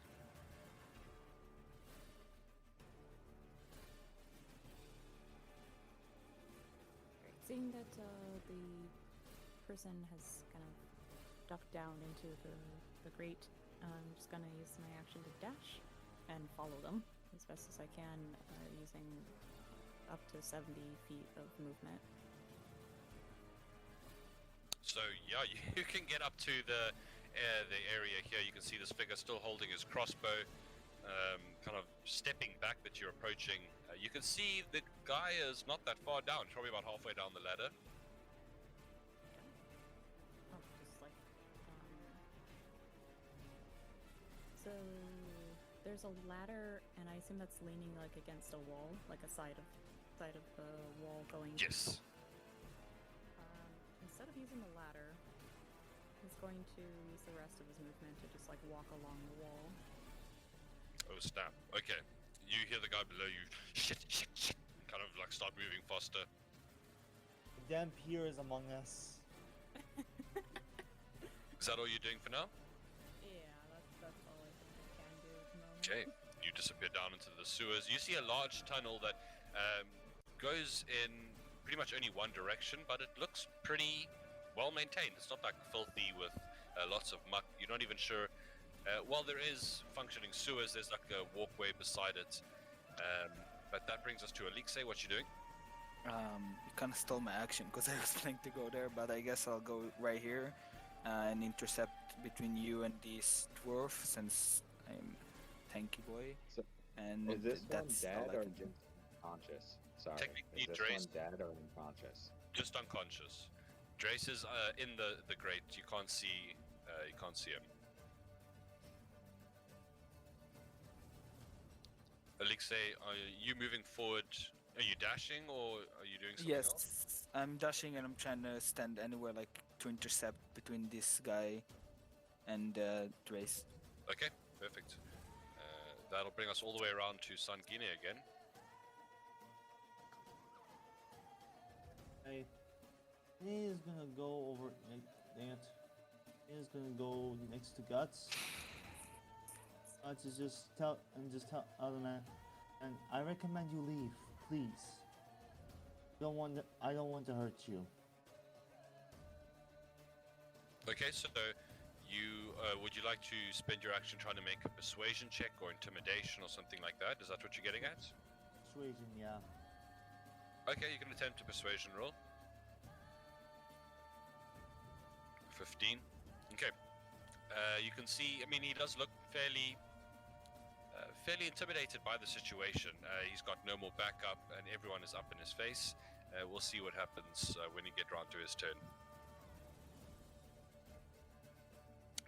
Seeing that the person has kind of ducked down into the grate, I'm just gonna use my action to dash and follow them as best as I can, using up to 70 feet of movement. So yeah, you can get up to the area here. You can see this figure still holding his crossbow, kind of stepping back, but you're approaching. You can see the guy is not that far down. He's probably about halfway down the ladder. Oh, just like so there's a ladder, and I assume that's leaning like against a wall, like a side of the wall going. Yes. Instead of using the ladder, He's going to use the rest of his movement to just like walk along the wall. Oh snap! Okay, you hear the guy below you. Shit! Kind of like start moving faster. The damn pier is among us. Is that all you're doing for now? Yeah, that's all I think I can do at the moment. Okay, you disappear down into the sewers. You see a large tunnel that goes in pretty much only one direction, but it looks pretty well maintained. It's not like filthy with lots of muck. You're not even sure. While there is functioning sewers, there's like a walkway beside it. But that brings us to Elixir. What you doing? You kind of stole my action because I was planning to go there, but I guess I'll go right here and intercept between you and this dwarf since I'm tanky boy. So, And is this one that's dead all I or can do. just unconscious? Sorry. Technically, Is this Dhrase- one dead or unconscious? Just unconscious. Dhrase is in the grate. You can't see him. Elixir, are you moving forward? Are you dashing or are you doing something else? Yes, I'm dashing and I'm trying to stand anywhere like to intercept between this guy and Dhrase. Okay, perfect. That'll bring us all the way around to Sangine again. Hey, he is gonna go over. Dang it. He is gonna go next to Guts. Guts is just tell other man, and I recommend you leave, please. I don't want to hurt you. Okay, so you would you like to spend your action trying to make a persuasion check or intimidation or something like that? Is that what you're getting at? Persuasion, yeah. Okay, you can attempt a persuasion roll. 15. Okay. You can see. I mean, he does look fairly intimidated by the situation. He's got no more backup, and everyone is up in his face. We'll see what happens when he gets round to his turn.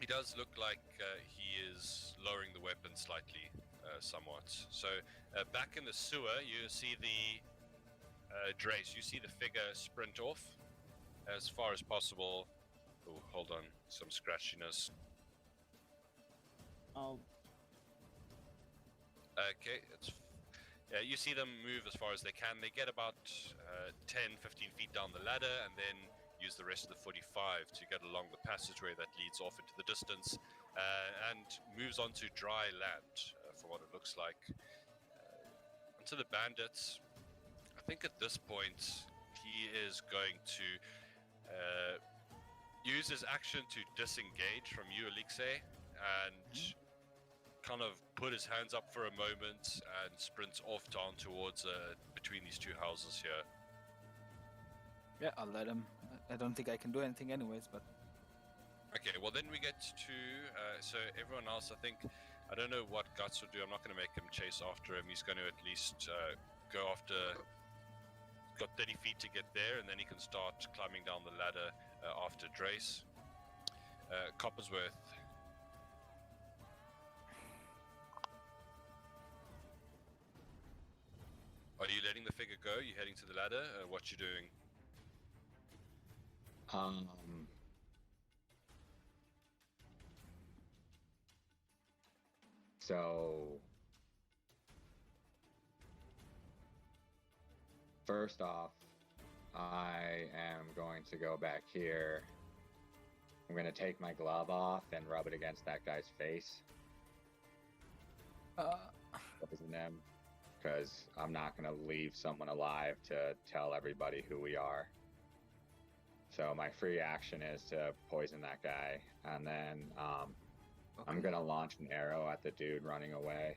He does look like he is lowering the weapon slightly, somewhat. So back in the sewer, you see the Dhrase. You see the figure sprint off as far as possible. Oh, hold on, some scratchiness. Okay, you see them move as far as they can. They get about 10, 15 feet down the ladder and then use the rest of the 45 to get along the passageway that leads off into the distance and moves onto dry land, from what it looks like. Onto the bandits. I think at this point he is going to use his action to disengage from you, Elixir, and kind of put his hands up for a moment and sprints off down towards between these two houses here. Yeah, I'll let him. I don't think I can do anything anyways, but... Okay, well then we get to, so everyone else, I think, I don't know what Guts will do. I'm not going to make him chase after him. He's going to at least go after, got 30 feet to get there, and then he can start climbing down the ladder after Dhrase. Coppersworth. Are you letting the figure go? You heading to the ladder? What you doing? So first off, I am going to go back here. I'm going to take my glove off and rub it against that guy's face. Poison him, because I'm not going to leave someone alive to tell everybody who we are. So my free action is to poison that guy, and then I'm going to launch an arrow at the dude running away.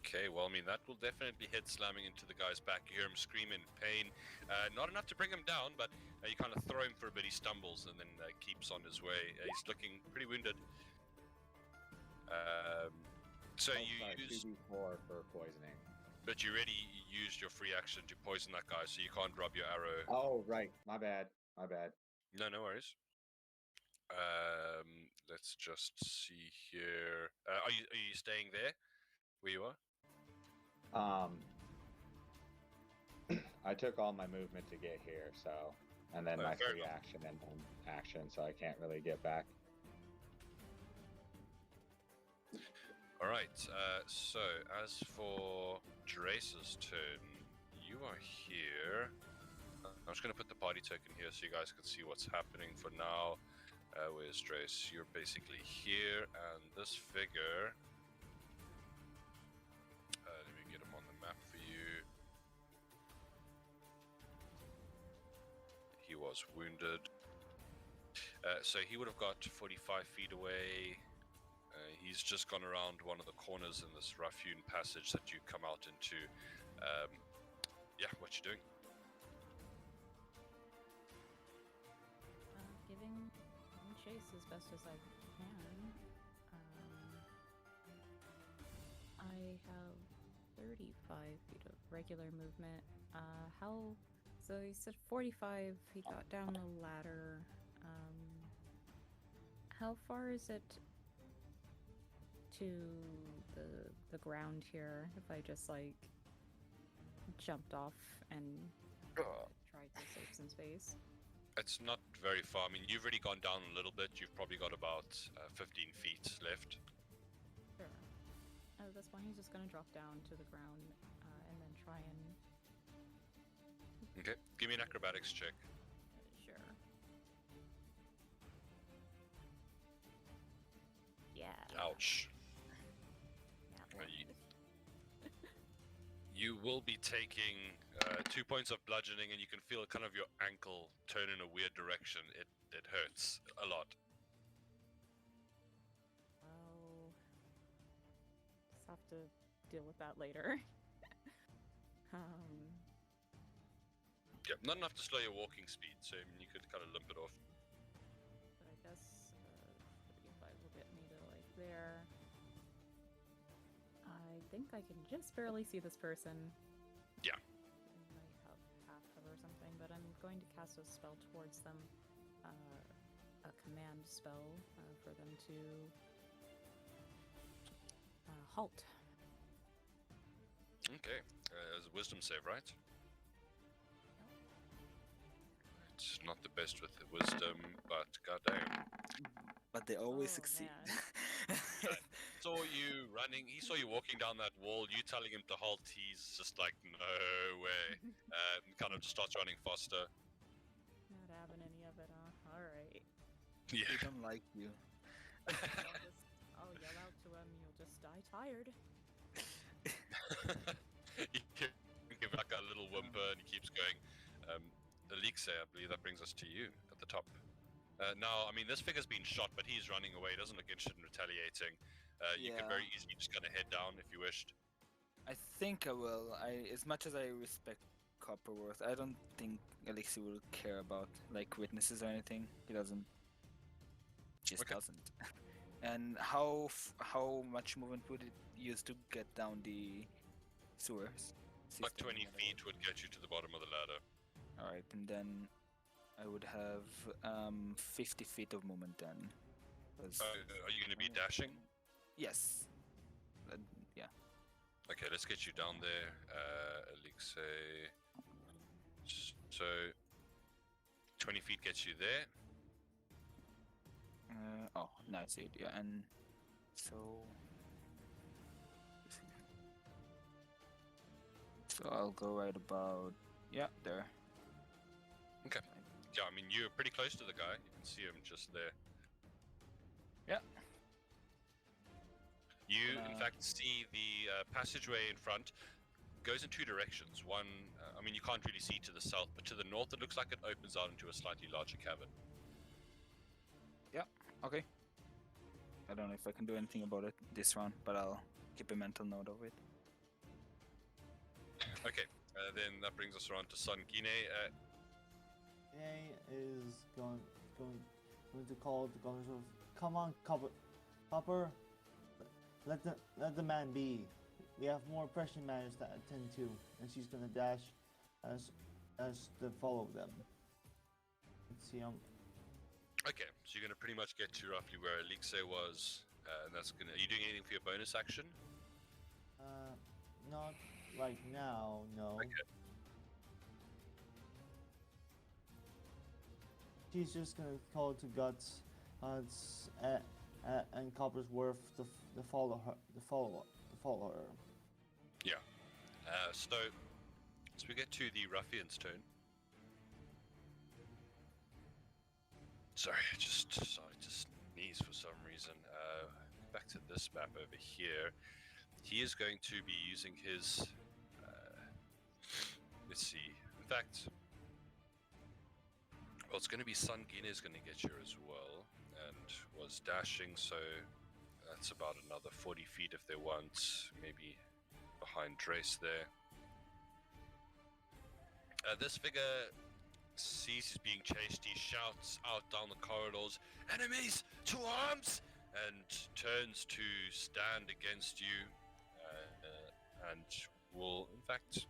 Okay, well, I mean, that will definitely hit, slamming into the guy's back. You hear him scream in pain. Not enough to bring him down, but you kind of throw him for a bit. He stumbles and then keeps on his way. He's looking pretty wounded. So you use... 2d4 for poisoning. But you already used your free action to poison that guy, so you can't rub your arrow. Oh, right. My bad. My bad. No, no worries. Let's just see here. Are you staying there where you are? I took all my movement to get here, so and then Oh, my fair free enough. action and then action, so I can't really get back. All right. So as for Dhrase's turn, you are here. I'm just going to put the party token here so you guys can see what's happening for now. Where's Dhrase? You're basically here, and this figure. Let me get him on the map for you. He was wounded. So he would have got 45 feet away. He's just gone around one of the corners in this rough-hewn passage that you come out into. Yeah, what you doing? Giving chase as best as I can. I have 35 feet of regular movement. So he said 45. He got down the ladder. How far is it to the ground here? If I just like jumped off and tried to save some space. It's not very far. I mean, you've already gone down a little bit. You've probably got about 15 feet left. Sure. At this point, he's just gonna drop down to the ground and then try and. Okay, give me an acrobatics check. Sure. Yeah. Ouch. Yeah. You will be taking 2 points of bludgeoning, and you can feel kind of your ankle turn in a weird direction. It hurts a lot. I'll just have to deal with that later. Yeah, not enough to slow your walking speed, so I mean, you could kind of limp it off. But I guess 35 will get me to like there. I think I can just barely see this person. Yeah. I might have half cover or something, but I'm going to cast a spell towards them. A command spell for them to halt. Okay, it's a wisdom save, right? It's not the best with the wisdom, but goddamn. But they always Oh, succeed. man. Saw you running, he saw you walking down that wall, you telling him to halt, he's just like, no way. Kind of just starts running faster. Not having any of it, huh? Alright. They Yeah. don't like you. I'll yell out to him, you'll just die tired. You give like a little whimper and he keeps going. Elixir, I believe that brings us to you at the top. Now, I mean, this figure's been shot, but he's running away. He doesn't look interested in retaliating. You could Yeah. very easily just kind of head down if you wished. I think I will. As much as I respect Copperworth, I don't think Elixir will care about like witnesses or anything. He doesn't. Just Okay. doesn't. And how much movement would it use to get down the sewers? Like system, 20 whatever? feet would get you to the bottom of the ladder. All right, and then I would have 50 feet of movement then. 'Cause- Are you going to be dashing? yes. Yeah. Okay, let's get you down there. Elixir. So, 20 feet gets you there. Oh, nice idea. And so. So I'll go right about. Yeah, there. Okay. Yeah, I mean, you're pretty close to the guy. You can see him just there. Yeah. You, in fact, see the passageway in front goes in two directions. One, I mean, you can't really see to the south, but to the north, it looks like it opens out into a slightly larger cavern. Yeah, okay. I don't know if I can do anything about it this round, but I'll keep a mental note of it. Okay, then that brings us around to Sun Gine. Jay is going to call the gunners of, come on, Copper, let the man be. We have more pressing matters to attend to, and she's gonna dash as to follow them. Let's see. Okay, so you're going to pretty much get to roughly where Elixir was, and that's gonna. Are you doing anything for your bonus action? Not right now, no. Okay. She's just gonna call to Guts, and Coppersworth to follow her. Yeah. So we get to the ruffian's turn. Sorry, just sneeze for some reason. Back to this map over here. He is going to be using his. Let's see. In fact, well, it's going to be Sun Gine is going to get here as well, and was dashing, so that's about another 40 feet if they want. Maybe behind Dhrase there. This figure sees he's being chased. He shouts out down the corridors, "Enemies, to arms!" and turns to stand against you, and will, in fact,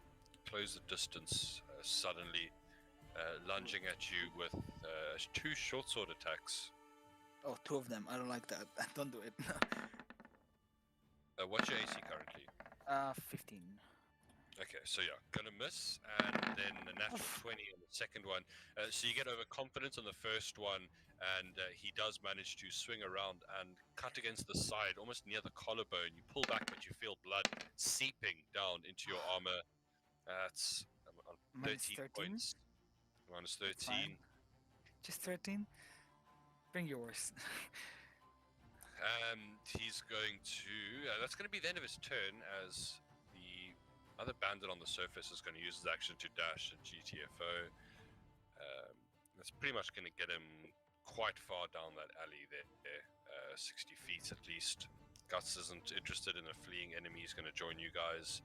close the distance suddenly, lunging at you with 2 short sword attacks. Oh, 2 of them. I don't like that. Don't do it. What's your AC currently? 15. Okay, so yeah, gonna miss, and then a natural 20 on the second one. So you get overconfidence on the first one, and he does manage to swing around and cut against the side, almost near the collarbone. You pull back, but you feel blood seeping down into your armor. That's Minus 13 13? points. Minus 13. Fine. Just 13? Bring yours. He's going to. That's going to be the end of his turn, as the other bandit on the surface is going to use his action to dash at GTFO. That's pretty much going to get him quite far down that alley there, 60 feet at least. Guts isn't interested in a fleeing enemy. He's going to join you guys,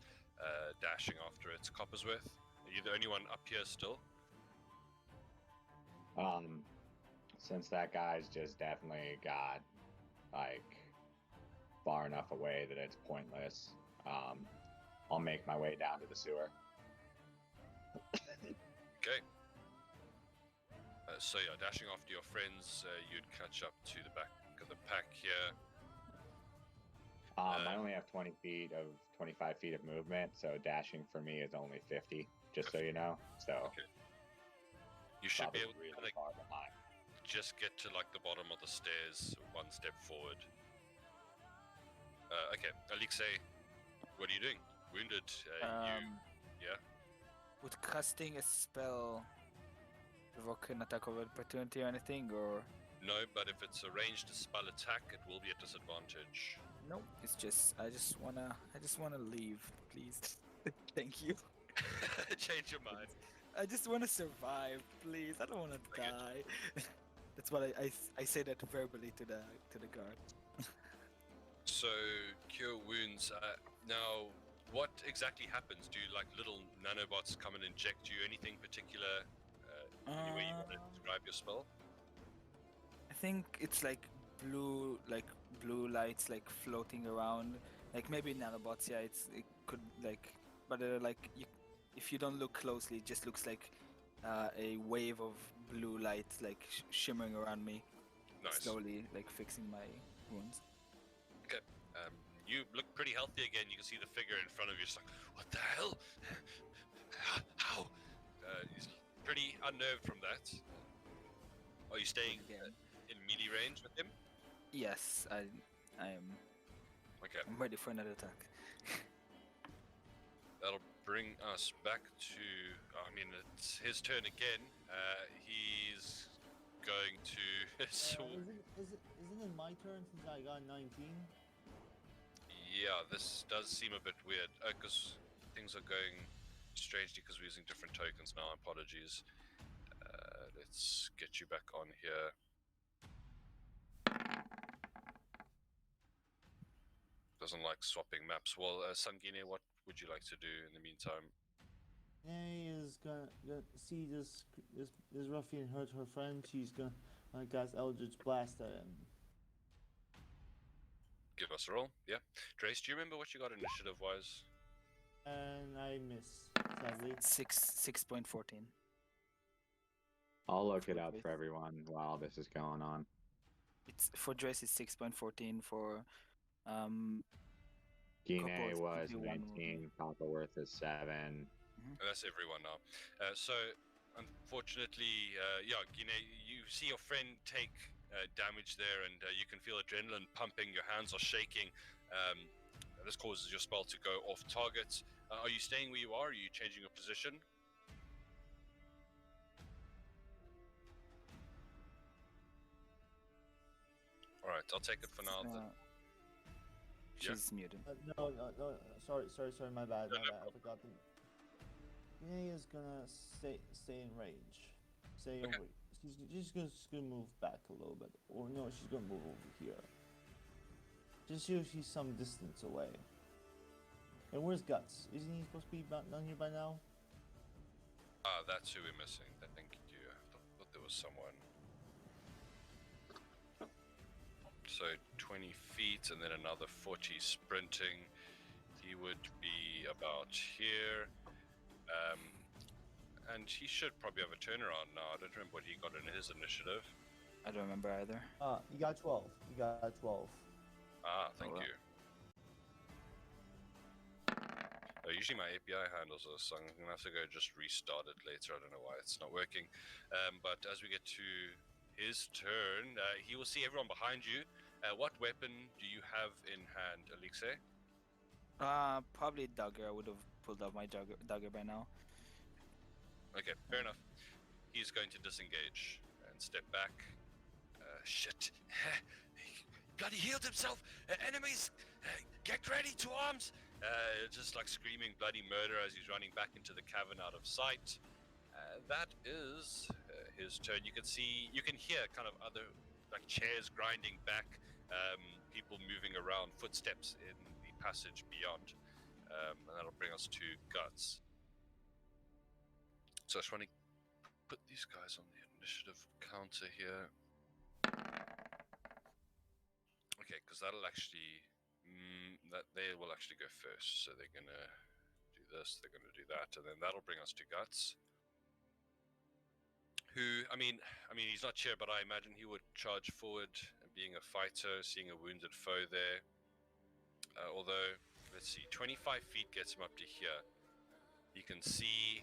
dashing after it. Coppersworth, are you the only one up here still? Since that guy's just definitely got like far enough away that it's pointless, I'll make my way down to the sewer. Okay. So yeah, dashing after your friends, you'd catch up to the back of the pack here. I only have 25 feet of movement, so dashing for me is only 50, just so you know. So okay. You should be probably able to really far behind. just get to like the bottom of the stairs, 1 step forward. Okay, Alexei, what are you doing? Wounded, yeah? Would casting a spell provoke an attack of opportunity or anything, or? No, but if it's a ranged spell attack, it will be a disadvantage. No, it's just I just wanna leave, please. Thank you. Change your mind. I just wanna survive, please. I don't wanna Okay. die. That's what I say that verbally to the guard. So, cure wounds. Now, what exactly happens? Do like little nanobots come and inject you? Anything particular? Any way you want to describe your spell? I think it's like blue lights like floating around, like maybe nanobots. Yeah, it could like, but like if you don't look closely, it just looks like a wave of blue light like shimmering around me, Nice. slowly like fixing my wounds. Okay. You look pretty healthy again. You can see the figure in front of you. Just like, what the hell? How? He's pretty unnerved from that. Are you staying in melee range with him? Yes, I am. Okay. I'm ready for another attack. That'll bring us back to. I mean, it's his turn again. He's going to. Isn't it my turn since I got 19? Yeah, this does seem a bit weird because things are going strangely because we're using different tokens now. Apologies. Let's get you back on here. Doesn't like swapping maps. Well, Sangine, what would you like to do in the meantime? Nay is gonna see this ruffian hurt her friend. She's gonna cast Eldritch Blast at him. Give us a roll. Yeah. Dhrase, do you remember what you got initiative-wise? And I miss, sadly. 6.14. I'll look it up for everyone while this is going on. It's for Dhrase is 6.14 for Gine Copperworth was 51 will be- 19, Copperworth is 7. That's everyone now. So unfortunately, Gine, you see your friend take damage there, and you can feel adrenaline pumping. Your hands are shaking. This causes your spell to go off target. Are you staying where you are? Or are you changing your position? All right, I'll take it for now. She's muted. No. Sorry, my bad. I forgot to. Gine is gonna stay in range. Stay Okay. over. She's gonna move back a little bit, or no, she's gonna move over here. Just so she's some distance away. And where's Guts? Isn't he supposed to be down here by now? That's who we're missing. Thank you. I thought there was someone. So 20 feet and then another 40 sprinting. He would be about here. And he should probably have a turnaround now. I don't remember what he got in his initiative. I don't remember either. You got 12. You got 12. Thank you. Usually my API handles this, so I'm going to have to go just restart it later. I don't know why it's not working. But as we get to his turn, he will see everyone behind you. What weapon do you have in hand, Elixir? Probably dagger. I would have pulled out my dagger by now. Okay, fair enough. He's going to disengage and step back. Shit. Bloody healed himself! Enemies! Get ready to arms! Just like screaming bloody murder as he's running back into the cavern out of sight. That is his turn. You can hear kind of other like chairs grinding back, people moving around, footsteps in the passage beyond. And that'll bring us to Guts. So I just want to put these guys on the initiative counter here. Okay, because that'll actually... they will actually go first. So they're going to do this, they're going to do that, and then that'll bring us to Guts. Who, I mean, he's not here, but I imagine he would charge forward, being a fighter, seeing a wounded foe there. Although, let's see, 25 feet gets him up to here. You can see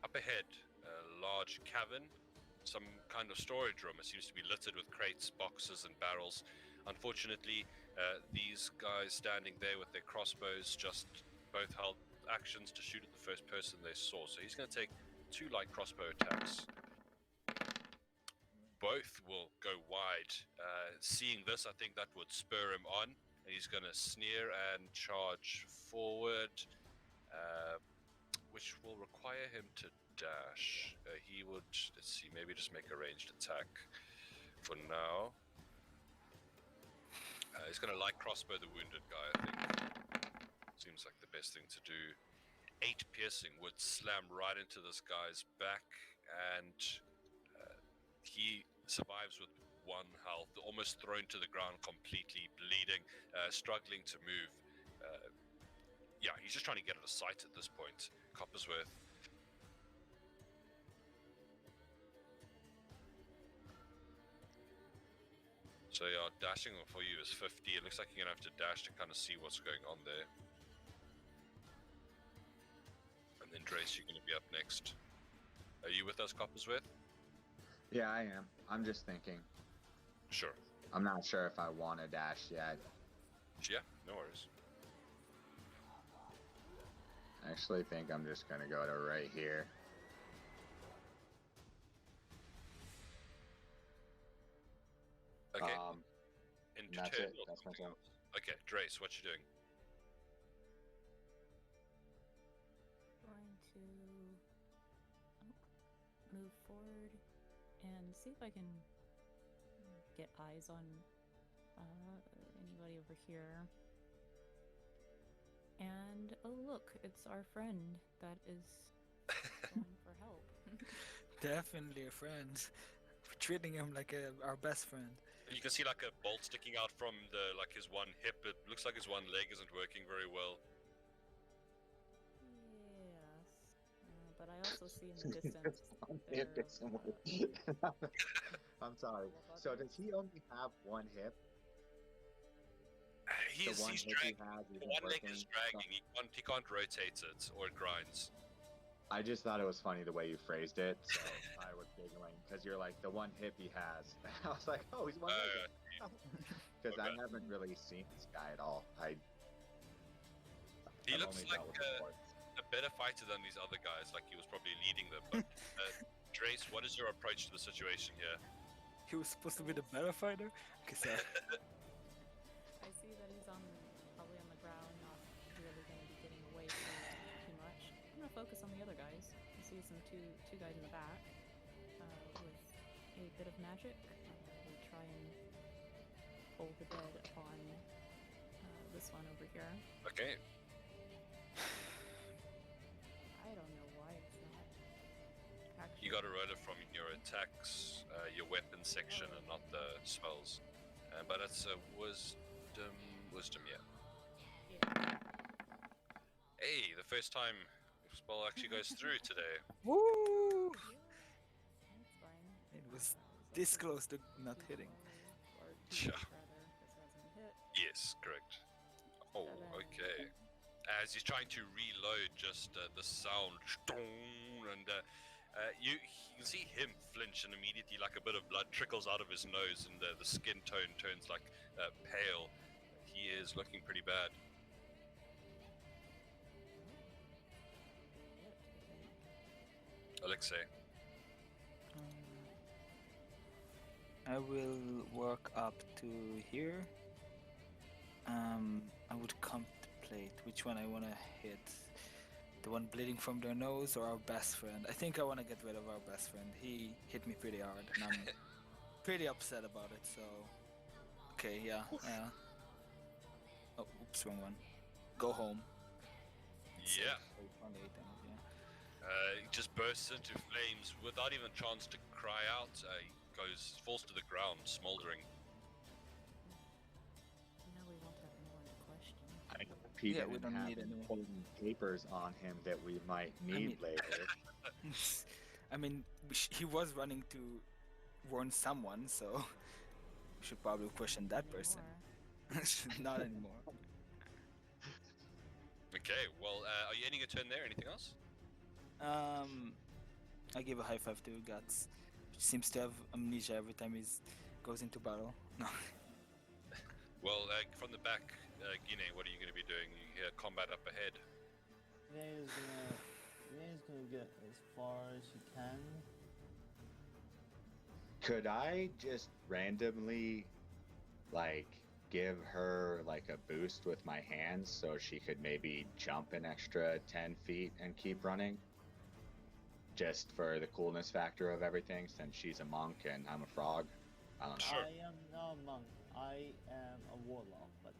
up ahead a large cavern, some kind of storage room. It seems to be littered with crates, boxes, and barrels. Unfortunately, these guys standing there with their crossbows just both held actions to shoot at the first person they saw. So he's going to take 2 light crossbow attacks. Both will go wide. Seeing this, I think that would spur him on. And he's going to sneer and charge forward, which will require him to dash. He would, let's see, maybe just make a ranged attack for now. He's going to light crossbow the wounded guy, I think. Seems like the best thing to do. 8 piercing would slam right into this guy's back, and he survives with 1 health, almost thrown to the ground, completely bleeding, struggling to move. Yeah, he's just trying to get out of sight at this point. Coppersworth. So yeah, dashing for you is 50. It looks like you're going to have to dash to kind of see what's going on there. And then Dhrase, you're going to be up next. Are you with us, Coppersworth? Yeah, I am. I'm just thinking. Sure. I'm not sure if I want to dash yet. Yeah, no worries. I actually think I'm just going to go to right here. Okay. And that's it. That's my turn. Okay, Dhrase, what you doing? Going to move forward and see if I can get eyes on anybody over here. And oh look, it's our friend that is calling for help. Definitely a friend. We're treating him like our best friend. You can see like a bolt sticking out from his one hip. It looks like his one leg isn't working very well. Yes, but I also see in the distance. I'm sorry. So does he only have 1 hip? He's hip dragging. he has The one leg is dragging. He can't rotate it, or it grinds. I just thought it was funny the way you phrased it, so I was giggling because you're like the one hip he has. I was like, oh, he's one-legged. Because I Okay. haven't really seen this guy at all. He I've looks only like dealt with sports. a better fighter than these other guys. Like he was probably leading them. But Dhrase, what is your approach to the situation here? He was supposed to be the better fighter. Okay, sorry. I see that he's probably on the ground, not really going to be getting away too much. I'm going to focus on the other guys. I see two guys in the back with a bit of magic. We try and pull the dead upon this one over here. Okay. I don't know why it's not. Actually, You got to roll it from your attacks, your weapon section, and not the spells. But it's a wisdom, yeah. Yeah. Hey, the first time the spell actually goes through today. Woo! That's fine. It was this close to not hitting. Or Yeah. rather, this hasn't hit. Yes, correct. Oh, okay. As he's trying to reload, just the sound, and you can see him flinch, and immediately, like a bit of blood trickles out of his nose, and the skin tone turns like pale. He is looking pretty bad. Alexei. I will work up to here. I would contemplate which one I want to hit. The one bleeding from their nose or our best friend. I think I want to get rid of our best friend. He hit me pretty hard and I'm pretty upset about it, so... Okay, yeah. Oh, oops, wrong one. Go home. Yeah. On the 8 damage, yeah. He just bursts into flames without even a chance to cry out. He falls to the ground, smoldering. Now we won't have anyone to question. I hope he Yeah, we didn't don't have need any anyone. important papers on him that we might need later. I mean, he was running to warn someone, so we should probably question that person. Not anymore. Okay, well, are you ending a turn there? Anything else? I give a high five to Guts. He seems to have amnesia every time he goes into battle. No. Well, from the back, Guinea, what are you going to be doing? You hear combat up ahead. Renee's gonna get as far as she can. Could I just randomly, like, give her, like, a boost with my hands so she could maybe jump an extra 10 feet and keep running? Just for the coolness factor of everything, since she's a monk and I'm a frog. I don't know. Sure. I am not a monk. I am a warlock, but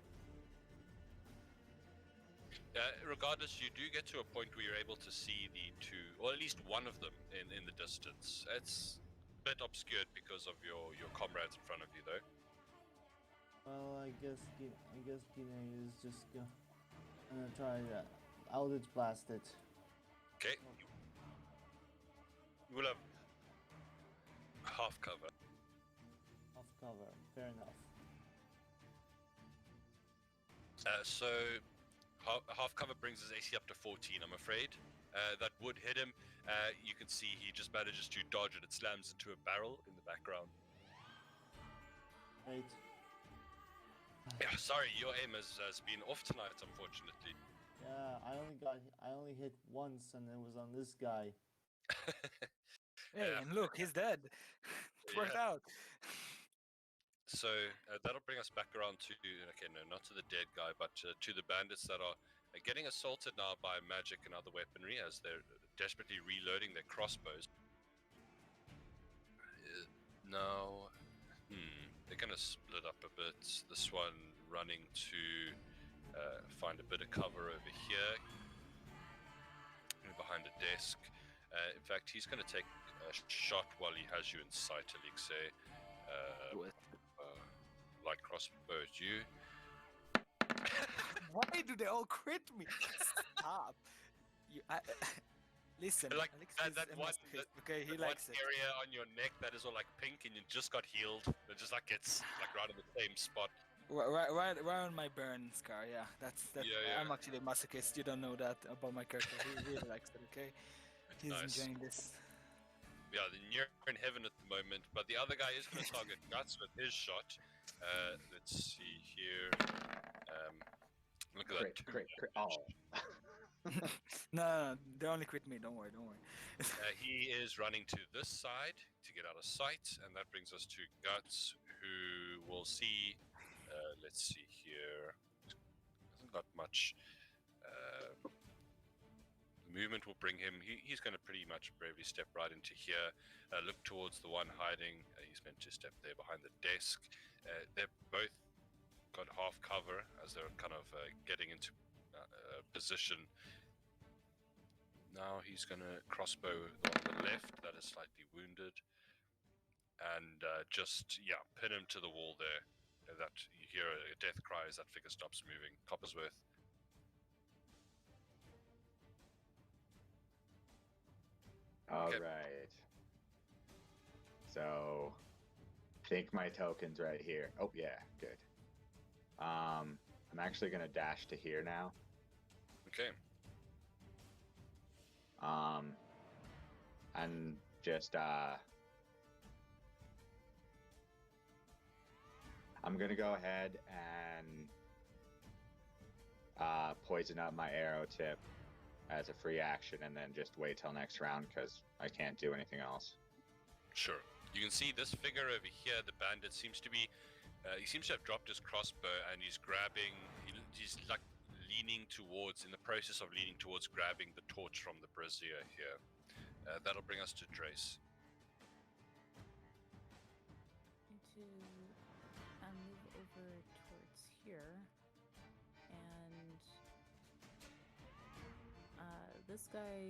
Regardless, you do get to a point where you're able to see the two, or at least one of them in the distance. It's a bit obscured because of your comrades in front of you, though. well, I guess Guinea is just gonna try that. Eldritch blast it. Okay. You will have half cover. Off cover. Fair enough. So half cover brings his AC up to 14, I'm afraid. That would hit him. You can see he just manages to dodge it. It slams into a barrel in the background. Right. Yeah, sorry, your aim has been off tonight, unfortunately. Yeah, I only hit once, and it was on this guy. Hey, Yeah. and look, he's dead. It worked out. So that'll bring us back around to, okay, no, not to the dead guy, but to the bandits that are getting assaulted now by magic and other weaponry as they're desperately reloading their crossbows. Now, they're going to split up a bit. This one running to find a bit of cover over here, behind a desk. In fact, he's going to take a shot while he has you in sight, Alexei. Do it. Light crossbow at you. Why do they all crit me? Stop. Listen, Like Alex that is a one, masochist, okay? He one likes it. area on your neck that is all like pink and you just got healed. It just like gets like right in the same spot. Right on my burn scar, yeah. That's Yeah, yeah. I'm actually a masochist. You don't know that about my character. He really likes it, okay? He's Nice. enjoying this. Yeah, then you're in heaven at the moment, but the other guy is going to target Guts with his shot. Let's see here. Look at that. Crit. Oh. No, they only crit me. Don't worry. He is running to this side to get out of sight, and that brings us to Guts, who will see. Let's see here. Hasn't got much. Movement will bring him. He's going to pretty much bravely step right into here. Look towards the one hiding. He's meant to step there behind the desk. They're both got half cover as they're kind of getting into position. Now he's going to crossbow the one on the left that is slightly wounded, and just pin him to the wall there. That you hear a death cry as that figure stops moving. Coppersworth. All Okay. right. So, think my token's right here. Oh yeah, good. I'm actually gonna dash to here now. Okay. And just I'm gonna go ahead and poison up my arrow tip as a free action, and then just wait till next round because I can't do anything else. Sure. You can see this figure over here, the bandit, seems to be. He seems to have dropped his crossbow and he's grabbing. He's like leaning towards, in the process of leaning towards grabbing the torch from the brazier here. That'll bring us to Dhrase. To move over towards here, and this guy,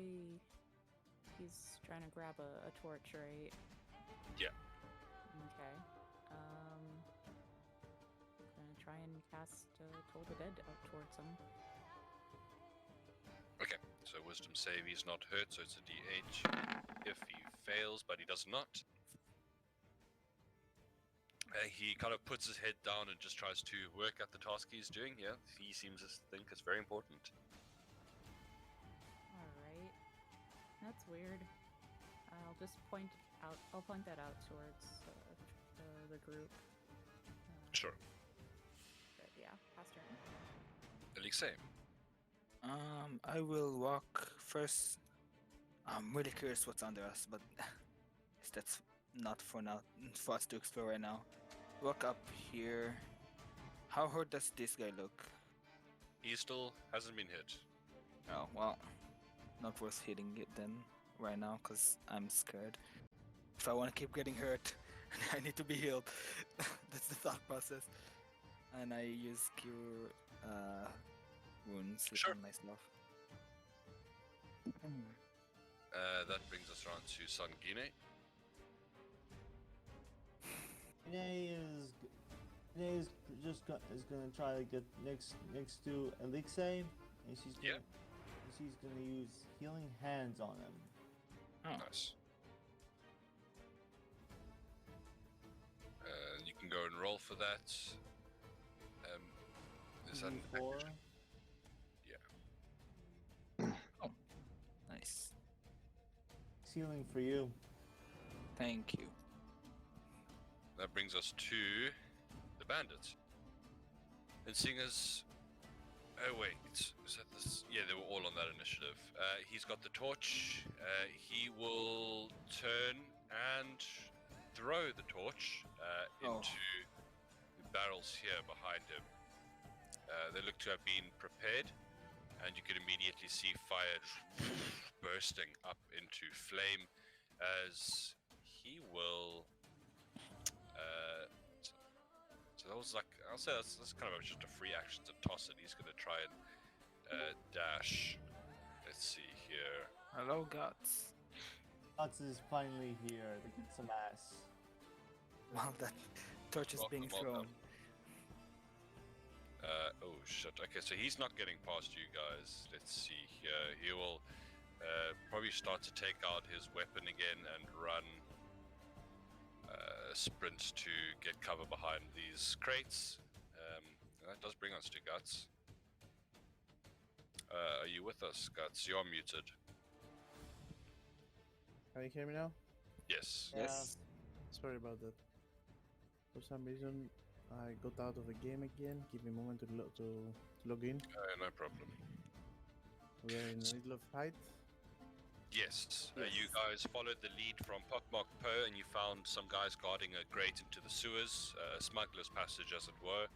he's trying to grab a torch, right? Yeah. Okay. Gonna try and cast Toll the Dead out towards him. Okay, so wisdom save, he's not hurt, so it's a DH if he fails, but he does not. He kind of puts his head down and just tries to work at the task he's doing. Yeah, he seems to think it's very important. Alright. That's weird. I'll just point out, I'll point that out towards the group. Sure. But yeah, pass turn. Alexei. I will walk first. I'm really curious what's under us, but that's not for now for us to explore right now. Walk up here. How hurt does this guy look? He still hasn't been hit. Oh well, not worth hitting it then right now because I'm scared. If I want to keep getting hurt, I need to be healed. That's the thought process. And I use cure wounds Sure. on myself. That brings us around to Sangine. Renee is gonna try to get next to Alexei, and she's gonna use healing hands on him. Oh. Nice. You can go and roll for that. Is that an D4. action? Nice. It's healing for you. Thank you. That brings us to the bandits. And seeing as... Oh wait, is that this? Yeah, they were all on that initiative. He's got the torch. He will turn and throw the torch into the barrels here behind him. They look to have been prepared, and you can immediately see fire bursting up into flame as he will... So that was like, I'll say that's kind of just a free action to toss it. He's going to try and dash. Let's see here. Hello, Guts. Guts is finally here to get some ass. Well, that torch is being thrown. Oh shit. Okay, so he's not getting past you guys. Let's see here. He will probably start to take out his weapon again and run. Sprint to get cover behind these crates. That does bring us to Guts. Are you with us, Guts? You're muted. Can you hear me now? Yes. Yes. Sorry about that. For some reason, I got out of the game again. Give me a moment to log in. No problem. We are in the middle of fight. Yes. You Yes. guys followed the lead from Pock-marked Poe, and you found some guys guarding a grate into the sewers, a smuggler's passage, as it were.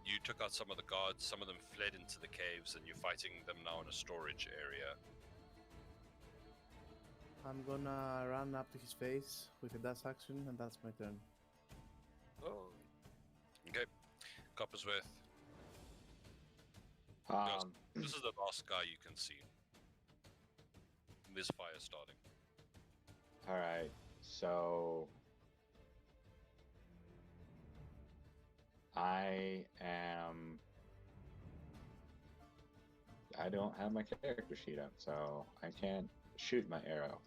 You took out some of the guards. Some of them fled into the caves, and you're fighting them now in a storage area. I'm gonna run up to his face with a dash action, and that's my turn. Oh. Okay. Coppersworth. This is the last guy you can see. This fire starting. All right. So I don't have my character sheet up, so I can't shoot my arrow.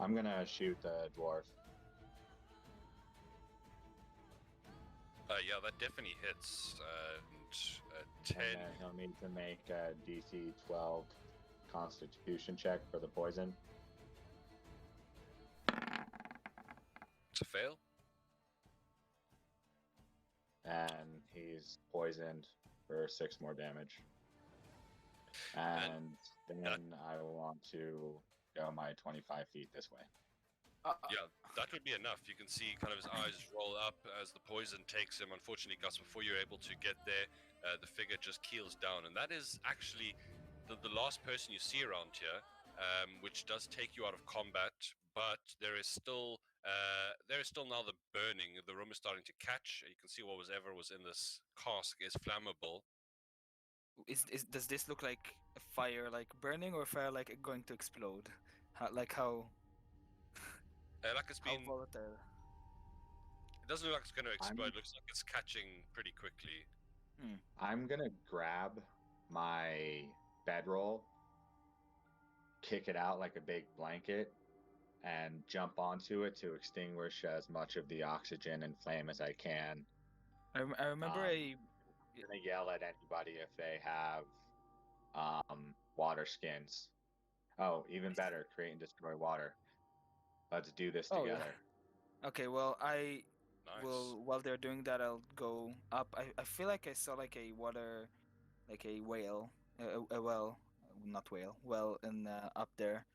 I'm gonna shoot the dwarf. Yeah, that definitely hits. And 10. And then he'll need to make a DC 12 Constitution check for the poison. It's a fail. And he's poisoned for 6 more damage. And then I want to go my 25 feet this way. Yeah, that would be enough. You can see kind of his eyes roll up as the poison takes him. Unfortunately, Gus, before you're able to get there, the figure just keels down. And that is actually the last person you see around here, which does take you out of combat. But there is still now the burning. The room is starting to catch. You can see whatever was in this cask is flammable. Does this look like a fire like burning or a fire like going to explode? How Like it's how been. volatile? It doesn't look like it's going to explode. It looks like it's catching pretty quickly. I'm gonna grab my bedroll, kick it out like a big blanket, and jump onto it to extinguish as much of the oxygen and flame as I can. I remember I'm gonna yell at anybody if they have water skins. Oh, even better, create and destroy water. Let's do this Oh, yeah. together. Okay, well, I Nice. will, while they're doing that, I'll go up. I feel like I saw like a water, like a whale, a well, not whale, well, in up there.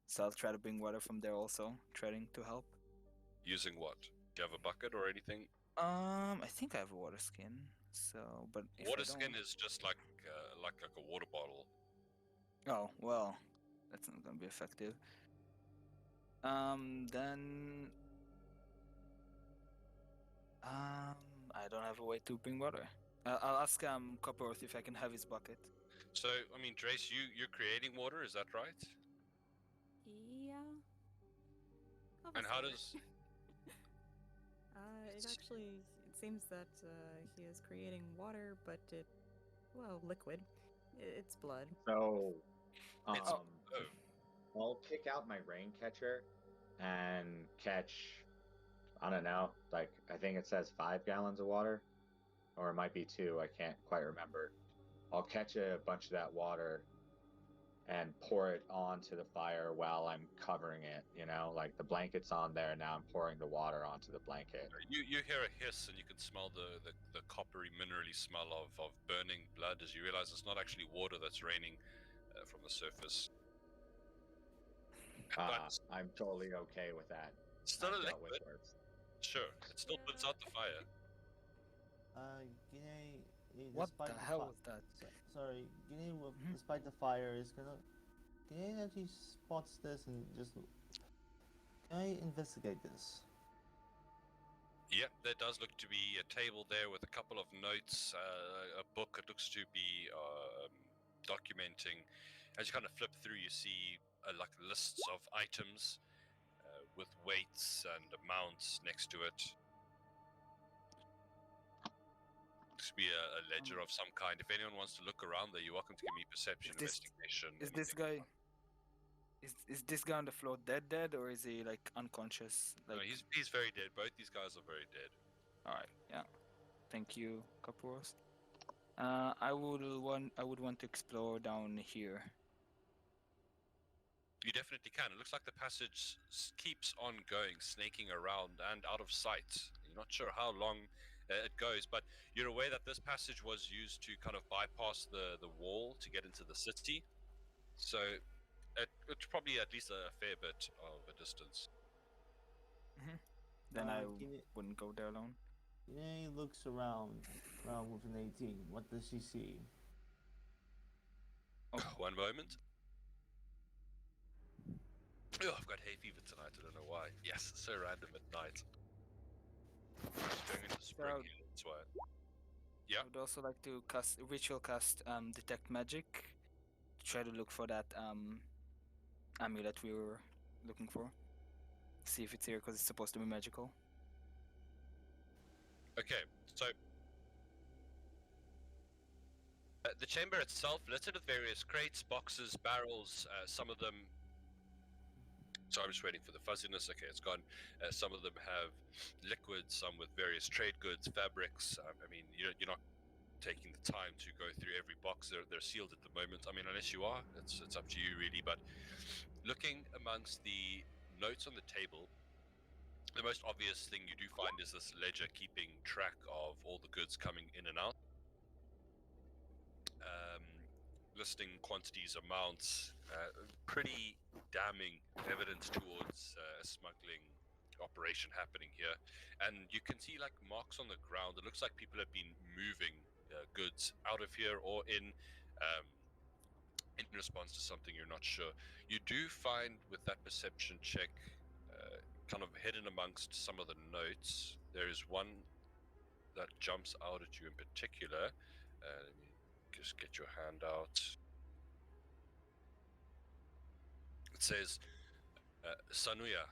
So I'll try to bring water from there also, trying to help. Using what? Do you have a bucket or anything? I think I have a water skin. So, but if Water I skin don't... is just like a water bottle. Oh well, that's not gonna be effective. Then I don't have a way to bring water. I'll ask Copperworth if I can have his bucket. So, I mean, Dhrase, you're creating water, is that right? Yeah. And how Obviously. does... It seems that he is creating water, but liquid. It's blood. So, It's- I'll kick out my rain catcher and catch, I don't know, like, I think it says 5 gallons of water, or it might be 2, I can't quite remember. I'll catch a bunch of that water and pour it onto the fire while I'm covering it, like the blanket's on there, now I'm pouring the water onto the blanket. You hear a hiss and you can smell the coppery, minerally smell of burning blood as you realize it's not actually water that's raining from the surface. But I'm totally okay with that. it's still a I've dealt with liquid. worse. Sure, it still puts out the fire. Guinea, What despite the hell fi- was that? Sorry, Guinea, Mhm. despite the fire, is gonna. Guinea actually spots this and just. Can I investigate this? Yep, there does look to be a table there with a couple of notes, a book. It looks to be documenting. As you kind of flip through, you see like lists of items with weights and amounts next to it. Looks to be a ledger of some kind. If anyone wants to look around there, you're welcome to give me perception, investigation. Is this anything. guy? Is this guy on the floor dead, or is he like unconscious? No, Like, he's very dead. Both these guys are very dead. all right, yeah. Thank you, Copperworth. I would want to explore down here. You definitely can. It looks like the passage keeps on going, snaking around and out of sight. You're not sure how long it goes, but you're aware that this passage was used to kind of bypass the wall to get into the city. So it's probably at least a fair bit of a distance. Then I Guinea, wouldn't go there alone. Guinea looks around with an 18. What does she see? Oh. One moment. Oh, I've got hay fever tonight. I don't know why. Yes, it's so random at night. Going into spring So- here, that's why. Yeah. I would also like to ritual cast detect magic to try to look for that amulet we were looking for. See if it's here because it's supposed to be magical. Okay, so the chamber itself littered with various crates, boxes, barrels. Some of them. So I'm just waiting for the fuzziness. Okay, it's gone. Some of them have liquids, some with various trade goods, fabrics. I mean, you're not taking the time to go through every box. They're sealed at the moment. I mean, unless you are, it's up to you really. But looking amongst the notes on the table, the most obvious thing you do find is this ledger keeping track of all the goods coming in and out. Listing quantities, amounts, pretty damning evidence towards a smuggling operation happening here. And you can see like marks on the ground. It looks like people have been moving goods out of here or in response to something you're not sure. You do find with that perception check kind of hidden amongst some of the notes, there is one that jumps out at you in particular. Let me just get your hand out. It says, Sanuya,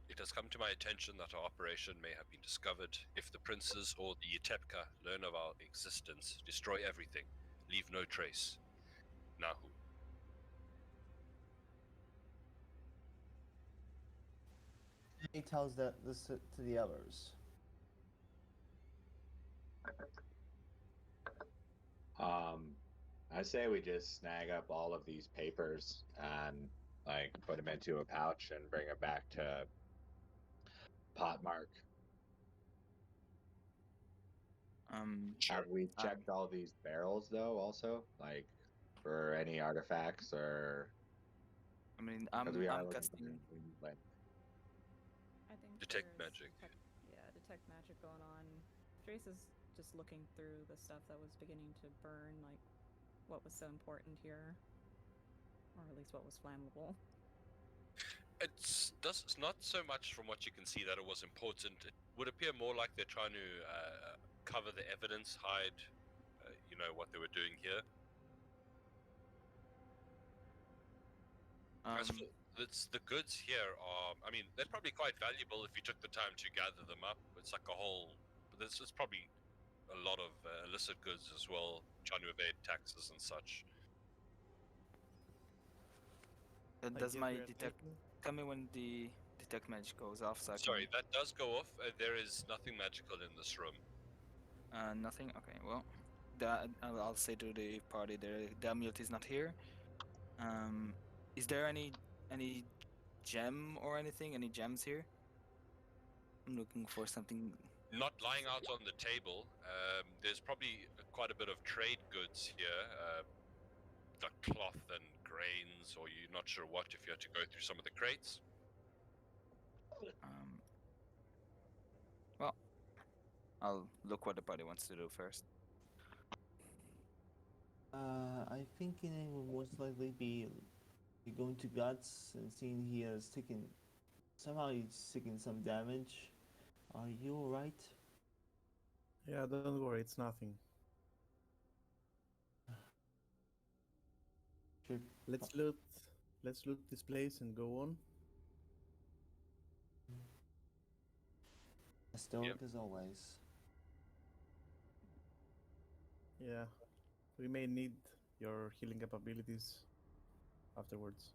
it has come to my attention that our operation may have been discovered. If the princes or the Yetepka learn of our existence, destroy everything. Leave no trace. Nahu. He tells this to the others. I say we just snag up all of these papers and like put them into a pouch and bring it back to Potmark. Sure. Have we checked all these barrels though? Also, like for any artifacts or I mean, because we are I'm looking for casting. things like I think Detect there's magic. Detect magic going on. Dhrase is just looking through the stuff that was beginning to burn, like what was so important here, or at least what was flammable. It's not so much from what you can see that it was important. It would appear more like they're trying to cover the evidence, hide, what they were doing here. As for the goods here are, I mean, they're probably quite valuable if you took the time to gather them up. It's like a whole, there's probably a lot of illicit goods as well, trying to evade taxes and such. Does guess my we are detect? taking- Tell me when the detect magic goes off. So I Sorry, can... that does go off. There is nothing magical in this room. Nothing. Okay. Well, I'll say to the party the amulet is not here. Is there any gem or anything? Any gems here? I'm looking for something. Not lying out on the table. There's probably quite a bit of trade goods here, like cloth and grains, or you're not sure what if you had to go through some of the crates. Well, I'll look what the party wants to do first. I think Guinea will most likely be going to Guts and seeing he has taken. Somehow he's taken some damage. Are you alright? Yeah, don't worry, it's nothing. Sure. Let's loot this place and go on. Stoic as always. Yeah, we may need your healing capabilities afterwards.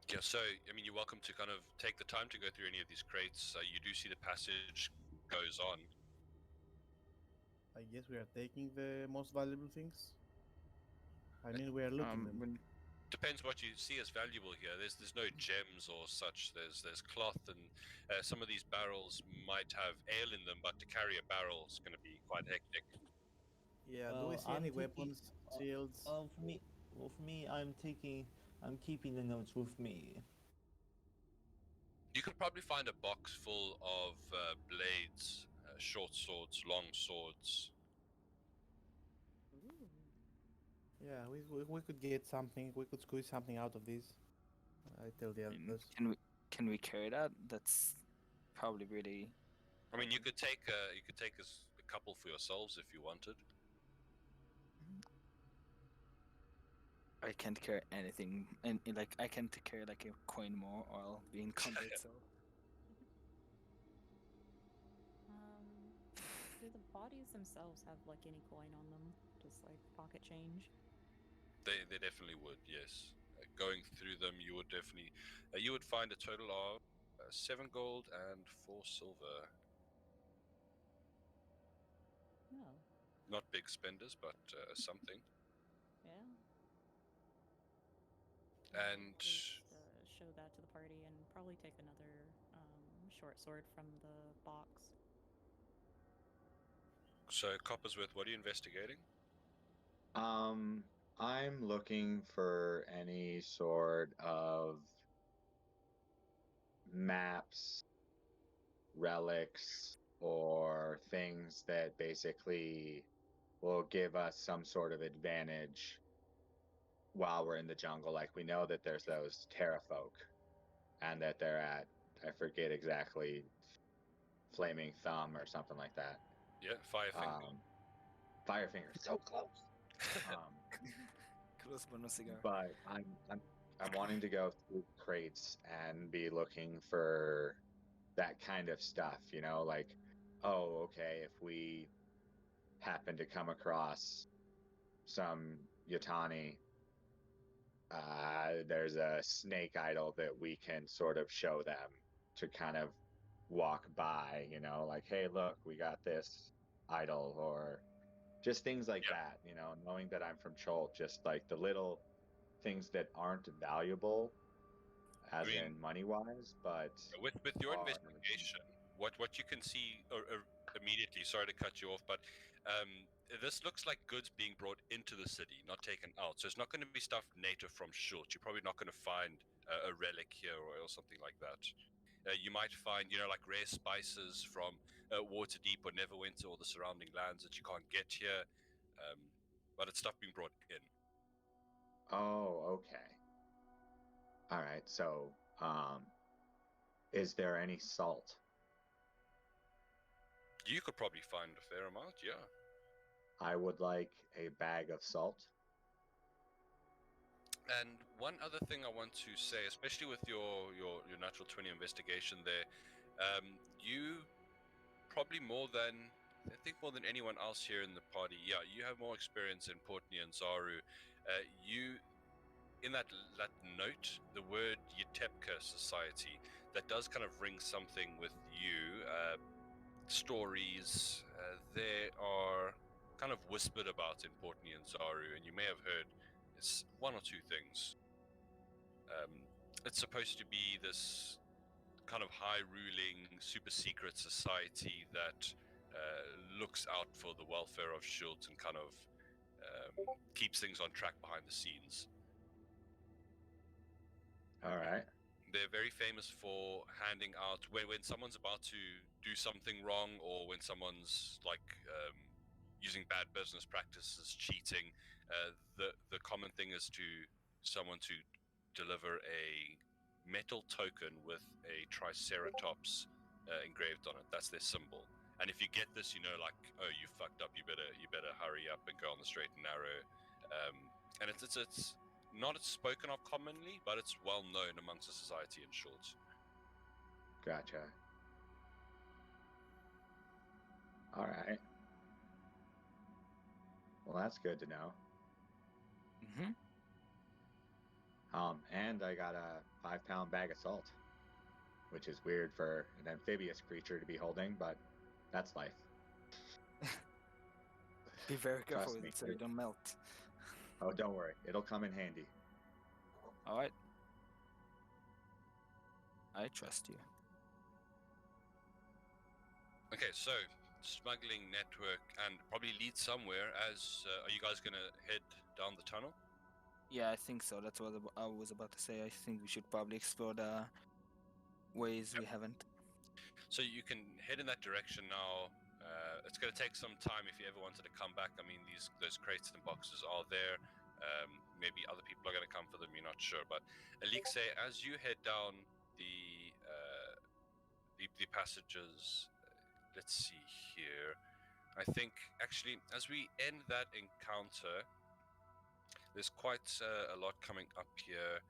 Yeah, so, I mean, you're welcome to kind of take the time to go through any of these crates. You do see the passage goes on. I guess we are taking the most valuable things. I mean, we are looting them. Depends what you see as valuable here. There's no gems or such. There's cloth, and some of these barrels might have ale in them, but to carry a barrel is going to be quite hectic. Yeah, do we see any weapons, shields? For me, I'm keeping the notes with me. You could probably find a box full of blades, short swords, long swords. Ooh. Yeah, we could get something. We could squeeze something out of this. I tell the others. Can we carry that? That's probably really. I mean, you could take a couple for yourselves if you wanted. I can't carry anything, and like I can't carry like a coin more, or I'll be encumbered. So Do the bodies themselves have like any coin on them? Just like pocket change? They definitely would, yes. Going through them, you would definitely you would find a total of 7 gold and 4 silver. Oh, Not big spenders, but something. yeah. And At least, show that to the party and probably take another short sword from the box. so, Coppersworth, what are you investigating? I'm looking for any sort of maps, relics, or things that basically will give us some sort of advantage while we're in the jungle. Like we know that there's those Terra folk, and that they're at, I forget exactly, Flaming Thumb or something like that. Yeah, Firefinger. Firefinger, so close. close but no cigar. But I'm wanting to go through crates and be looking for that kind of stuff, you know, like, oh, okay, if we happen to come across some Yutani, there's a snake idol that we can sort of show them to kind of walk by, you know, like, hey, look, we got this idol, or just things like that, you know, knowing that I'm from Chult, just like the little things that aren't valuable as in money wise, but with your are... investigation, what you can see immediately, sorry to cut you off, but this looks like goods being brought into the city, not taken out. So it's not going to be stuff native from Chult. You're probably not going to find a relic here or something like that. You might find, you know, like rare spices from Waterdeep or Neverwinter or the surrounding lands that you can't get here. But it's stuff being brought in. Oh, okay. All right. So, is there any salt? You could probably find a fair amount, yeah. I would like a bag of salt. And one other thing I want to say, especially with your natural 20 investigation there, you probably more than anyone else here in the party, yeah, you have more experience in Portney and Zaru. You, in that note, the word Ytepka Society, that does kind of ring something with you. Stories there are kind of whispered about in Portney and Zaru, and you may have heard it's one or two things. It's supposed to be this kind of high ruling, super secret society that looks out for the welfare of Chult and kind of keeps things on track behind the scenes. All right. They're very famous for handing out when someone's about to do something wrong, or when someone's like using bad business practices, cheating. The common thing is someone to deliver a metal token with a triceratops engraved on it. That's their symbol. And if you get this, you know, like, oh, you fucked up. You better hurry up and go on the straight and narrow. And it's not spoken of commonly, but it's well known amongst the society in Chult. Gotcha. All right. Well, that's good to know. Mm-hmm. And I got a 5-pound bag of salt, which is weird for an amphibious creature to be holding, but that's life. Be very careful Trust with me. it so you don't melt. Oh, don't worry. It'll come in handy. All right. I trust you. Okay, so smuggling network and probably lead somewhere. As are you guys gonna head down the tunnel? Yeah, I think so. That's what I was about to say. I think we should probably explore the ways we haven't. So you can head in that direction now. It's going to take some time if you ever wanted to come back. I mean, those crates and boxes are there. Maybe other people are going to come for them. You're not sure. But Elixir, as you head down the passages, let's see here. I think actually, as we end that encounter, there's quite a lot coming up here,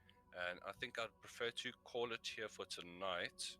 and I think I'd prefer to call it here for tonight.